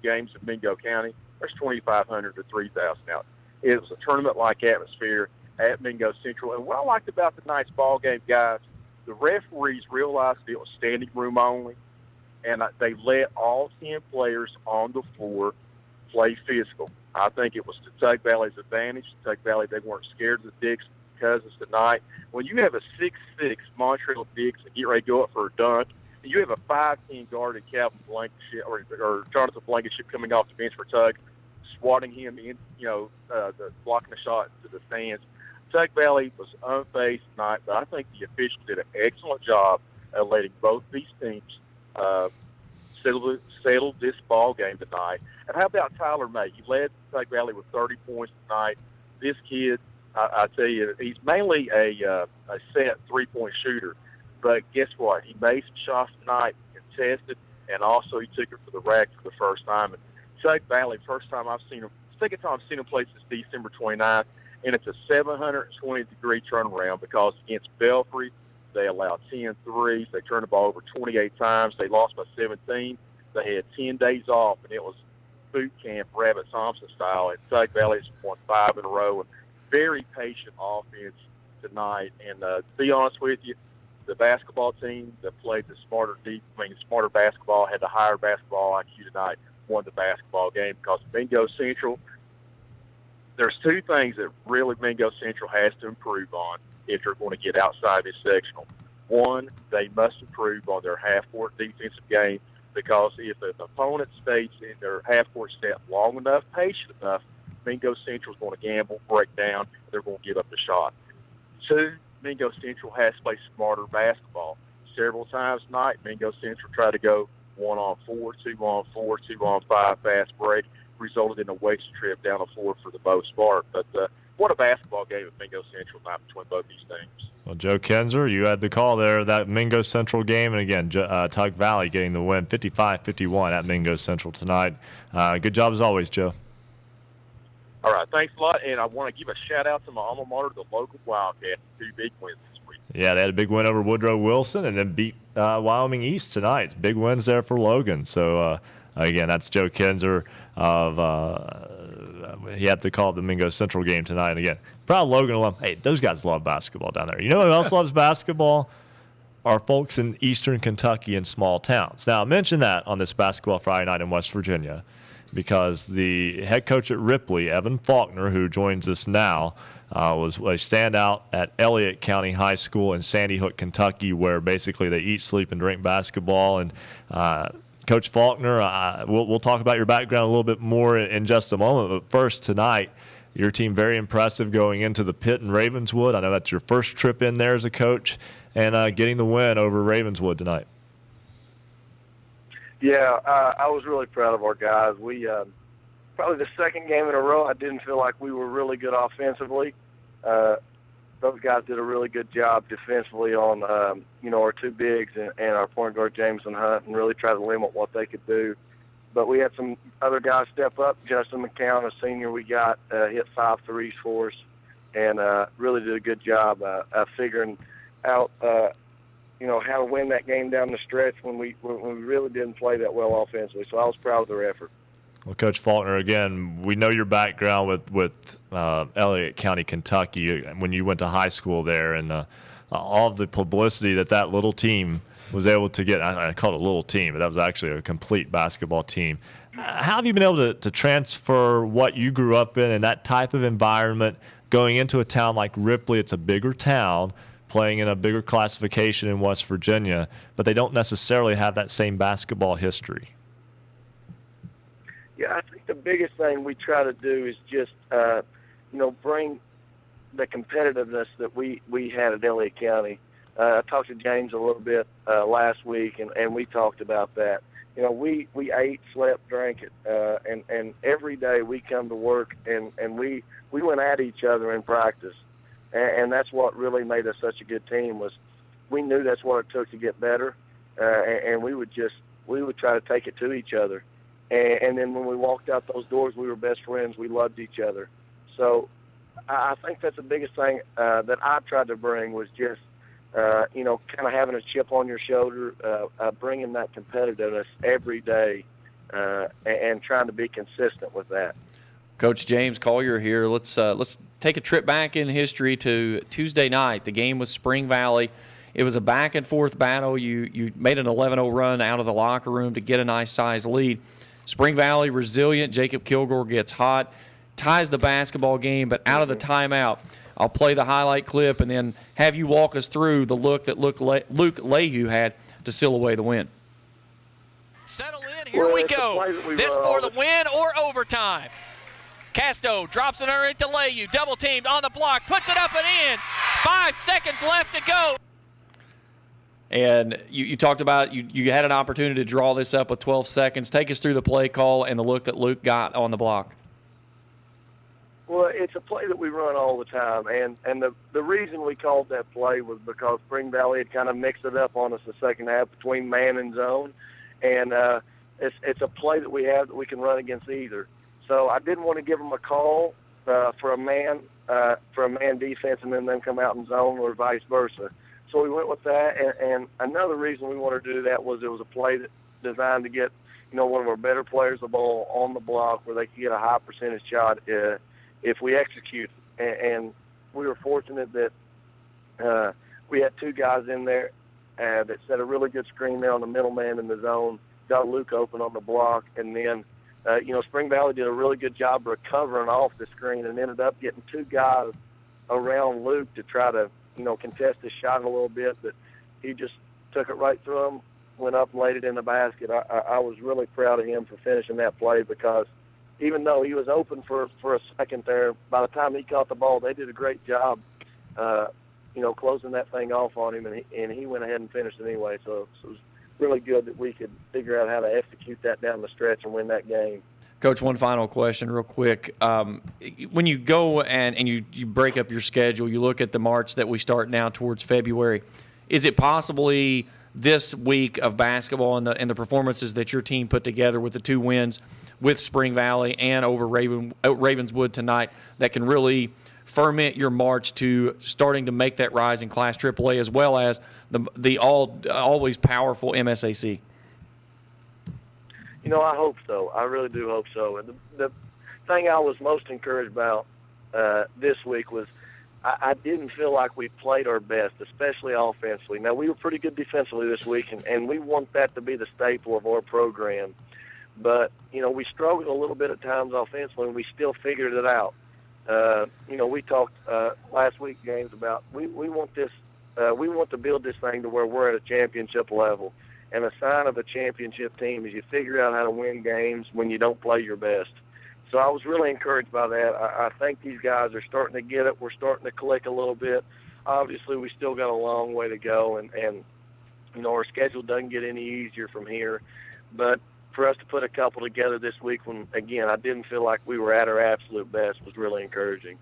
games in Mingo County, there's 2,500 to 3,000 out. It was a tournament-like atmosphere at Mingo Central. And what I liked about tonight's ball game, guys, the referees realized it was standing room only, and they let all 10 players on the floor play physical. I think it was Kentucky Valley's advantage. Kentucky Valley, they weren't scared of the Dix Cousins tonight. When you have a 6'6" Montreal Dix and get ready to go up for a dunk, and you have a 5'10" guard in Calvin Blankenship or Jonathan Blankenship coming off the bench for Tug, swatting him in, blocking the shot to the stands. Tug Valley was unfazed tonight, but I think the officials did an excellent job of letting both these teams settle this ball game tonight. And how about Tyler May? He led Tug Valley with 30 points tonight. This kid, I tell you, he's mainly a set three-point shooter. But guess what? He made some shots tonight, contested, and also he took it for the rack for the first time. And Tug Valley, second time I've seen him play since December 29th, and it's a 720-degree turnaround because against Belfry, they allowed 10 threes. They turned the ball over 28 times. They lost by 17. They had 10 days off, and it was boot camp, Rabbit Thompson style. And Tug Valley's won 5 in a row. And very patient offense tonight. And to be honest with you, the basketball team that played the smarter basketball, had the higher basketball IQ tonight, won the basketball game because Mingo Central, there's two things that really Mingo Central has to improve on if they're going to get outside this sectional. One, they must improve on their half-court defensive game because if an opponent stays in their half-court step long enough, patient enough, Mingo Central is going to gamble, break down, and they're going to give up the shot. Two, Mingo Central has to play smarter basketball. Several times tonight, Mingo Central tried to go 1-on-4, 2-on-4, 2-on-5 fast break, resulted in a wasted trip down the floor for the most part. But what a basketball game at Mingo Central tonight between both these teams. Well, Joe Kinzer, you had the call there, that Mingo Central game. And again, Tug Valley getting the win, 55-51 at Mingo Central tonight. Good job as always, Joe. All right, thanks a lot. And I want to give a shout-out to my alma mater, the local Wildcats, 2 big wins this week. Yeah, they had a big win over Woodrow Wilson and then beat Wyoming East tonight. Big wins there for Logan. So, again, that's Joe Kinzer he had to call the Mingo Central game tonight. And again, proud Logan alum. Hey, those guys love basketball down there. You know who else loves basketball? Our folks in eastern Kentucky and small towns. Now, I mentioned that on this Basketball Friday night in West Virginia because the head coach at Ripley, Evan Faulkner, who joins us now, was a standout at Elliott County High School in Sandy Hook, Kentucky, where basically they eat, sleep, and drink basketball. And Coach Faulkner, we'll talk about your background a little bit more in just a moment. But first, tonight, your team very impressive going into the pit in Ravenswood. I know that's your first trip in there as a coach and getting the win over Ravenswood tonight. Yeah, I was really proud of our guys. We probably the second game in a row, I didn't feel like we were really good offensively. Those guys did a really good job defensively on, our two bigs and our point guard, Jameson Hunt, and really try to limit what they could do. But we had some other guys step up. Justin McCown, a senior, we got hit 5 threes for us and really did a good job figuring out, how to win that game down the stretch when we really didn't play that well offensively. So I was proud of their effort. Well, Coach Faulkner, again, we know your background with Elliott County, Kentucky, when you went to high school there, and all of the publicity that little team was able to get. I call it a little team, but that was actually a complete basketball team. How have you been able to transfer what you grew up in and that type of environment going into a town like Ripley? It's a bigger town, playing in a bigger classification in West Virginia, but they don't necessarily have that same basketball history. Yeah, I think the biggest thing we try to do is just, bring the competitiveness that we had at Elliott County. I talked to James a little bit last week, and we talked about that. We ate, slept, drank it, and every day we come to work, and we went at each other in practice. And that's what really made us such a good team was we knew that's what it took to get better, and we would try to take it to each other. And then when we walked out those doors, we were best friends. We loved each other. So I think that's the biggest thing that I tried to bring was just, kind of having a chip on your shoulder, bringing that competitiveness every day, and trying to be consistent with that. Coach James Collier here. Let's take a trip back in history to Tuesday night. The game with Spring Valley. It was a back-and-forth battle. You made an 11-0 run out of the locker room to get a nice-sized lead. Spring Valley resilient. Jacob Kilgore gets hot, ties the basketball game, but out of the timeout, I'll play the highlight clip and then have you walk us through the look that Luke Lehue had to seal away the win. Settle in. Here we go. This for the win or overtime. Casto drops it underneath to Lehue. Double teamed on the block. Puts it up and in. 5 seconds left to go. And you talked about you had an opportunity to draw this up with 12 seconds. Take us through the play call and the look that Luke got on the block. Well, it's a play that we run all the time, and the reason we called that play was because Spring Valley had kind of mixed it up on us the second half between man and zone, and it's a play that we have that we can run against either. So I didn't want to give them a call for a man defense and then them come out in zone or vice versa. So we went with that, and another reason we wanted to do that was it was a play that designed to get, one of our better players the ball on the block where they could get a high percentage shot if we execute. And we were fortunate that we had two guys in there that set a really good screen there on the middleman in the zone, got Luke open on the block, and then, Spring Valley did a really good job recovering off the screen and ended up getting two guys around Luke to try to, contest his shot a little bit, but he just took it right through him, went up and laid it in the basket. I was really proud of him for finishing that play because even though he was open for a second there, by the time he caught the ball, they did a great job, closing that thing off on him, and he went ahead and finished it anyway. So it was really good that we could figure out how to execute that down the stretch and win that game. Coach, one final question real quick. When you go and you break up your schedule, you look at the March that we start now towards February, is it possibly this week of basketball and the performances that your team put together with the 2 wins with Spring Valley and over Ravenswood tonight that can really ferment your march to starting to make that rise in Class AAA as well as the always powerful MSAC? I hope so. I really do hope so. And the thing I was most encouraged about this week was I didn't feel like we played our best, especially offensively. Now, we were pretty good defensively this week, and we want that to be the staple of our program. But, we struggled a little bit at times offensively, and we still figured it out. We talked last week, James, about we want this. We want to build this thing to where we're at a championship level. And a sign of a championship team is you figure out how to win games when you don't play your best. So I was really encouraged by that. I think these guys are starting to get it. We're starting to click a little bit. Obviously, we still got a long way to go, and our schedule doesn't get any easier from here. But for us to put a couple together this week when, again, I didn't feel like we were at our absolute best was really encouraging.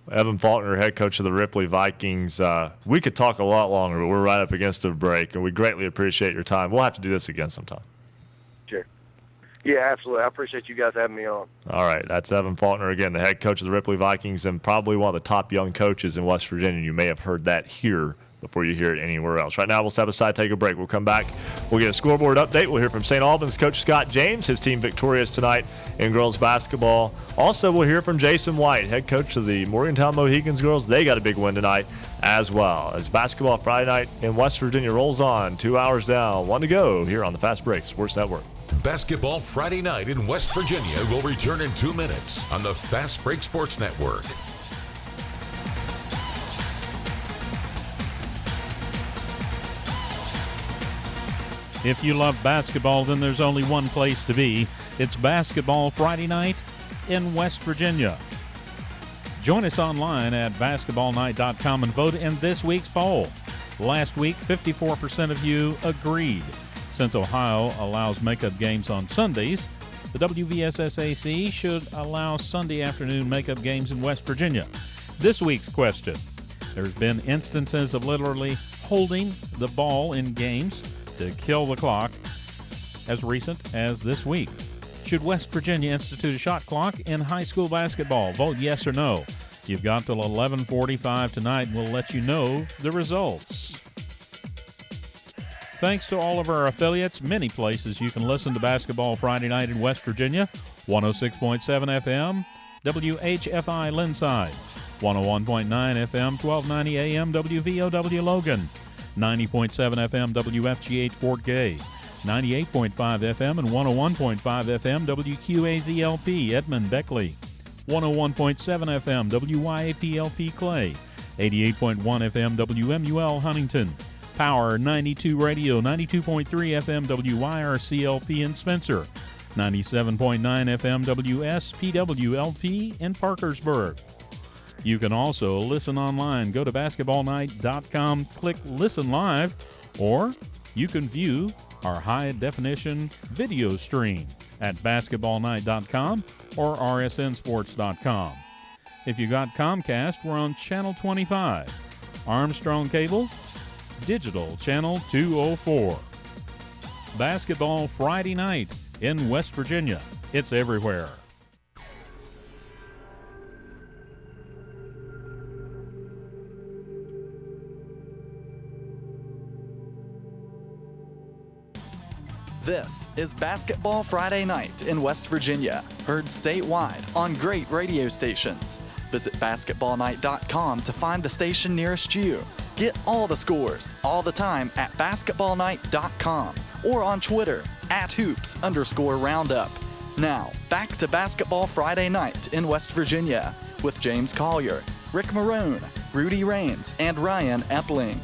Evan Faulkner, head coach of the Ripley Vikings. We could talk a lot longer, but we're right up against a break, and we greatly appreciate your time. We'll have to do this again sometime. Sure. Yeah, absolutely. I appreciate you guys having me on. All right. That's Evan Faulkner, again, the head coach of the Ripley Vikings and probably one of the top young coaches in West Virginia. You may have heard that here before you hear it anywhere else. Right now, we'll step aside, take a break. We'll come back. We'll get a scoreboard update. We'll hear from St. Albans coach Scott James, his team victorious tonight in girls basketball. Also, we'll hear from Jason White, head coach of the Morgantown Mohicans girls. They got a big win tonight as well. As basketball Friday night in West Virginia rolls on, 2 hours down, 1 to go here on the Fast Break Sports Network. Basketball Friday night in West Virginia will return in 2 minutes on the Fast Break Sports Network. If you love basketball, then there's only one place to be. It's Basketball Friday night in West Virginia. Join us online at basketballnight.com and vote in this week's poll. Last week, 54% of you agreed. Since Ohio allows makeup games on Sundays, the WVSSAC should allow Sunday afternoon makeup games in West Virginia. This week's question: there's been instances of literally holding the ball in games to kill the clock as recent as this week. Should West Virginia institute a shot clock in high school basketball? Vote yes or no. You've got till 11:45 tonight, and we'll let you know the results. Thanks to all of our affiliates, many places you can listen to Basketball Friday Night in West Virginia. 106.7 FM, WHFI Linside. 101.9 FM, 1290 AM, WVOW Logan. 90.7 FM, WFGH Fort Gay. 98.5 FM and 101.5 FM, WQAZLP Edmond Beckley. 101.7 FM, WYAPLP Clay. 88.1 FM, WMUL Huntington. Power 92 Radio, 92.3 FM, WYRCLP in Spencer. 97.9 FM, WSPWLP in Parkersburg. You can also listen online. Go to basketballnight.com, click Listen Live, or you can view our high-definition video stream at basketballnight.com or rsnsports.com. If you got Comcast, we're on Channel 25. Armstrong Cable, Digital Channel 204. Basketball Friday Night in West Virginia. It's everywhere. This is Basketball Friday Night in West Virginia, heard statewide on great radio stations. Visit basketballnight.com to find the station nearest you. Get all the scores, all the time at basketballnight.com or on Twitter @hoops_roundup. Now, back to Basketball Friday Night in West Virginia with James Collier, Rick Marone, Rudy Raines, and Ryan Epling.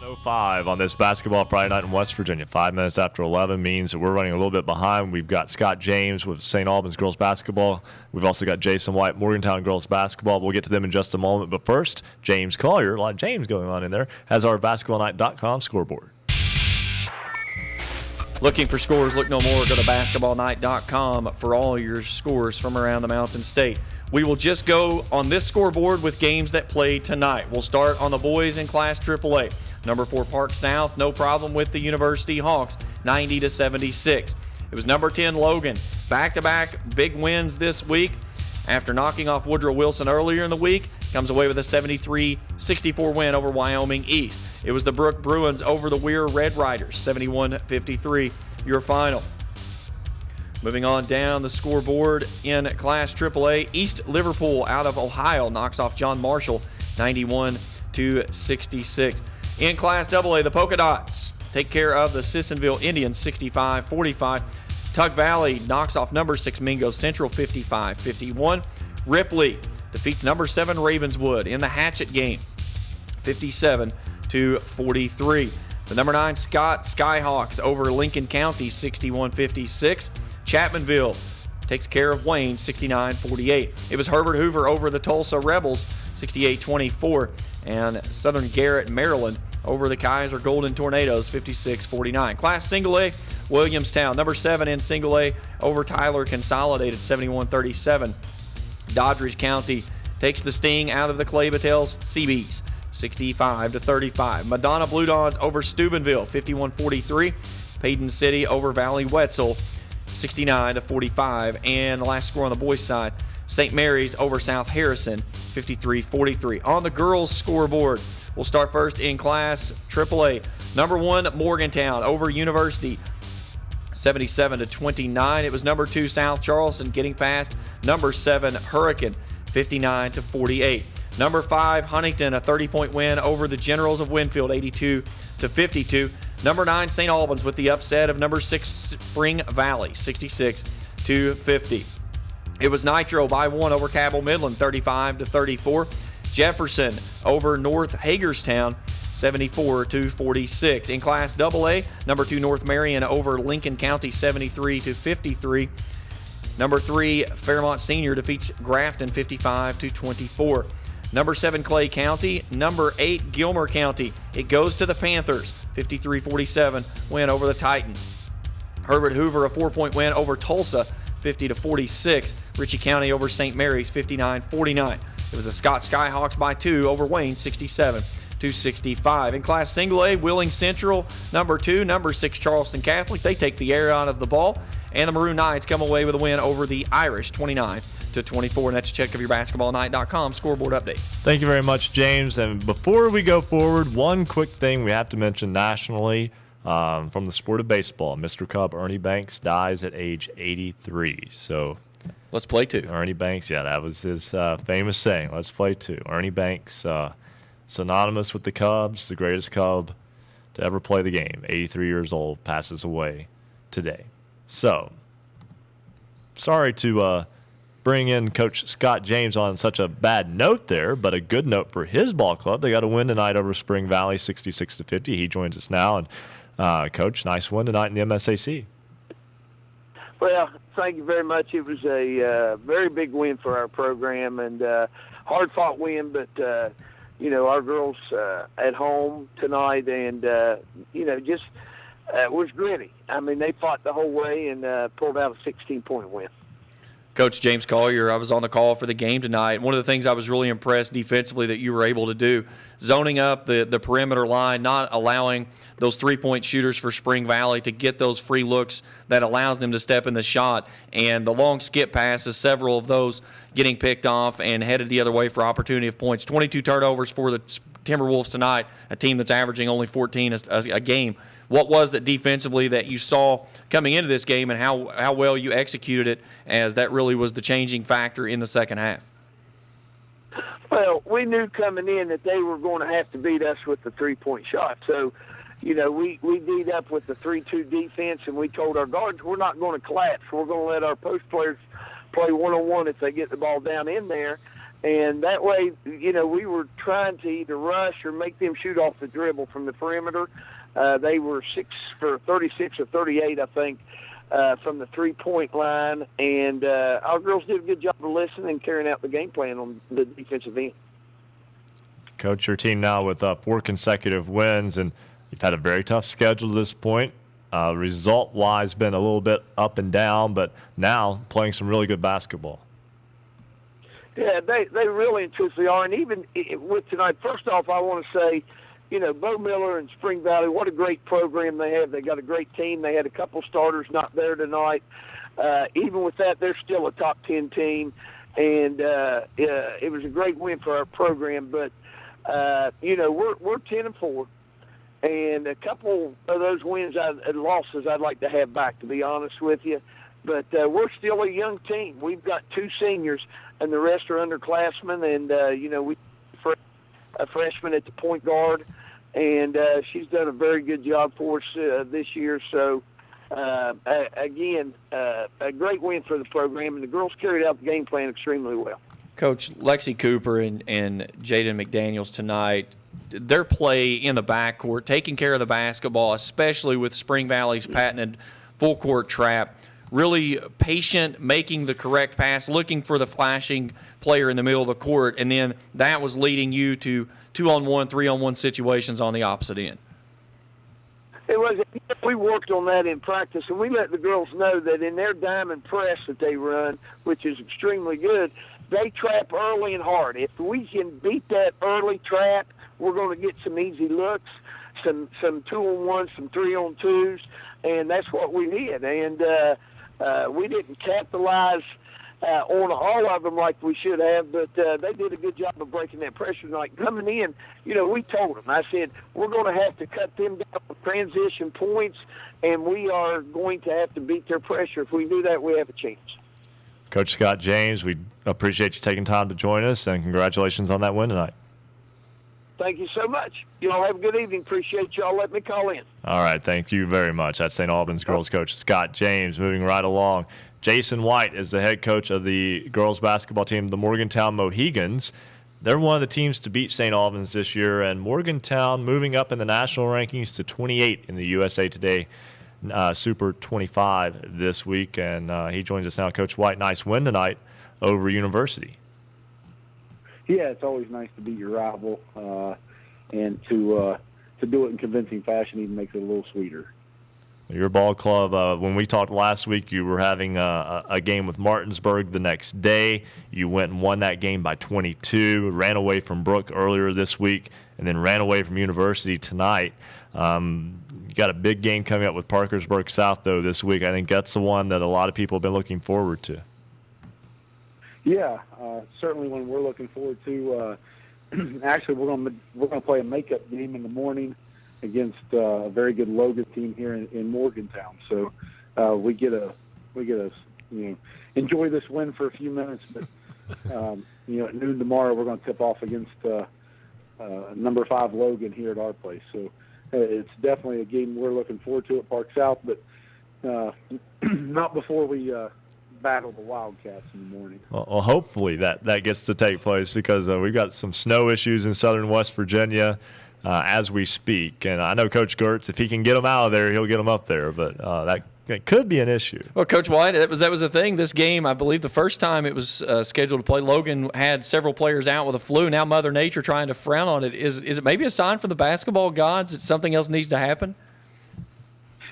11:05 on this Basketball Friday Night in West Virginia. 5 minutes after 11 means that we're running a little bit behind. We've got Scott James with St. Albans girls basketball. We've also got Jason White, Morgantown girls basketball. We'll get to them in just a moment. But first, James Collier, a lot of James going on in there, has our basketballnight.com scoreboard. Looking for scores? Look no more. Go to basketballnight.com for all your scores from around the Mountain State. We will just go on this scoreboard with games that play tonight. We'll start on the boys in Class AAA. Number 4 Park South, no problem with the University Hawks, 90-76. It was number 10 Logan. Back-to-back big wins this week. After knocking off Woodrow Wilson earlier in the week, comes away with a 73-64 win over Wyoming East. It was the Brook Bruins over the Weir Red Riders, 71-53, your final. Moving on down the scoreboard in Class AAA, East Liverpool out of Ohio knocks off John Marshall, 91-66. In Class AA, the Polka Dots take care of the Sissonville Indians, 65-45. Tug Valley knocks off number 6 Mingo Central, 55-51. Ripley defeats number 7 Ravenswood in the Hatchet game, 57-43. The number 9 Scott Skyhawks over Lincoln County, 61-56. Chapmanville takes care of Wayne, 69-48. It was Herbert Hoover over the Tulsa Rebels, 68-24. And Southern Garrett, Maryland over the Kaiser Golden Tornadoes, 56-49. Class Single A, Williamstown, number 7 in Single A over Tyler Consolidated, 71-37. Doddridge County takes the sting out of the Clay Battelles Seabees, 65-35. Madonna Blue Dons over Steubenville, 51-43. Payton City over Valley Wetzel, 69-45. And the last score on the boys' side, St. Mary's over South Harrison, 53-43. On the girls' scoreboard, we'll start first in Class AAA. Number 1 Morgantown over University, 77-29. It was number 2 South Charleston getting past number 7 Hurricane, 59-48. Number 5 Huntington, a 30-point win over the Generals of Winfield, 82-52. Number 9 St. Albans with the upset of number 6 Spring Valley, 66-50. It was Nitro by 1 over Cabell Midland, 35-34. Jefferson over North Hagerstown, 74-46. In Class AA, number 2 North Marion over Lincoln County, 73-53. Number 3 Fairmont Senior defeats Grafton, 55-24. Number 7 Clay County, number 8 Gilmer County. It goes to the Panthers, 53-47 win over the Titans. Herbert Hoover, a 4-point win over Tulsa, 50-46. Ritchie County over St. Mary's, 59-49. It was the Scott Skyhawks by 2 over Wayne, 60-65. In Class Single A, Wheeling Central, number 2, number 6 Charleston Catholic. They take the air out of the ball, and the Maroon Knights come away with a win over the Irish, 29-24. And that's a check of your basketballnight.com scoreboard update. Thank you very much, James. And before we go forward, one quick thing we have to mention nationally from the sport of baseball. Mr. Cub Ernie Banks dies at age 83. So let's play two. Ernie Banks, yeah, that was his famous saying. Let's play two. Ernie Banks, synonymous with the Cubs, the greatest Cub to ever play the game. 83 years old, passes away today. So, sorry to bring in Coach Scott James on such a bad note there, but a good note for his ball club. They got a win tonight over Spring Valley, 66-50. He joins us now. And, Coach, nice win tonight in the MSAC. Well, thank you very much. It was a very big win for our program and hard-fought win, but, our girls at home tonight and, just was gritty. I mean, they fought the whole way and pulled out a 16-point win. Coach James Collier, I was on the call for the game tonight. One of the things I was really impressed defensively that you were able to do, zoning up the perimeter line, not allowing those three-point shooters for Spring Valley to get those free looks that allows them to step in the shot. And the long skip passes, several of those getting picked off and headed the other way for opportunity of points. 22 turnovers for the Timberwolves tonight, a team that's averaging only 14 a game. What was it defensively that you saw coming into this game and how well you executed it, as that really was the changing factor in the second half? Well, we knew coming in that they were going to have to beat us with the three-point shot. So, we beat up with the 3-2 defense, and we told our guards we're not going to collapse. We're going to let our post players play one-on-one if they get the ball down in there. And that way, we were trying to either rush or make them shoot off the dribble from the perimeter. They were 6 for 36 or 38, I think, from the three-point line. And our girls did a good job of listening and carrying out the game plan on the defensive end. Coach, your team now with 4 consecutive wins, and you've had a very tough schedule to this point. Result-wise, been a little bit up and down, but now playing some really good basketball. Yeah, they really and truthfully are. And even with tonight, first off, I want to say, Bo Miller and Spring Valley, what a great program they have. They got a great team. They had a couple starters not there tonight. Even with that, they're still a top 10 team. And it was a great win for our program. But, we're 10-4. And a couple of those wins and losses I'd like to have back, to be honest with you. But we're still a young team. We've got 2 seniors, and the rest are underclassmen. And, we a freshman at the point guard, and she's done a very good job for us this year. So, again, a great win for the program, and the girls carried out the game plan extremely well. Coach, Lexi Cooper and Jaden McDaniels tonight, their play in the backcourt, taking care of the basketball, especially with Spring Valley's patented full-court trap, really patient, making the correct pass, looking for the flashing player in the middle of the court, and then that was leading you to 2-on-1, 3-on-1 situations on the opposite end. It was. We worked on that in practice, and we let the girls know that in their diamond press that they run, which is extremely good, they trap early and hard. If we can beat that early trap, we're going to get some easy looks, some 2-on-1s, some 3-on-2s, and that's what we did. And we didn't capitalize on all of them like we should have, but they did a good job of breaking that pressure. Like coming in, we told them, I said, we're going to have to cut them down with transition points, and we are going to have to beat their pressure. If we do that, we have a chance. Coach Scott James, we appreciate you taking time to join us, and congratulations on that win tonight. Thank you so much. Y'all have a good evening. Appreciate y'all letting me call in. All right, thank you very much. That's St. Albans girls coach Scott James. Moving right along, Jason White is the head coach of the girls basketball team, the Morgantown Mohegans. They're one of the teams to beat St. Albans this year, and Morgantown moving up in the national rankings to 28 in the USA Today Super 25 this week, and he joins us now. Coach White, nice win tonight over University. Yeah, it's always nice to beat your rival, and to do it in convincing fashion even makes it a little sweeter. Your ball club, when we talked last week, you were having a game with Martinsburg the next day. You went and won that game by 22, ran away from Brooke earlier this week, and then ran away from University tonight. You got a big game coming up with Parkersburg South, though, this week. I think that's the one that a lot of people have been looking forward to. Yeah, certainly one we're looking forward to. Actually, we're going to play a makeup game in the morning against a very good Logan team here in Morgantown. So we get to enjoy this win for a few minutes. But at noon tomorrow we're going to tip off against number 5 Logan here at our place. So it's definitely a game we're looking forward to at Park South, but not before we battle the Wildcats in the morning. Well, hopefully that gets to take place, because we've got some snow issues in southern West Virginia as we speak. And I know Coach Gertz, if he can get them out of there, he'll get them up there. But that could be an issue. Well, Coach White, that was the thing. This game, I believe the first time it was scheduled to play, Logan had several players out with a flu. Now Mother Nature trying to frown on it. Is it maybe a sign from the basketball gods that something else needs to happen?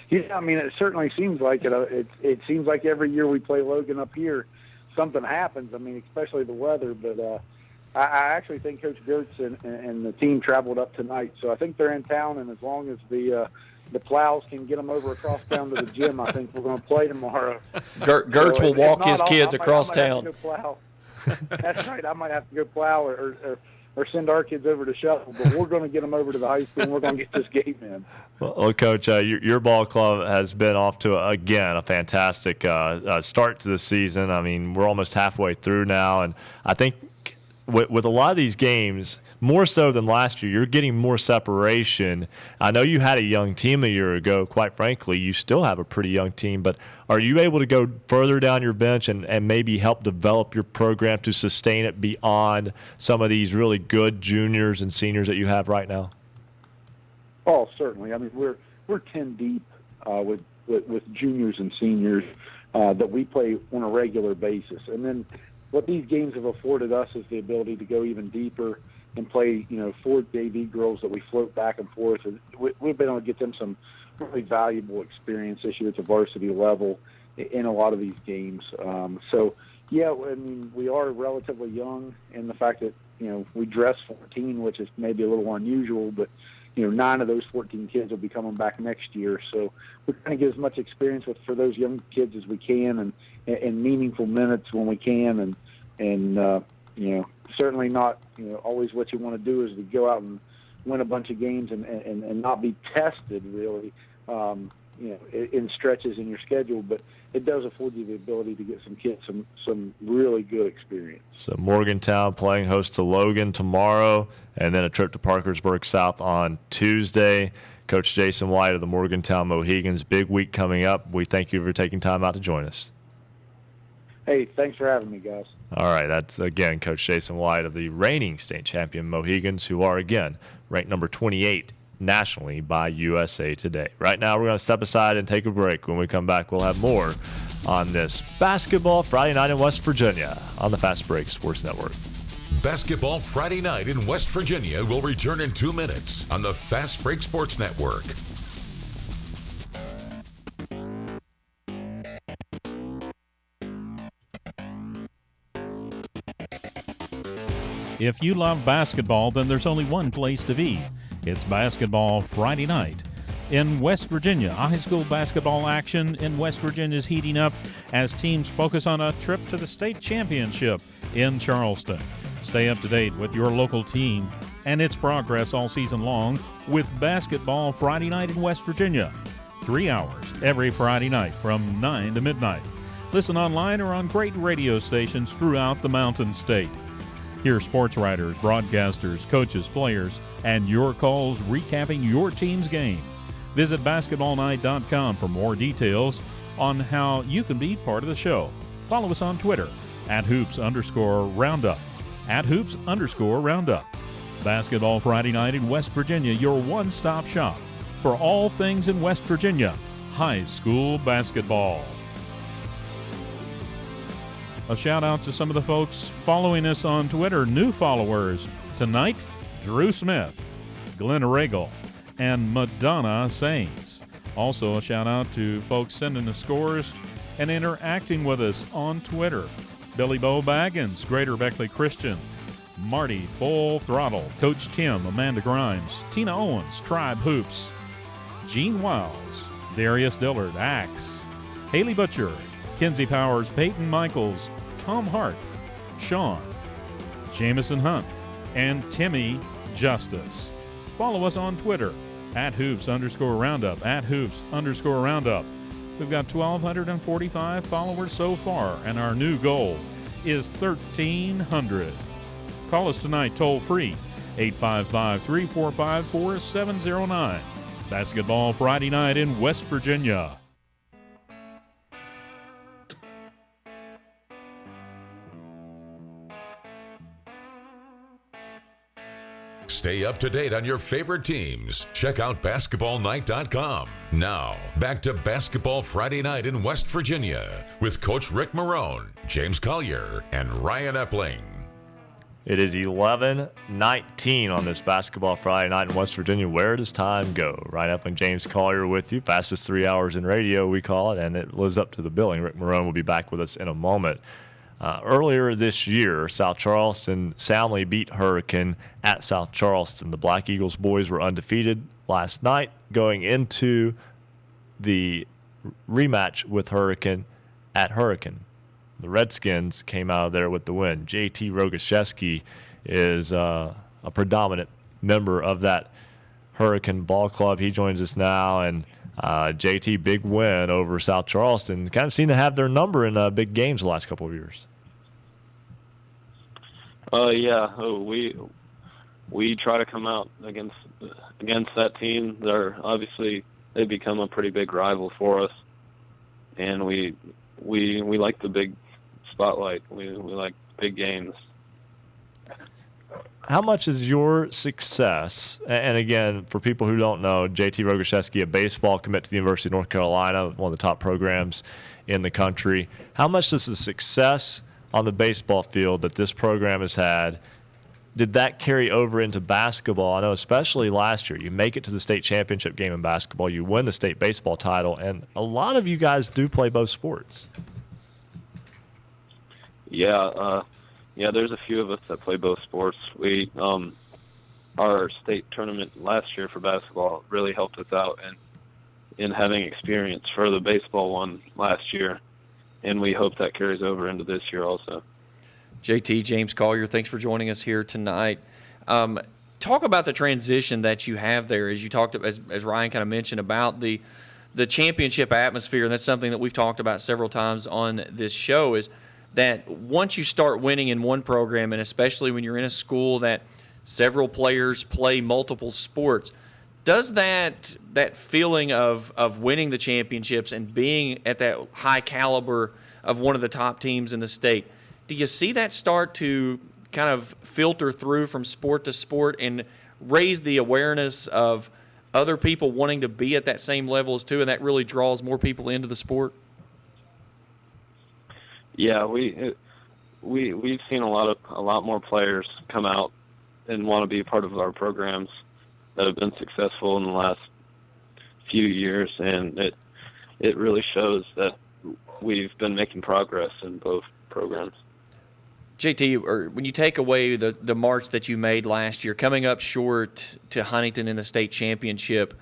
Yeah, I mean, it certainly seems like it. It seems like every year we play Logan up here, something happens. I mean, especially the weather. But I actually think Coach Gertz and the team traveled up tonight, so I think they're in town. And as long as the plows can get them over across town to the gym, I think we're going to play tomorrow. Gertz will walk his kids across town. That's right. I might have to go plow or send our kids over to shuttle, but we're going to get them over to the high school, and we're going to get this game in. Well, Coach, your ball club has been off to, a fantastic start to the season. I mean, we're almost halfway through now, and I think with a lot of these games, more so than last year, you're getting more separation. I know you had a young team a year ago. Quite frankly, you still have a pretty young team, but are you able to go further down your bench and maybe help develop your program to sustain it beyond some of these really good juniors and seniors that you have right now? Oh, certainly. I mean, we're 10 deep with juniors and seniors that we play on a regular basis. And then what these games have afforded us is the ability to go even deeper and play, 4 JV girls that we float back and forth. And we've been able to get them some really valuable experience this year at the varsity level in a lot of these games. So, yeah, I mean, we are relatively young in the fact that, we dress 14, which is maybe a little unusual, but, 9 of those 14 kids will be coming back next year. So we're trying to get as much experience for those young kids as we can and meaningful minutes when we can. And certainly not, always what you want to do is to go out and win a bunch of games and not be tested really, in stretches in your schedule. But it does afford you the ability to get some kids some really good experience. So Morgantown playing host to Logan tomorrow, and then a trip to Parkersburg South on Tuesday. Coach Jason White of the Morgantown Mohegans, big week coming up. We thank you for taking time out to join us. Hey, thanks for having me, guys. All right, that's, again, Coach Jason White of the reigning state champion Mohegans, who are, again, ranked number 28 nationally by USA Today. Right now, we're going to step aside and take a break. When we come back, we'll have more on this Basketball Friday Night in West Virginia on the Fast Break Sports Network. Basketball Friday Night in West Virginia will return in 2 minutes on the Fast Break Sports Network. If you love basketball, then there's only one place to be. It's Basketball Friday Night. In West Virginia, high school basketball action in West Virginia is heating up as teams focus on a trip to the state championship in Charleston. Stay up to date with your local team and its progress all season long with Basketball Friday Night in West Virginia. 3 hours every Friday night from 9 to midnight. Listen online or on great radio stations throughout the Mountain State. Hear sports writers, broadcasters, coaches, players, and your calls recapping your team's game. Visit basketballnight.com for more details on how you can be part of the show. Follow us on Twitter @hoops_roundup. @hoops_roundup. Basketball Friday Night in West Virginia, your one-stop shop for all things in West Virginia high school basketball. A shout out to some of the folks following us on Twitter, new followers tonight: Drew Smith, Glenn Regal, and Madonna Sainz. Also a shout out to folks sending the scores and interacting with us on Twitter: Billy Bo Baggins, Greater Beckley Christian, Marty Full Throttle, Coach Tim, Amanda Grimes, Tina Owens, Tribe Hoops, Gene Wiles, Darius Dillard, Axe, Haley Butcher, Kenzie Powers, Peyton Michaels, Tom Hart, Sean, Jamison Hunt, and Timmy Justice. Follow us on Twitter @hoops_roundup, @hoops_roundup. We've got 1,245 followers so far, and our new goal is 1,300. Call us tonight toll free, 855-345-4709. Basketball Friday night in West Virginia. Stay up to date on your favorite teams. Check out basketballnight.com. Now, back to Basketball Friday Night in West Virginia with Coach Rick Marone, James Collier, and Ryan Epling. It is 11:19 on this Basketball Friday Night in West Virginia. Where does time go? Ryan Epling, James Collier with you. Fastest 3 hours in radio, we call it, and it lives up to the billing. Rick Marone will be back with us in a moment. Earlier this year, South Charleston soundly beat Hurricane at South Charleston. The Black Eagles boys were undefeated last night going into the rematch with Hurricane at Hurricane. The Redskins came out of there with the win. J.T. Rogoszewski is a predominant member of that Hurricane ball club. He joins us now, and J.T., big win over South Charleston. Kind of seem to have their number in big games the last couple of years. We try to come out against that team. They become a pretty big rival for us, and we like the big spotlight. We like big games. How much is your success, and again, for people who don't know, J.T. Rogoszewski, a baseball commit to the University of North Carolina, one of the top programs in the country. How much does the success on the baseball field that this program has had, did that carry over into basketball? I know especially last year, you make it to the state championship game in basketball, you win the state baseball title, and a lot of you guys do play both sports. Yeah, there's a few of us that play both sports. Our state tournament last year for basketball really helped us out in having experience for the baseball one last year, and we hope that carries over into this year also. JT, James Collier, thanks for joining us here tonight. Talk about the transition that you have there, as you talked, as Ryan kind of mentioned, about the championship atmosphere, and that's something that we've talked about several times on this show, is that once you start winning in one program, and especially when you're in a school that several players play multiple sports, does that feeling of winning the championships and being at that high caliber of one of the top teams in the state, do you see that start to kind of filter through from sport to sport and raise the awareness of other people wanting to be at that same level as too, and that really draws more people into the sport? Yeah, we've seen a lot more players come out and want to be a part of our programs that have been successful in the last few years, and it really shows that we've been making progress in both programs. JT, or when you take away the march that you made last year, coming up short to Huntington in the state championship,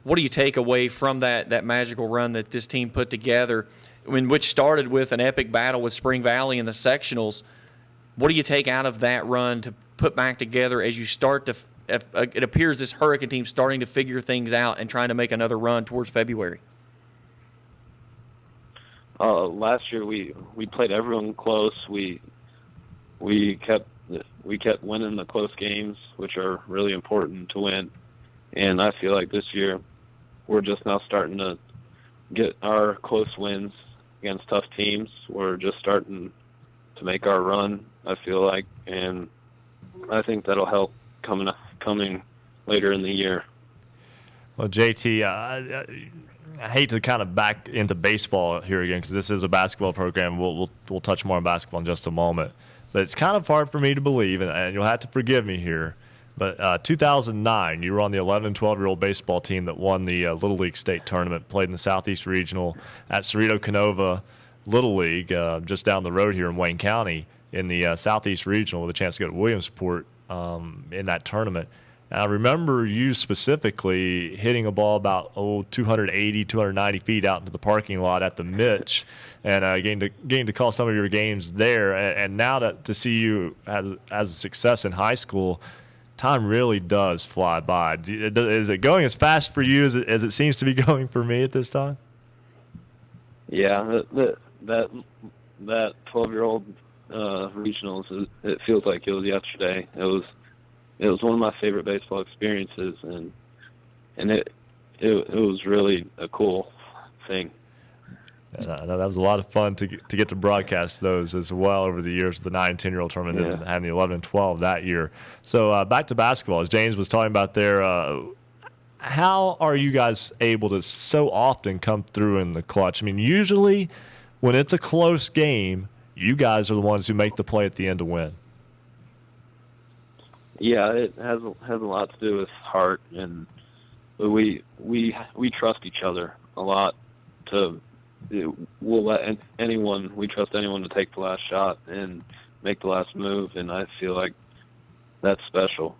what do you take away from that magical run that this team put together, which started with an epic battle with Spring Valley in the sectionals? What do you take out of that run to put back together as you start to it appears this Hurricane team starting to figure things out and trying to make another run towards February? Last year we played everyone close. We kept winning the close games, which are really important to win. And I feel like this year we're just now starting to get our close wins against tough teams. We're just starting to make our run, I feel like, and I think that'll help coming later in the year. Well, JT, I hate to kind of back into baseball here again because this is a basketball program. We'll touch more on basketball in just a moment. But it's kind of hard for me to believe, and you'll have to forgive me here, but 2009, you were on the 11 and 12-year-old baseball team that won the Little League State Tournament, played in the Southeast Regional at Cerrito Canova Little League just down the road here in Wayne County. in the Southeast Regional with a chance to go to Williamsport in that tournament. And I remember you specifically hitting a ball about 280, 290 feet out into the parking lot at the Mitch, and getting to call some of your games there. And now to see you as a success in high school, time really does fly by. Is it going as fast for you as it seems to be going for me at this time? Yeah, that 12-year-old regionals, it feels like it was yesterday. It was one of my favorite baseball experiences, and it was really a cool thing. And I know that was a lot of fun to get to broadcast those as well over the years, the 9 and 10-year-old tournament, and having the 11 and 12 that year. So back to basketball, as James was talking about there, how are you guys able to so often come through in the clutch? I mean, usually when it's a close game, you guys are the ones who make the play at the end to win. Yeah, it has a lot to do with heart, and we trust each other a lot. We'll let we trust anyone to take the last shot and make the last move, and I feel like that's special.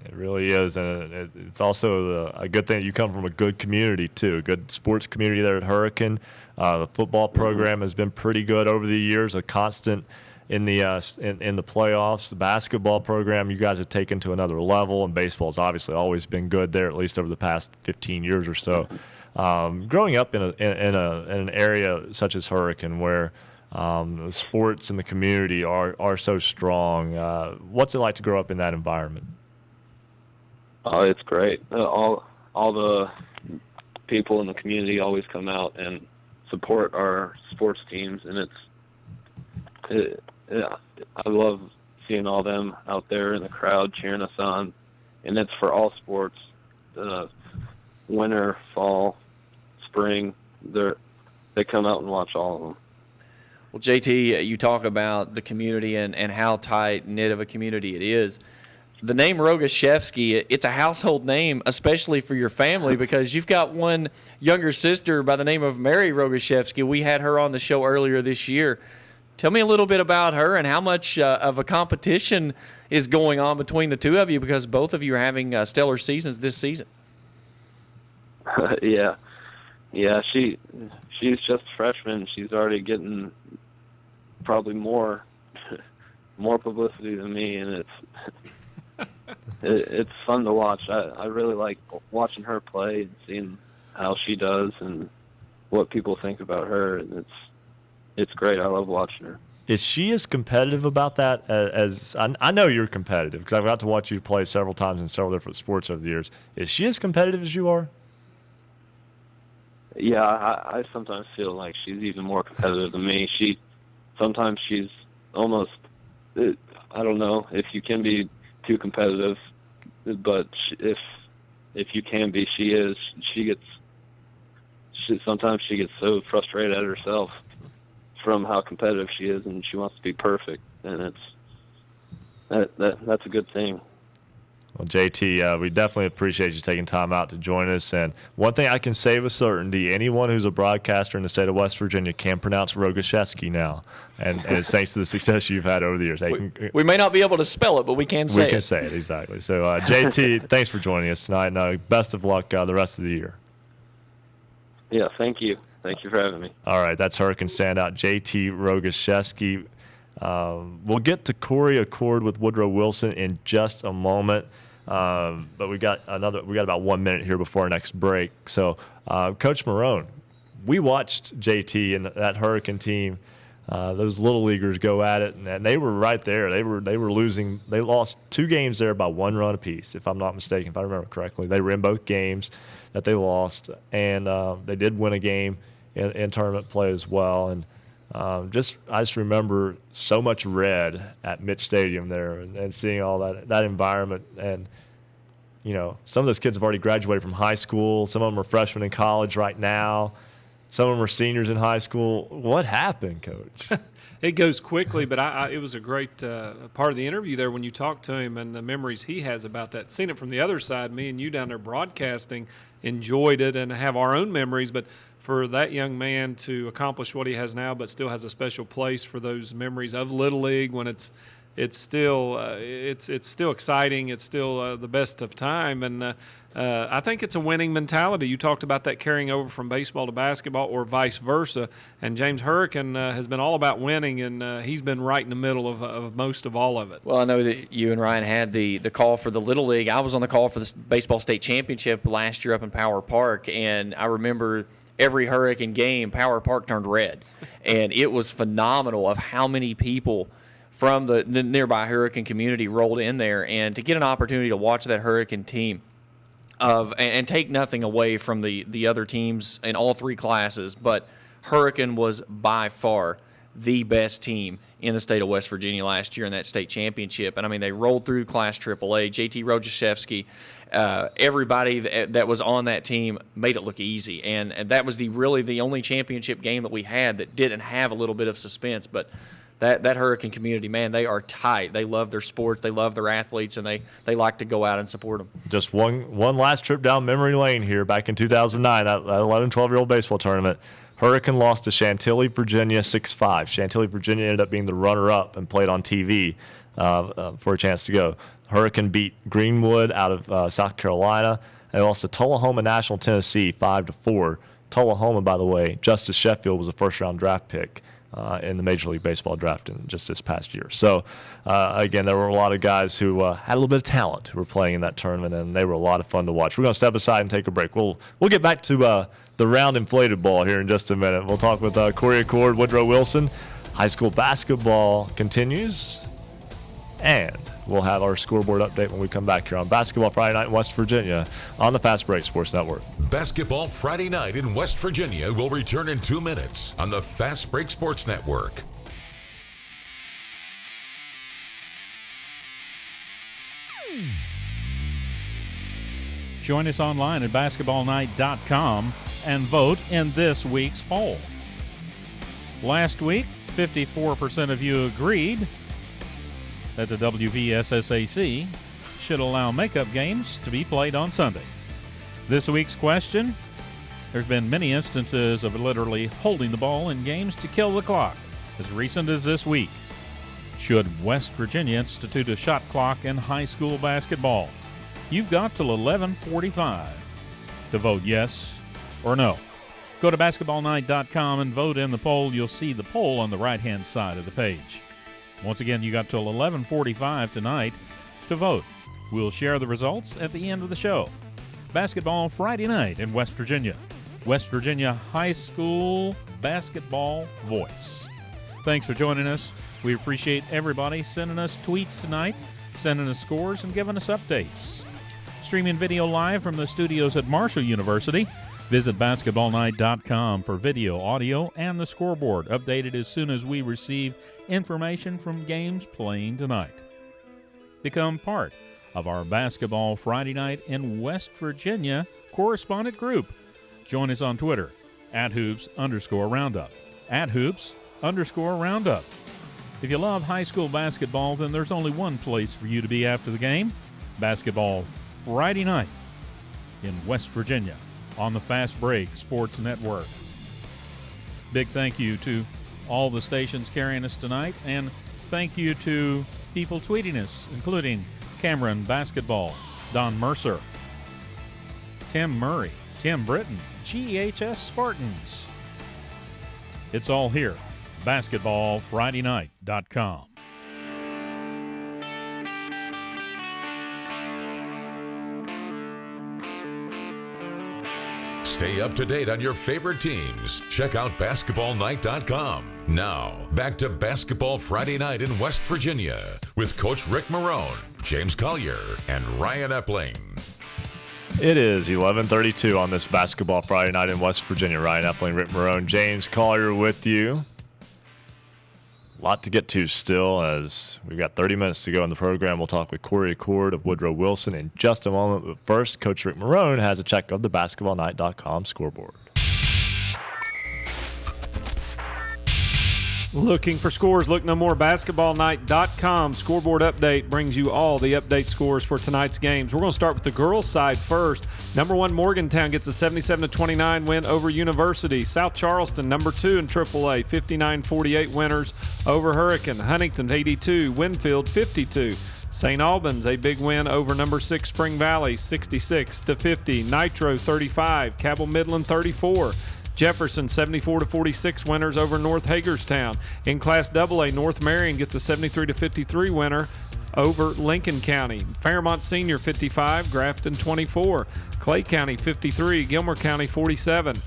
It really is, and it's also a good thing that you come from a good community too, a good sports community there at Hurricane. The football program has been pretty good over the years, a constant in the playoffs. The basketball program you guys have taken to another level, and baseball's obviously always been good there, at least over the past 15 years or so. Growing up in an area such as Hurricane, where the sports and the community are so strong, what's it like to grow up in that environment? Oh, it's great. All the people in the community always come out and support our sports teams, and I love seeing all them out there in the crowd cheering us on, and it's for all sports, winter, fall, spring. They come out and watch all of them. Well, JT, you talk about the community and how tight-knit of a community it is. The name Rogaszewski, it's a household name, especially for your family, because you've got one younger sister by the name of Mary Rogaszewski. We had her on the show earlier this year. Tell me a little bit about her and how much of a competition is going on between the two of you, because both of you are having stellar seasons this season. Yeah, she's just a freshman. She's already getting probably more publicity than me, and it's fun to watch. I really like watching her play and seeing how she does and what people think about her, and it's great. I love watching her. Is she as competitive about that as I know you're competitive, because I've got to watch you play several times in several different sports over the years. Is she as competitive as you are? Yeah, I sometimes feel like she's even more competitive than me. Sometimes she's almost, I don't know if you can be too competitive, but if you can be, she is. Sometimes she gets so frustrated at herself from how competitive she is, and she wants to be perfect, and that's a good thing. Well, JT, we definitely appreciate you taking time out to join us. And one thing I can say with certainty, anyone who's a broadcaster in the state of West Virginia can pronounce Rogaszewski now. And it's thanks to the success you've had over the years. We may not be able to spell it, but we can say it. We can say it, exactly. So, JT, thanks for joining us tonight. And best of luck the rest of the year. Yeah, thank you. Thank you for having me. All right, that's Hurricane standout JT Rogaszewski. We'll get to Corey Accord with Woodrow Wilson in just a moment. But we got about 1 minute here before our next break. So, Coach Marone, we watched JT and that Hurricane team, those little leaguers go at it, and they were right there. They were losing. They lost 2 games there by 1 run apiece, if I'm not mistaken, if I remember correctly. They were in both games that they lost, and they did win a game in tournament play as well. And I just remember so much red at Mitch Stadium there, and seeing all that environment. And some of those kids have already graduated from high school. Some of them are freshmen in college right now. Some of them are seniors in high school. What happened, Coach? it goes quickly, but it was a great part of the interview there when you talked to him and the memories he has about that. Seeing it from the other side, me and you down there broadcasting enjoyed it and have our own memories, but for that young man to accomplish what he has now but still has a special place for those memories of Little League when it's still exciting, it's still the best of time, and I think it's a winning mentality. You talked about that carrying over from baseball to basketball or vice versa, and James Hurricane has been all about winning, and he's been right in the middle of most of all of it. Well, I know that you and Ryan had the call for the Little League. I was on the call for the baseball state championship last year up in Power Park, and I remember every Hurricane game, Power Park turned red, and it was phenomenal of how many people from the nearby Hurricane community rolled in there, and to get an opportunity to watch that Hurricane team and take nothing away from the other teams in all three classes, but Hurricane was by far the best team in the state of West Virginia last year in that state championship. And I mean, they rolled through Class AAA. JT Rojaszewski, everybody that was on that team made it look easy, and that was really the only championship game that we had that didn't have a little bit of suspense. But that Hurricane community, man, they are tight. They love their sports. They love their athletes, and they like to go out and support them. Just one last trip down memory lane here. Back in 2009, that 11, 12-year-old baseball tournament, Hurricane lost to Chantilly, Virginia, 6-5. Chantilly, Virginia ended up being the runner-up and played on TV for a chance to go. Hurricane beat Greenwood out of South Carolina. They lost to Tullahoma National, Tennessee, 5-4. Tullahoma, by the way, Justice Sheffield was a first-round draft pick in the Major League Baseball draft in just this past year. So, again, there were a lot of guys who had a little bit of talent who were playing in that tournament, and they were a lot of fun to watch. We're going to step aside and take a break. We'll get back to the round inflated ball here in just a minute. We'll talk with Corey Accord, Woodrow Wilson. High school basketball continues, and we'll have our scoreboard update when we come back here on Basketball Friday Night in West Virginia on the Fast Break Sports Network. Basketball Friday Night in West Virginia will return in 2 minutes on the Fast Break Sports Network. Join us online at basketballnight.com and vote in this week's poll. Last week, 54% of you agreed that the WVSSAC should allow makeup games to be played on Sunday. This week's question, there's been many instances of literally holding the ball in games to kill the clock, as recent as this week. Should West Virginia institute a shot clock in high school basketball? You've got till 11:45 to vote yes or no. Go to basketballnight.com and vote in the poll. You'll see the poll on the right-hand side of the page. Once again, you got till 11:45 tonight to vote. We'll share the results at the end of the show. Basketball Friday Night in West Virginia. West Virginia High School Basketball Voice. Thanks for joining us. We appreciate everybody sending us tweets tonight, sending us scores, and giving us updates. Streaming video live from the studios at Marshall University. Visit basketballnight.com for video, audio, and the scoreboard, updated as soon as we receive information from games playing tonight. Become part of our Basketball Friday Night in West Virginia correspondent group. Join us on Twitter, @hoops_roundup, @hoops_roundup. If you love high school basketball, then there's only one place for you to be after the game, Basketball Friday Night in West Virginia on the Fast Break Sports Network. Big thank you to all the stations carrying us tonight, and thank you to people tweeting us, including Cameron Basketball, Don Mercer, Tim Murray, Tim Britton, GHS Spartans. It's all here. BasketballFridayNight.com. Stay up to date on your favorite teams. Check out basketballnight.com. Now, back to Basketball Friday Night in West Virginia with Coach Rick Marone, James Collier, and Ryan Epling. It is 11:32 on this Basketball Friday Night in West Virginia. Ryan Epling, Rick Marone, James Collier with you. A lot to get to still, as we've got 30 minutes to go in the program. We'll talk with Corey Accord of Woodrow Wilson in just a moment. But first, Coach Rick Marone has a check of the BasketballNight.com scoreboard. Looking for scores? Look no more. BasketballNight.com scoreboard update brings you all the update scores for tonight's games. We're going to start with the girls' side first. Number 1 Morgantown gets a 77-29 win over University. South Charleston, number 2 in AAA, 59-48 winners over Hurricane. Huntington 82, Winfield 52. St. Albans a big win over number 6 Spring Valley, 66-50. Nitro 35, Cabell Midland 34. Jefferson 74-46 winners over North Hagerstown. In Class AA, North Marion gets a 73-53 winner over Lincoln County. Fairmont Senior 55, Grafton 24. Clay County 53, Gilmer County 47.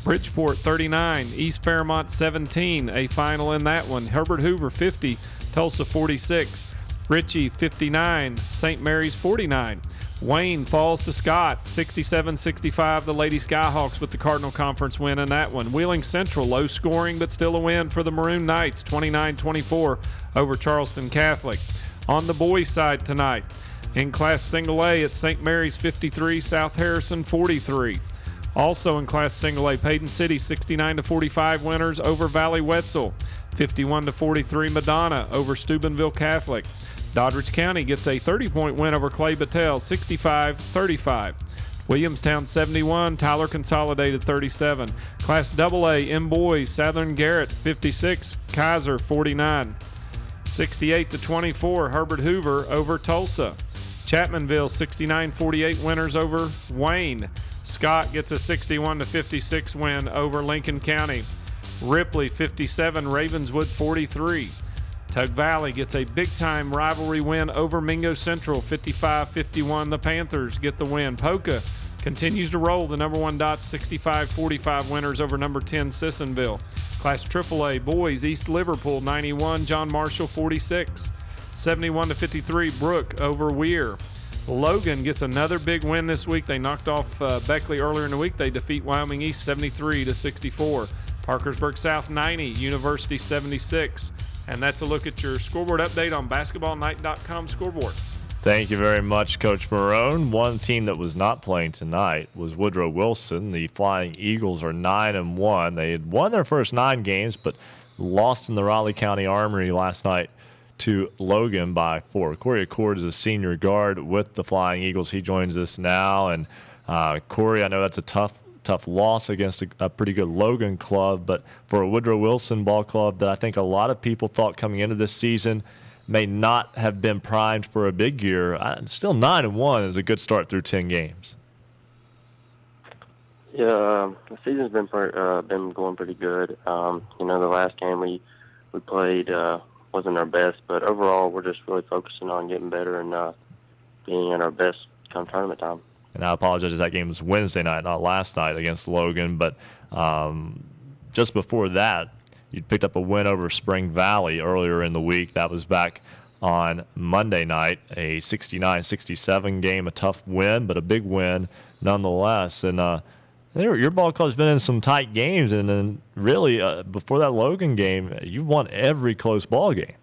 Bridgeport 39, East Fairmont 17, a final in that one. Herbert Hoover 50, Tulsa 46. Ritchie 59, St. Mary's 49. Wayne falls to Scott, 67-65. The Lady Skyhawks with the Cardinal Conference win in that one. Wheeling Central, low scoring but still a win for the Maroon Knights, 29-24 over Charleston Catholic. On the boys' side tonight, in Class Single A, it's St. Mary's 53, South Harrison 43. Also in Class Single A, Payton City 69-45 winners over Valley Wetzel, 51-43 Madonna over Steubenville Catholic. Doddridge County gets a 30-point win over Clay Battelle, 65-35. Williamstown 71, Tyler Consolidated 37. Class AA in boys, Southern Garrett 56, Kaiser 49. 68-24, Herbert Hoover over Tulsa. Chapmanville 69-48 winners over Wayne. Scott gets a 61-56 win over Lincoln County. Ripley 57, Ravenswood 43. Tug Valley gets a big-time rivalry win over Mingo Central, 55-51. The Panthers get the win. Polka continues to roll. The number 1 Dots, 65-45 winners over number 10 Sissonville. Class AAA boys, East Liverpool 91, John Marshall 46. 71-53 Brook over Weir. Logan gets another big win this week. They knocked off Beckley earlier in the week. They defeat Wyoming East 73-64. Parkersburg South 90, University 76. And that's a look at your scoreboard update on BasketballNight.com scoreboard. Thank you very much, Coach Marone. One team that was not playing tonight was Woodrow Wilson. The Flying Eagles are 9-1. They had won their first 9 games, but lost in the Raleigh County Armory last night to Logan by 4. Corey Accord is a senior guard with the Flying Eagles. He joins us now. And Corey, I know that's a tough loss against a pretty good Logan club, but for a Woodrow Wilson ball club that I think a lot of people thought coming into this season may not have been primed for a big year, still 9-1 is a good start through 10 games. Yeah, the season's been going pretty good. The last game we played wasn't our best, but overall we're just really focusing on getting better and being at our best come tournament time. And I apologize, that game was Wednesday night, not last night against Logan. But just before that, you picked up a win over Spring Valley earlier in the week. That was back on Monday night, a 69-67 game, a tough win, but a big win nonetheless. And your ball club's been in some tight games, and then really before that Logan game, you've won every close ball game.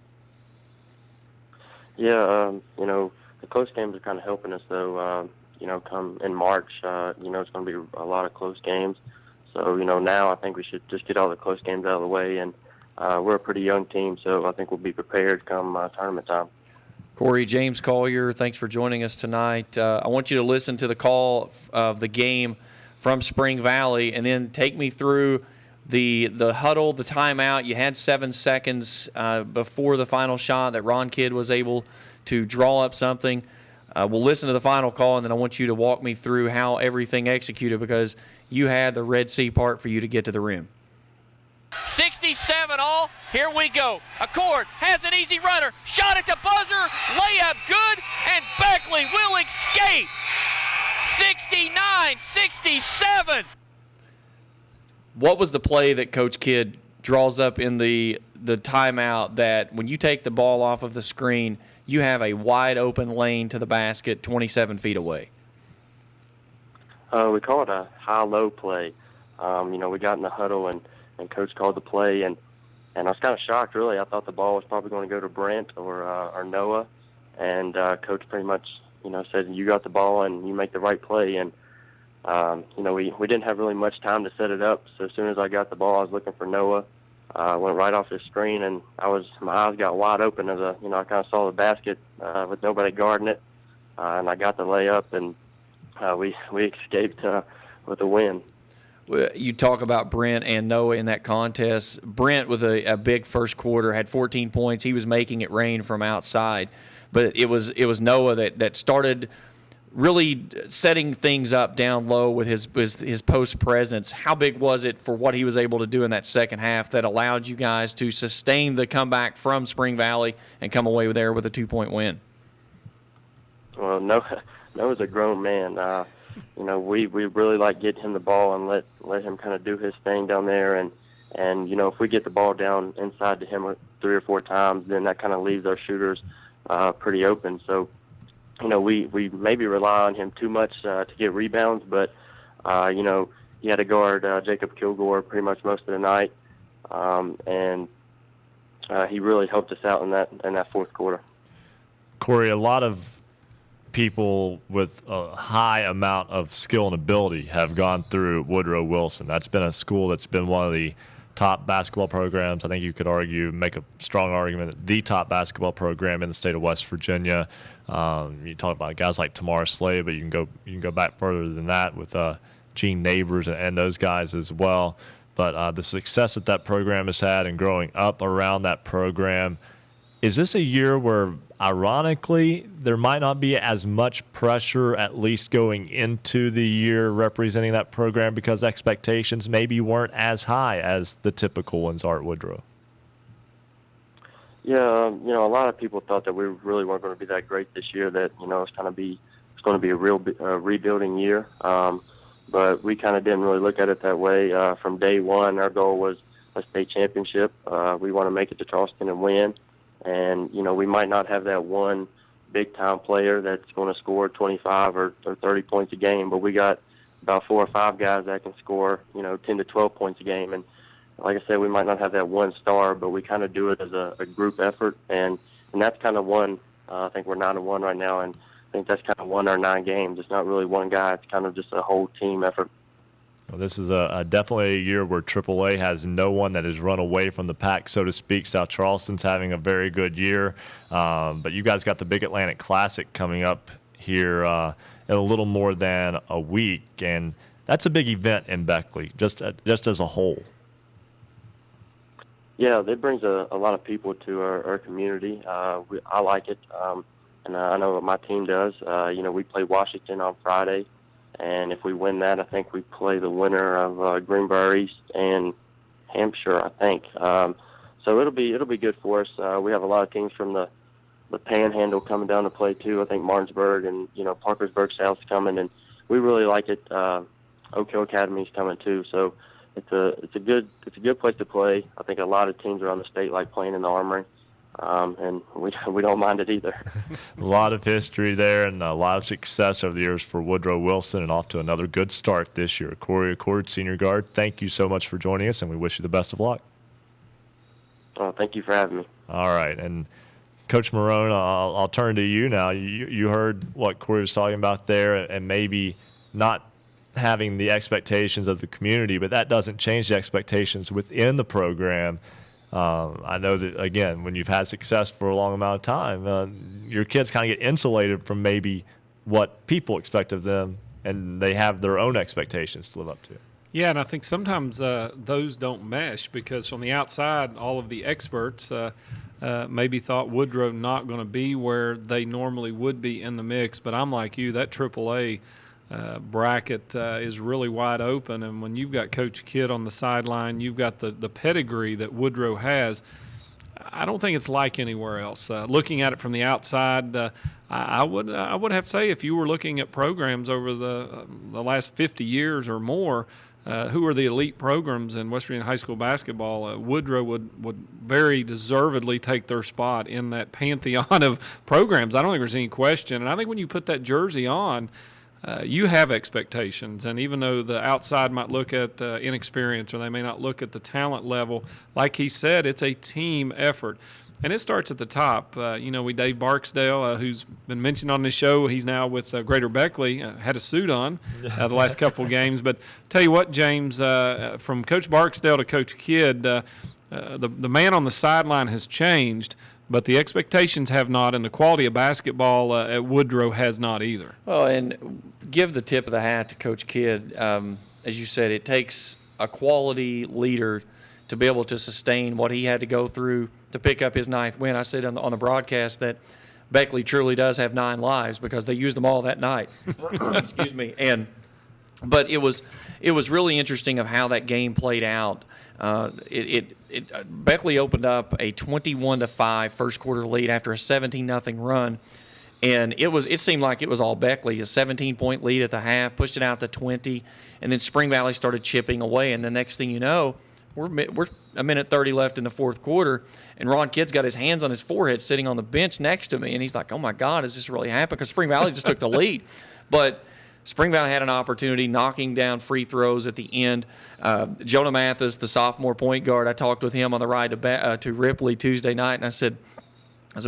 Yeah, the close games are kind of helping us, though. Come in March, it's going to be a lot of close games. So, now I think we should just get all the close games out of the way. And we're a pretty young team, so I think we'll be prepared come tournament time. Corey, James Collier, thanks for joining us tonight. I want you to listen to the call of the game from Spring Valley and then take me through the huddle, the timeout. You had 7 seconds before the final shot that Ron Kidd was able to draw up something. We'll listen to the final call, and then I want you to walk me through how everything executed because you had the Red Sea part for you to get to the rim. 67 all. Here we go. Accord has an easy runner. Shot at the buzzer. Layup good, and Beckley will escape. 69-67. What was the play that Coach Kidd draws up in the timeout that when you take the ball off of the screen, you have a wide open lane to the basket 27 feet away? We call it a high-low play. We got in the huddle and Coach called the play, and I was kind of shocked, really. I thought the ball was probably going to go to Brent or Noah, and Coach pretty much, said, you got the ball and you make the right play. And, we didn't have really much time to set it up, so as soon as I got the ball, I was looking for Noah. went right off his screen, and my eyes got wide open as I kind of saw the basket with nobody guarding it, and I got the layup, and we escaped with a win. You talk about Brent and Noah in that contest. Brent with a big first quarter had 14 points. He was making it rain from outside, but it was Noah that started really setting things up down low with his post presence. How big was it for what he was able to do in that second half that allowed you guys to sustain the comeback from Spring Valley and come away there with a 2-point win? Well, Noah's a grown man. We really like getting him the ball and let him kind of do his thing down there. And if we get the ball down inside to him 3 or 4 times, then that kind of leaves our shooters pretty open. So, we maybe rely on him too much to get rebounds, but, he had to guard Jacob Kilgore pretty much most of the night. And he really helped us out in that fourth quarter. Corey, a lot of people with a high amount of skill and ability have gone through Woodrow Wilson. That's been a school that's been one of the top basketball programs. I think you could make a strong argument, the top basketball program in the state of West Virginia. You talk about guys like Tamar Slade, but you can go back further than that with Gene Neighbors and those guys as well. But the success that program has had and growing up around that program, is this a year where, ironically, there might not be as much pressure, at least going into the year representing that program, because expectations maybe weren't as high as the typical ones are at Woodrow? Yeah, a lot of people thought that we really weren't going to be that great this year, that, it's going to be a real rebuilding year. But we kind of didn't really look at it that way. From day one, our goal was a state championship. We want to make it to Charleston and win. And, we might not have that one big-time player that's going to score 25 or 30 points a game, but we got about 4 or 5 guys that can score, 10 to 12 points a game. And like I said, we might not have that one star, but we kind of do it as a group effort. And that's kind of won. I think we're 9-1 right now, and I think that's kind of won our 9 games. It's not really one guy. It's kind of just a whole team effort. Well, this is definitely a year where AAA has no one that has run away from the pack, so to speak. South Charleston's having a very good year. But you guys got the Big Atlantic Classic coming up here in a little more than a week, and that's a big event in Beckley, just as a whole. Yeah, it brings a lot of people to our community. I like it, and I know what my team does. We play Washington on Friday. And if we win that, I think we play the winner of Greenbrier East and Hampshire, I think. So it'll be good for us. We have a lot of teams from the Panhandle coming down to play too. I think Martinsburg and Parkersburg South's coming, and we really like it. Oak Hill Academy's coming too. So it's a good place to play. I think a lot of teams around the state like playing in the Armory. And we don't mind it either. A lot of history there and a lot of success over the years for Woodrow Wilson, and off to another good start this year. Corey Accord, senior guard, thank you so much for joining us, and we wish you the best of luck. Thank you for having me. All right, and Coach Marone, I'll turn to you now. You heard what Corey was talking about there, and maybe not having the expectations of the community, but that doesn't change the expectations within the program. I know that, again, when you've had success for a long amount of time, your kids kind of get insulated from maybe what people expect of them, and they have their own expectations to live up to. Yeah, and I think sometimes those don't mesh, because from the outside, all of the experts maybe thought Woodrow not going to be where they normally would be in the mix. But I'm like you, that AAA bracket is really wide open, and when you've got Coach Kidd on the sideline, you've got the pedigree that Woodrow has. I don't think it's like anywhere else. Looking at it from the outside, I would have to say, if you were looking at programs over the last 50 years or more, who are the elite programs in West Virginia high school basketball, Woodrow would very deservedly take their spot in that pantheon of programs. I don't think there's any question. And I think when you put that jersey on, you have expectations, and even though the outside might look at inexperience, or they may not look at the talent level, like he said, it's a team effort. And it starts at the top. Dave Barksdale, who's been mentioned on this show, he's now with Greater Beckley, had a suit on the last couple of games. But tell you what, James, from Coach Barksdale to Coach Kidd, the man on the sideline has changed, but the expectations have not, and the quality of basketball at Woodrow has not either. Well, and give the tip of the hat to Coach Kidd. As you said, it takes a quality leader to be able to sustain what he had to go through to pick up his 9th win. I said on the broadcast that Beckley truly does have 9 lives because they used them all that night. Excuse me. But it was really interesting of how that game played out. Beckley opened up a 21-5 first quarter lead after a 17-0 run, and it seemed like it was all Beckley. A 17-point lead at the half, pushed it out to 20, and then Spring Valley started chipping away. And the next thing you know, we're a minute 30 left in the fourth quarter, and Ron Kidd's got his hands on his forehead sitting on the bench next to me, and he's like, oh, my God, is this really happening? Because Spring Valley just took the lead. But Spring Valley had an opportunity, knocking down free throws at the end. Jonah Mathis, the sophomore point guard, I talked with him on the ride to Ripley Tuesday night, and I said,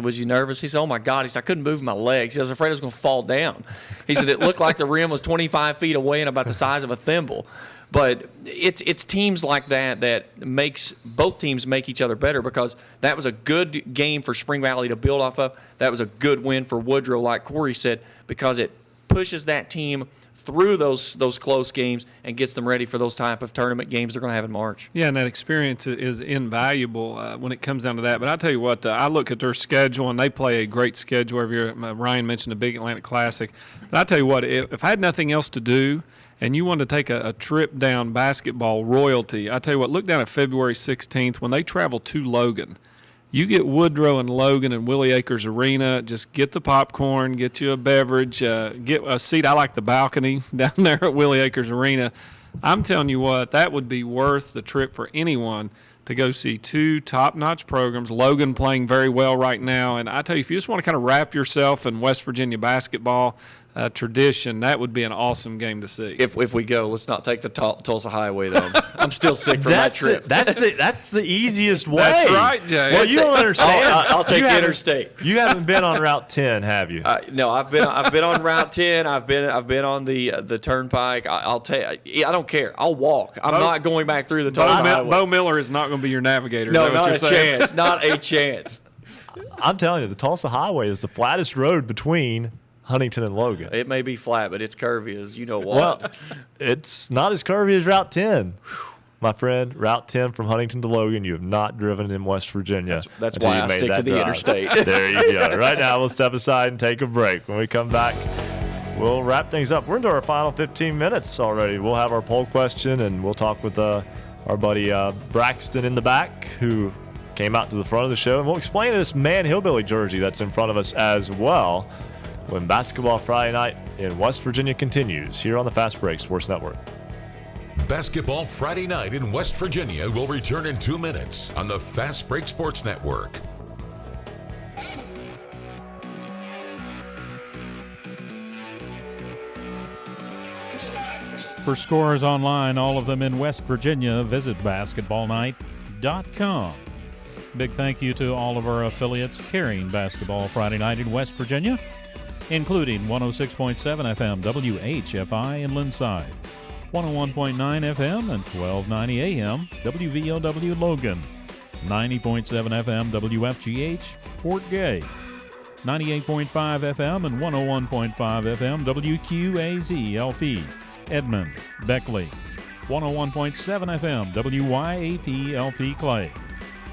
was you nervous? He said, oh, my God. He said, I couldn't move my legs. He said, I was afraid I was going to fall down. He said, it looked like the rim was 25 feet away and about the size of a thimble. But it's teams like that makes both teams make each other better, because that was a good game for Spring Valley to build off of. That was a good win for Woodrow, like Corey said, because it pushes that team through those close games and gets them ready for those type of tournament games they're going to have in March. Yeah, and that experience is invaluable when it comes down to that. But I tell you what, I look at their schedule, and they play a great schedule every year. Ryan mentioned the Big Atlantic Classic. But I tell you what, if I had nothing else to do and you wanted to take a trip down basketball royalty, I tell you what, look down at February 16th when they travel to Logan. You get Woodrow and Logan and Willie Acres Arena. Just get the popcorn, get you a beverage, get a seat. I like the balcony down there at Willie Acres Arena. I'm telling you what, that would be worth the trip for anyone to go see 2 top-notch programs. Logan playing very well right now. And I tell you, if you just want to kind of wrap yourself in West Virginia basketball tradition, that would be an awesome game to see. If we go, let's not take the Tulsa Highway, though. I'm still sick from that trip. That's the easiest way. That's right, Jay. Well, you don't understand. I'll take the interstate. You haven't been on Route 10, have you? No, I've been on Route 10. I've been on the Turnpike. I don't care. I'll walk. I'm not going back through the Tulsa Highway. Bo Miller is not going to be your navigator. No, not a chance. Not a chance. I'm telling you, the Tulsa Highway is the flattest road between Huntington and Logan. It may be flat, but it's curvy as you know what. Well, it's not as curvy as Route 10. My friend, Route 10 from Huntington to Logan, you have not driven in West Virginia. That's why I stick to the interstate. There you go. Right now, we'll step aside and take a break. When we come back, we'll wrap things up. We're into our final 15 minutes already. We'll have our poll question, and we'll talk with our buddy Braxton in the back, who came out to the front of the show. And we'll explain this Man Hillbilly jersey that's in front of us as well, when Basketball Friday Night in West Virginia continues here on the Fast Break Sports Network. Basketball Friday Night in West Virginia will return in 2 minutes on the Fast Break Sports Network. For scores online, all of them in West Virginia, visit basketballnight.com. Big thank you to all of our affiliates carrying Basketball Friday Night in West Virginia, including 106.7 FM WHFI in Linside, 101.9 FM and 1290 AM WVOW Logan, 90.7 FM WFGH Fort Gay, 98.5 FM and 101.5 FM WQAZ LP Edmond, Beckley, 101.7 FM WYAP LP Clay,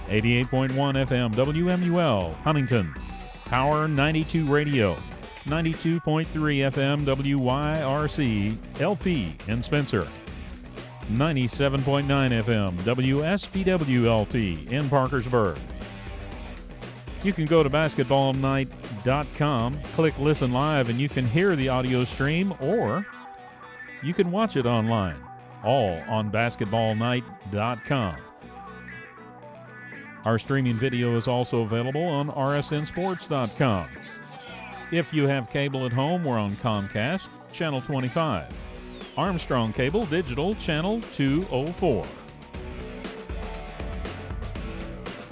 88.1 FM WMUL Huntington, Power 92 Radio, 92.3 FM WYRC LP in Spencer, 97.9 FM WSPW LP in Parkersburg. You can go to basketballnight.com, click Listen Live, and you can hear the audio stream, or you can watch it online, all on basketballnight.com. Our streaming video is also available on rsnsports.com. If you have cable at home, we're on Comcast, Channel 25. Armstrong Cable Digital, Channel 204.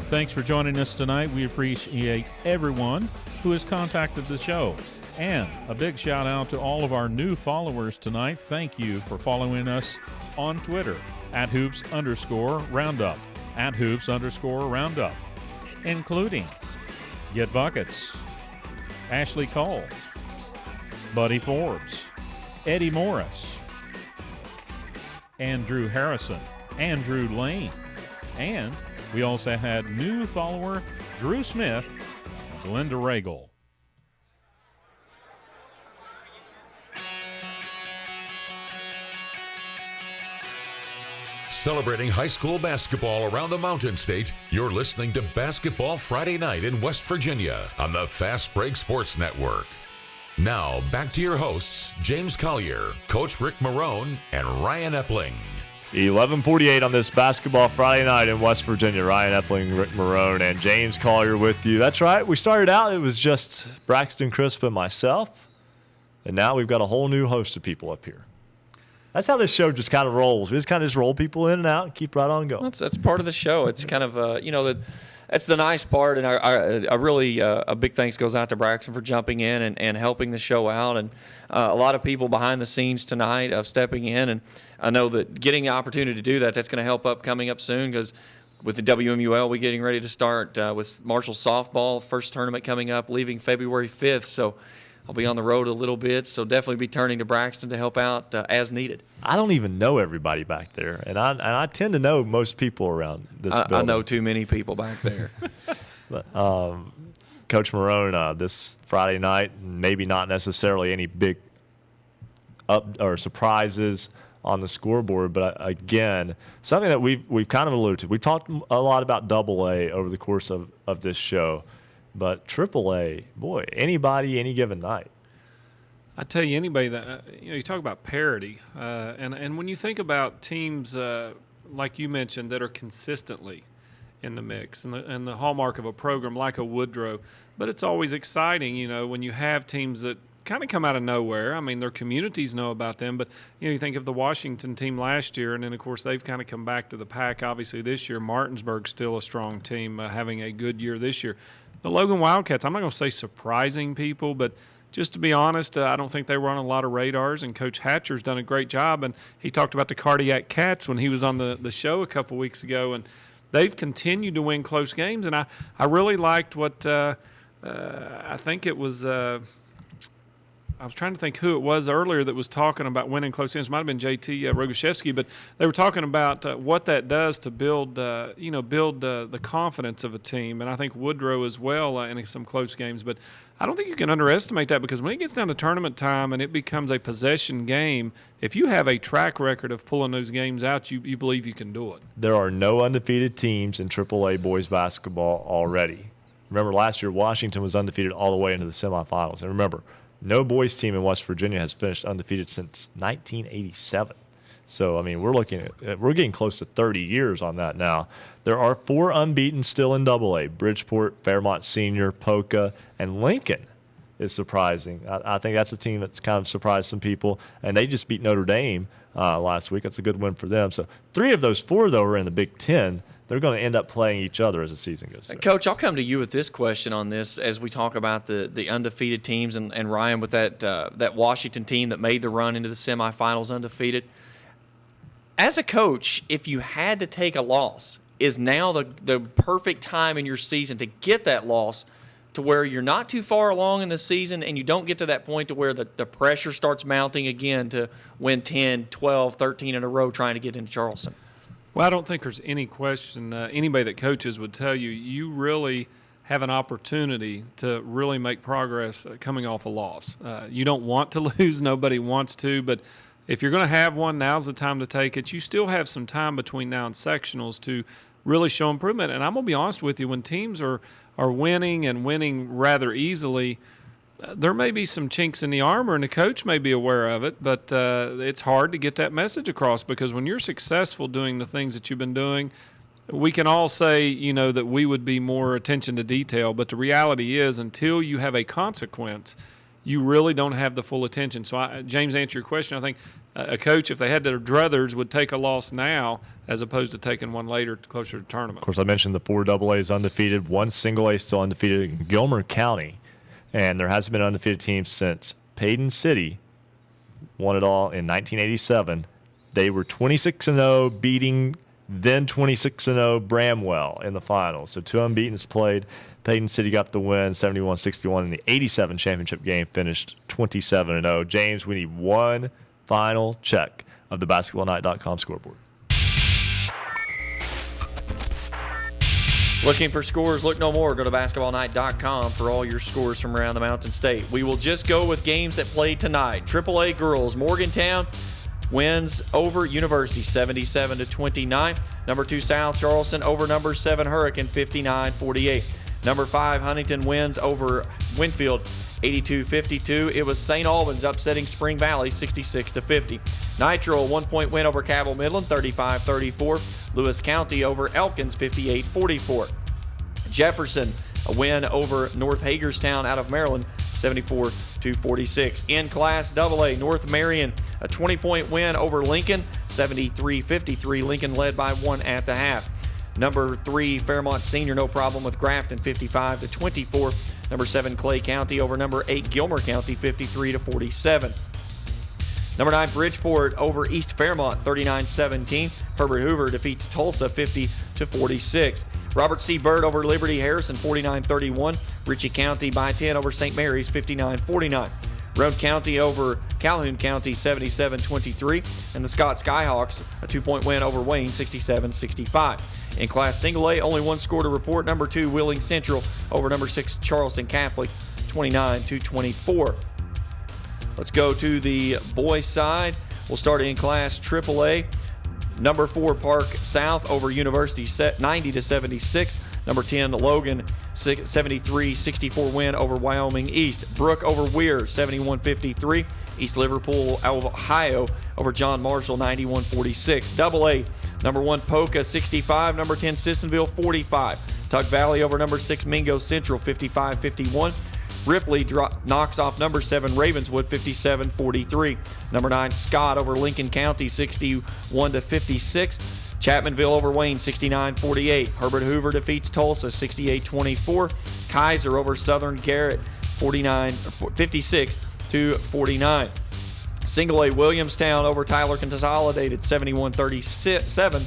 Thanks for joining us tonight. We appreciate everyone who has contacted the show. And a big shout out to all of our new followers tonight. Thank you for following us on Twitter @hoops_roundup. @hoops_roundup, including Get Buckets, Ashley Cole, Buddy Forbes, Eddie Morris, Andrew Harrison, Andrew Lane, and we also had new follower Drew Smith, Glenda Regal. Celebrating high school basketball around the Mountain State, you're listening to Basketball Friday Night in West Virginia on the Fast Break Sports Network. Now, back to your hosts, James Collier, Coach Rick Marone, and Ryan Epling. 11:48 on this Basketball Friday Night in West Virginia. Ryan Epling, Rick Marone, and James Collier with you. That's right. We started out, it was just Braxton Crisp and myself, and now we've got a whole new host of people up here. That's how this show just kind of rolls. We just kind of roll people in and out and keep right on going. That's part of the show. It's kind of, that's the nice part. And I really, a big thanks goes out to Braxton for jumping in and helping the show out. And a lot of people behind the scenes tonight of stepping in. And I know that getting the opportunity to do that, that's going to help coming up soon, because with the WMUL, we're getting ready to start with Marshall softball, first tournament coming up, leaving February 5th. So I'll be on the road a little bit, so definitely be turning to Braxton to help out as needed. I don't even know everybody back there, and I tend to know most people around this building. I know too many people back there. But, Coach Marone, this Friday night, maybe not necessarily any big up or surprises on the scoreboard, but again, something that we've kind of alluded to. We talked a lot about AA over the course of this show. But AAA, boy, anybody, any given night. I tell you, anybody that you talk about parity, and when you think about teams like you mentioned that are consistently in the mix, and the hallmark of a program like a Woodrow, but it's always exciting, when you have teams that kind of come out of nowhere. I mean, their communities know about them, but you think of the Washington team last year, and then of course they've kind of come back to the pack. Obviously, this year Martinsburg's still a strong team, having a good year this year. The Logan Wildcats, I'm not going to say surprising people, but just to be honest, I don't think they were on a lot of radars, and Coach Hatcher's done a great job. And he talked about the Cardiac Cats when he was on the show a couple weeks ago, and they've continued to win close games. And I really liked what I think it was I was trying to think who it was earlier that was talking about winning close games. It might have been JT Rogoshevsky, but they were talking about what that does to build the confidence of a team. And I think Woodrow as well in some close games. But I don't think you can underestimate that, because when it gets down to tournament time and it becomes a possession game, if you have a track record of pulling those games out, you believe you can do it. There are no undefeated teams in AAA boys basketball already. Remember, last year Washington was undefeated all the way into the semifinals. And remember, no boys team in West Virginia has finished undefeated since 1987. So, I mean, we're getting close to 30 years on that now. There are 4 unbeaten still in AA. Bridgeport, Fairmont Senior, Polka, and Lincoln is surprising. I think that's a team that's kind of surprised some people, and they just beat Notre Dame last week. That's a good win for them. So 3 of those 4, though, are in the Big Ten. They're going to end up playing each other as the season goes on. Coach, I'll come to you with this question on this as we talk about the undefeated teams, and Ryan with that Washington team that made the run into the semifinals undefeated. As a coach, if you had to take a loss, is now the perfect time in your season to get that loss to where you're not too far along in the season and you don't get to that point to where the pressure starts mounting again to win 10, 12, 13 in a row trying to get into Charleston? Well, I don't think there's any question. Anybody that coaches would tell you, you really have an opportunity to really make progress coming off a loss. You don't want to lose. Nobody wants to. But if you're going to have one, now's the time to take it. You still have some time between now and sectionals to really show improvement. And I'm going to be honest with you, when teams are winning and winning rather easily, there may be some chinks in the armor, and the coach may be aware of it, but it's hard to get that message across, because when you're successful doing the things that you've been doing, we can all say, that we would be more attention to detail, but the reality is until you have a consequence, you really don't have the full attention. So, James, to answer your question, I think a coach, if they had their druthers, would take a loss now as opposed to taking one later closer to the tournament. Of course, I mentioned the 4 AA's undefeated, 1 single A still undefeated in Gilmer County. And there hasn't been an undefeated team since Payton City won it all in 1987. They were 26-0, beating then 26-0 Bramwell in the final. So 2 unbeaten's played. Payton City got the win, 71-61 in the 87 championship game, finished 27-0. James, we need one final check of the basketballnight.com scoreboard. Looking for scores? Look no more. Go to basketballnight.com for all your scores from around the Mountain State. We will just go with games that played tonight. AAA girls, Morgantown wins over University 77-29. Number 2 South Charleston over number 7 Hurricane 59-48. Number 5 Huntington wins over Winfield 82-52. It was St. Albans upsetting Spring Valley 66-50. Nitro, a 1-point win over Cabell Midland 35-34. Lewis County over Elkins 58-44. Jefferson, a win over North Hagerstown out of Maryland 74-46. In Class AA, North Marion, a 20-point win over Lincoln 73-53. Lincoln led by 1 at the half. Number 3 Fairmont Senior, no problem with Grafton 55-24. Number 7 Clay County over number 8 Gilmer County 53-47. Number 9 Bridgeport over East Fairmont 39-17. Herbert Hoover defeats Tulsa 50-46. Robert C. Byrd over Liberty Harrison 49-31. Ritchie County by 10 over St. Mary's 59-49. Roane County over Calhoun County 77-23. And the Scott Skyhawks, a 2-point win over Wayne 67-65. In Class Single A, only one score to report. Number 2 Wheeling Central over number 6 Charleston Catholic 29-24. Let's go to the boys' side. We'll start in Class AAA. Number 4 Park South over University 90-76. Number 10 Logan 73-64 win over Wyoming East. Brook over Weir 71-53. East Liverpool, Ohio over John Marshall 91-46. AA number 1 Polka 65. Number 10 Sissonville 45. Tuck Valley over number 6 Mingo Central 55-51. Ripley knocks off number 7 Ravenswood 57-43. Number 9 Scott over Lincoln County 61-56. Chapmanville over Wayne 69-48. Herbert Hoover defeats Tulsa 68-24. Kaiser over Southern Garrett 56-49. Single A Williamstown over Tyler Consolidated 71-37.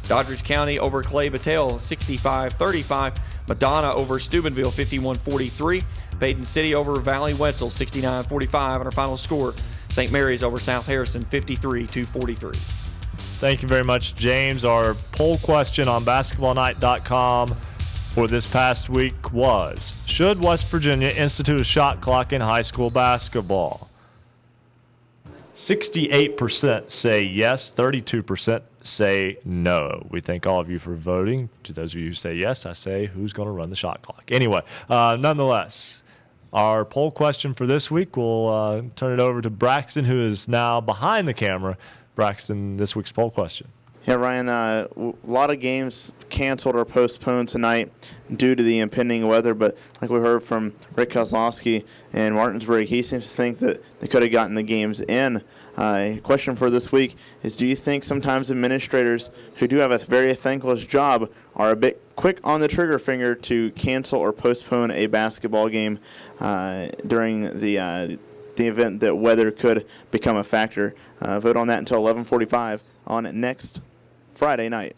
Doddridge County over Clay Battelle 65-35. Madonna over Steubenville 51-43. Payton City over Valley Wetzel 69-45. And our final score, St. Mary's over South Harrison 53-43. Thank you very much, James. Our poll question on basketballnight.com for this past week was, should West Virginia institute a shot clock in high school basketball? 68% say yes, 32% say no. We thank all of you for voting. To those of you who say yes, I say, who's going to run the shot clock? Anyway, nonetheless, our poll question for this week, we'll turn it over to Braxton, who is now behind the camera. Braxton, this week's poll question. Yeah, Ryan, a lot of games canceled or postponed tonight due to the impending weather, but like we heard from Rick Kozlowski in Martinsburg, he seems to think that they could have gotten the games in. Question for this week is, do you think sometimes administrators who do have a very thankless job are a bit quick on the trigger finger to cancel or postpone a basketball game during the event that weather could become a factor? Vote on that until 11:45 on next Friday night.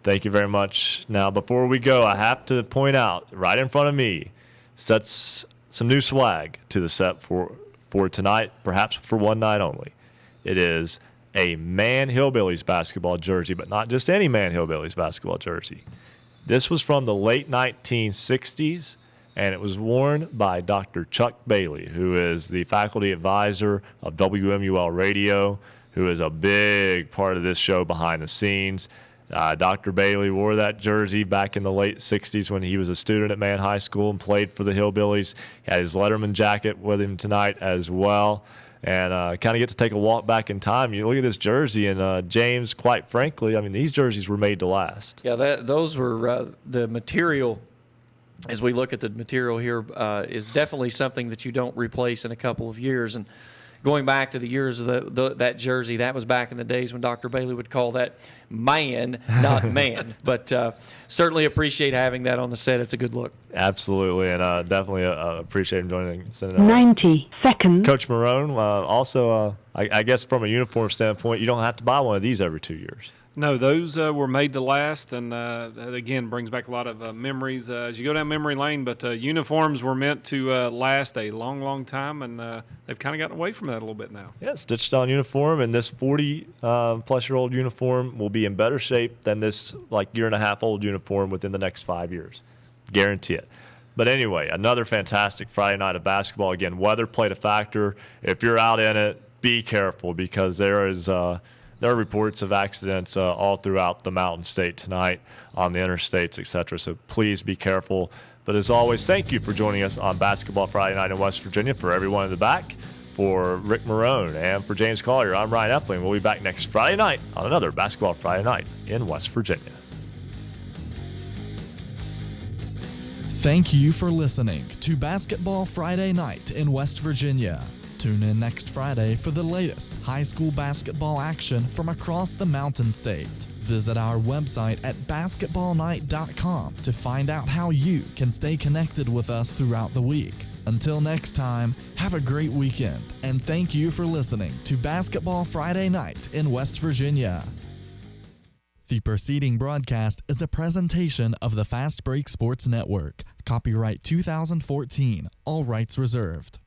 Thank you very much. Now, before we go, I have to point out, right in front of me, sets some new swag to the set for tonight, perhaps for one night only. It is a Man Hillbillies basketball jersey, but not just any Man Hillbillies basketball jersey. This was from the late 1960s, and it was worn by Dr. Chuck Bailey, who is the faculty advisor of WMUL Radio, who is a big part of this show behind the scenes. Dr. Bailey wore that jersey back in the late 60s when he was a student at Man High School and played for the Hillbillies. He had his Letterman jacket with him tonight as well. And kind of get to take a walk back in time. You look at this jersey, and James, quite frankly, I mean, these jerseys were made to last. Yeah, those were the material. As we look at the material here, is definitely something that you don't replace in a couple of years. And going back to the years of that jersey, that was back in the days when Dr. Bailey would call that man, not man. But certainly appreciate having that on the set. It's a good look. Absolutely, and definitely appreciate him joining. 90 seconds. Coach Marone, also, I guess from a uniform standpoint, you don't have to buy one of these every 2 years. No, those were made to last, and that again brings back a lot of memories as you go down memory lane. But uniforms were meant to last a long, long time, and they've kind of gotten away from that a little bit now. Yeah, stitched on uniform, and this 40-plus-year-old uniform will be in better shape than this year-and-a-half-old uniform within the next 5 years. Guarantee it. But anyway, another fantastic Friday night of basketball. Again, weather played a factor. If you're out in it, be careful because there are reports of accidents all throughout the Mountain State tonight on the interstates, etc. So please be careful. But as always, thank you for joining us on Basketball Friday Night in West Virginia. For everyone in the back, for Rick Marone, and for James Collier, I'm Ryan Epling. We'll be back next Friday night on another Basketball Friday Night in West Virginia. Thank you for listening to Basketball Friday Night in West Virginia. Tune in next Friday for the latest high school basketball action from across the Mountain State. Visit our website at basketballnight.com to find out how you can stay connected with us throughout the week. Until next time, have a great weekend, and thank you for listening to Basketball Friday Night in West Virginia. The preceding broadcast is a presentation of the Fast Break Sports Network. Copyright 2014, all rights reserved.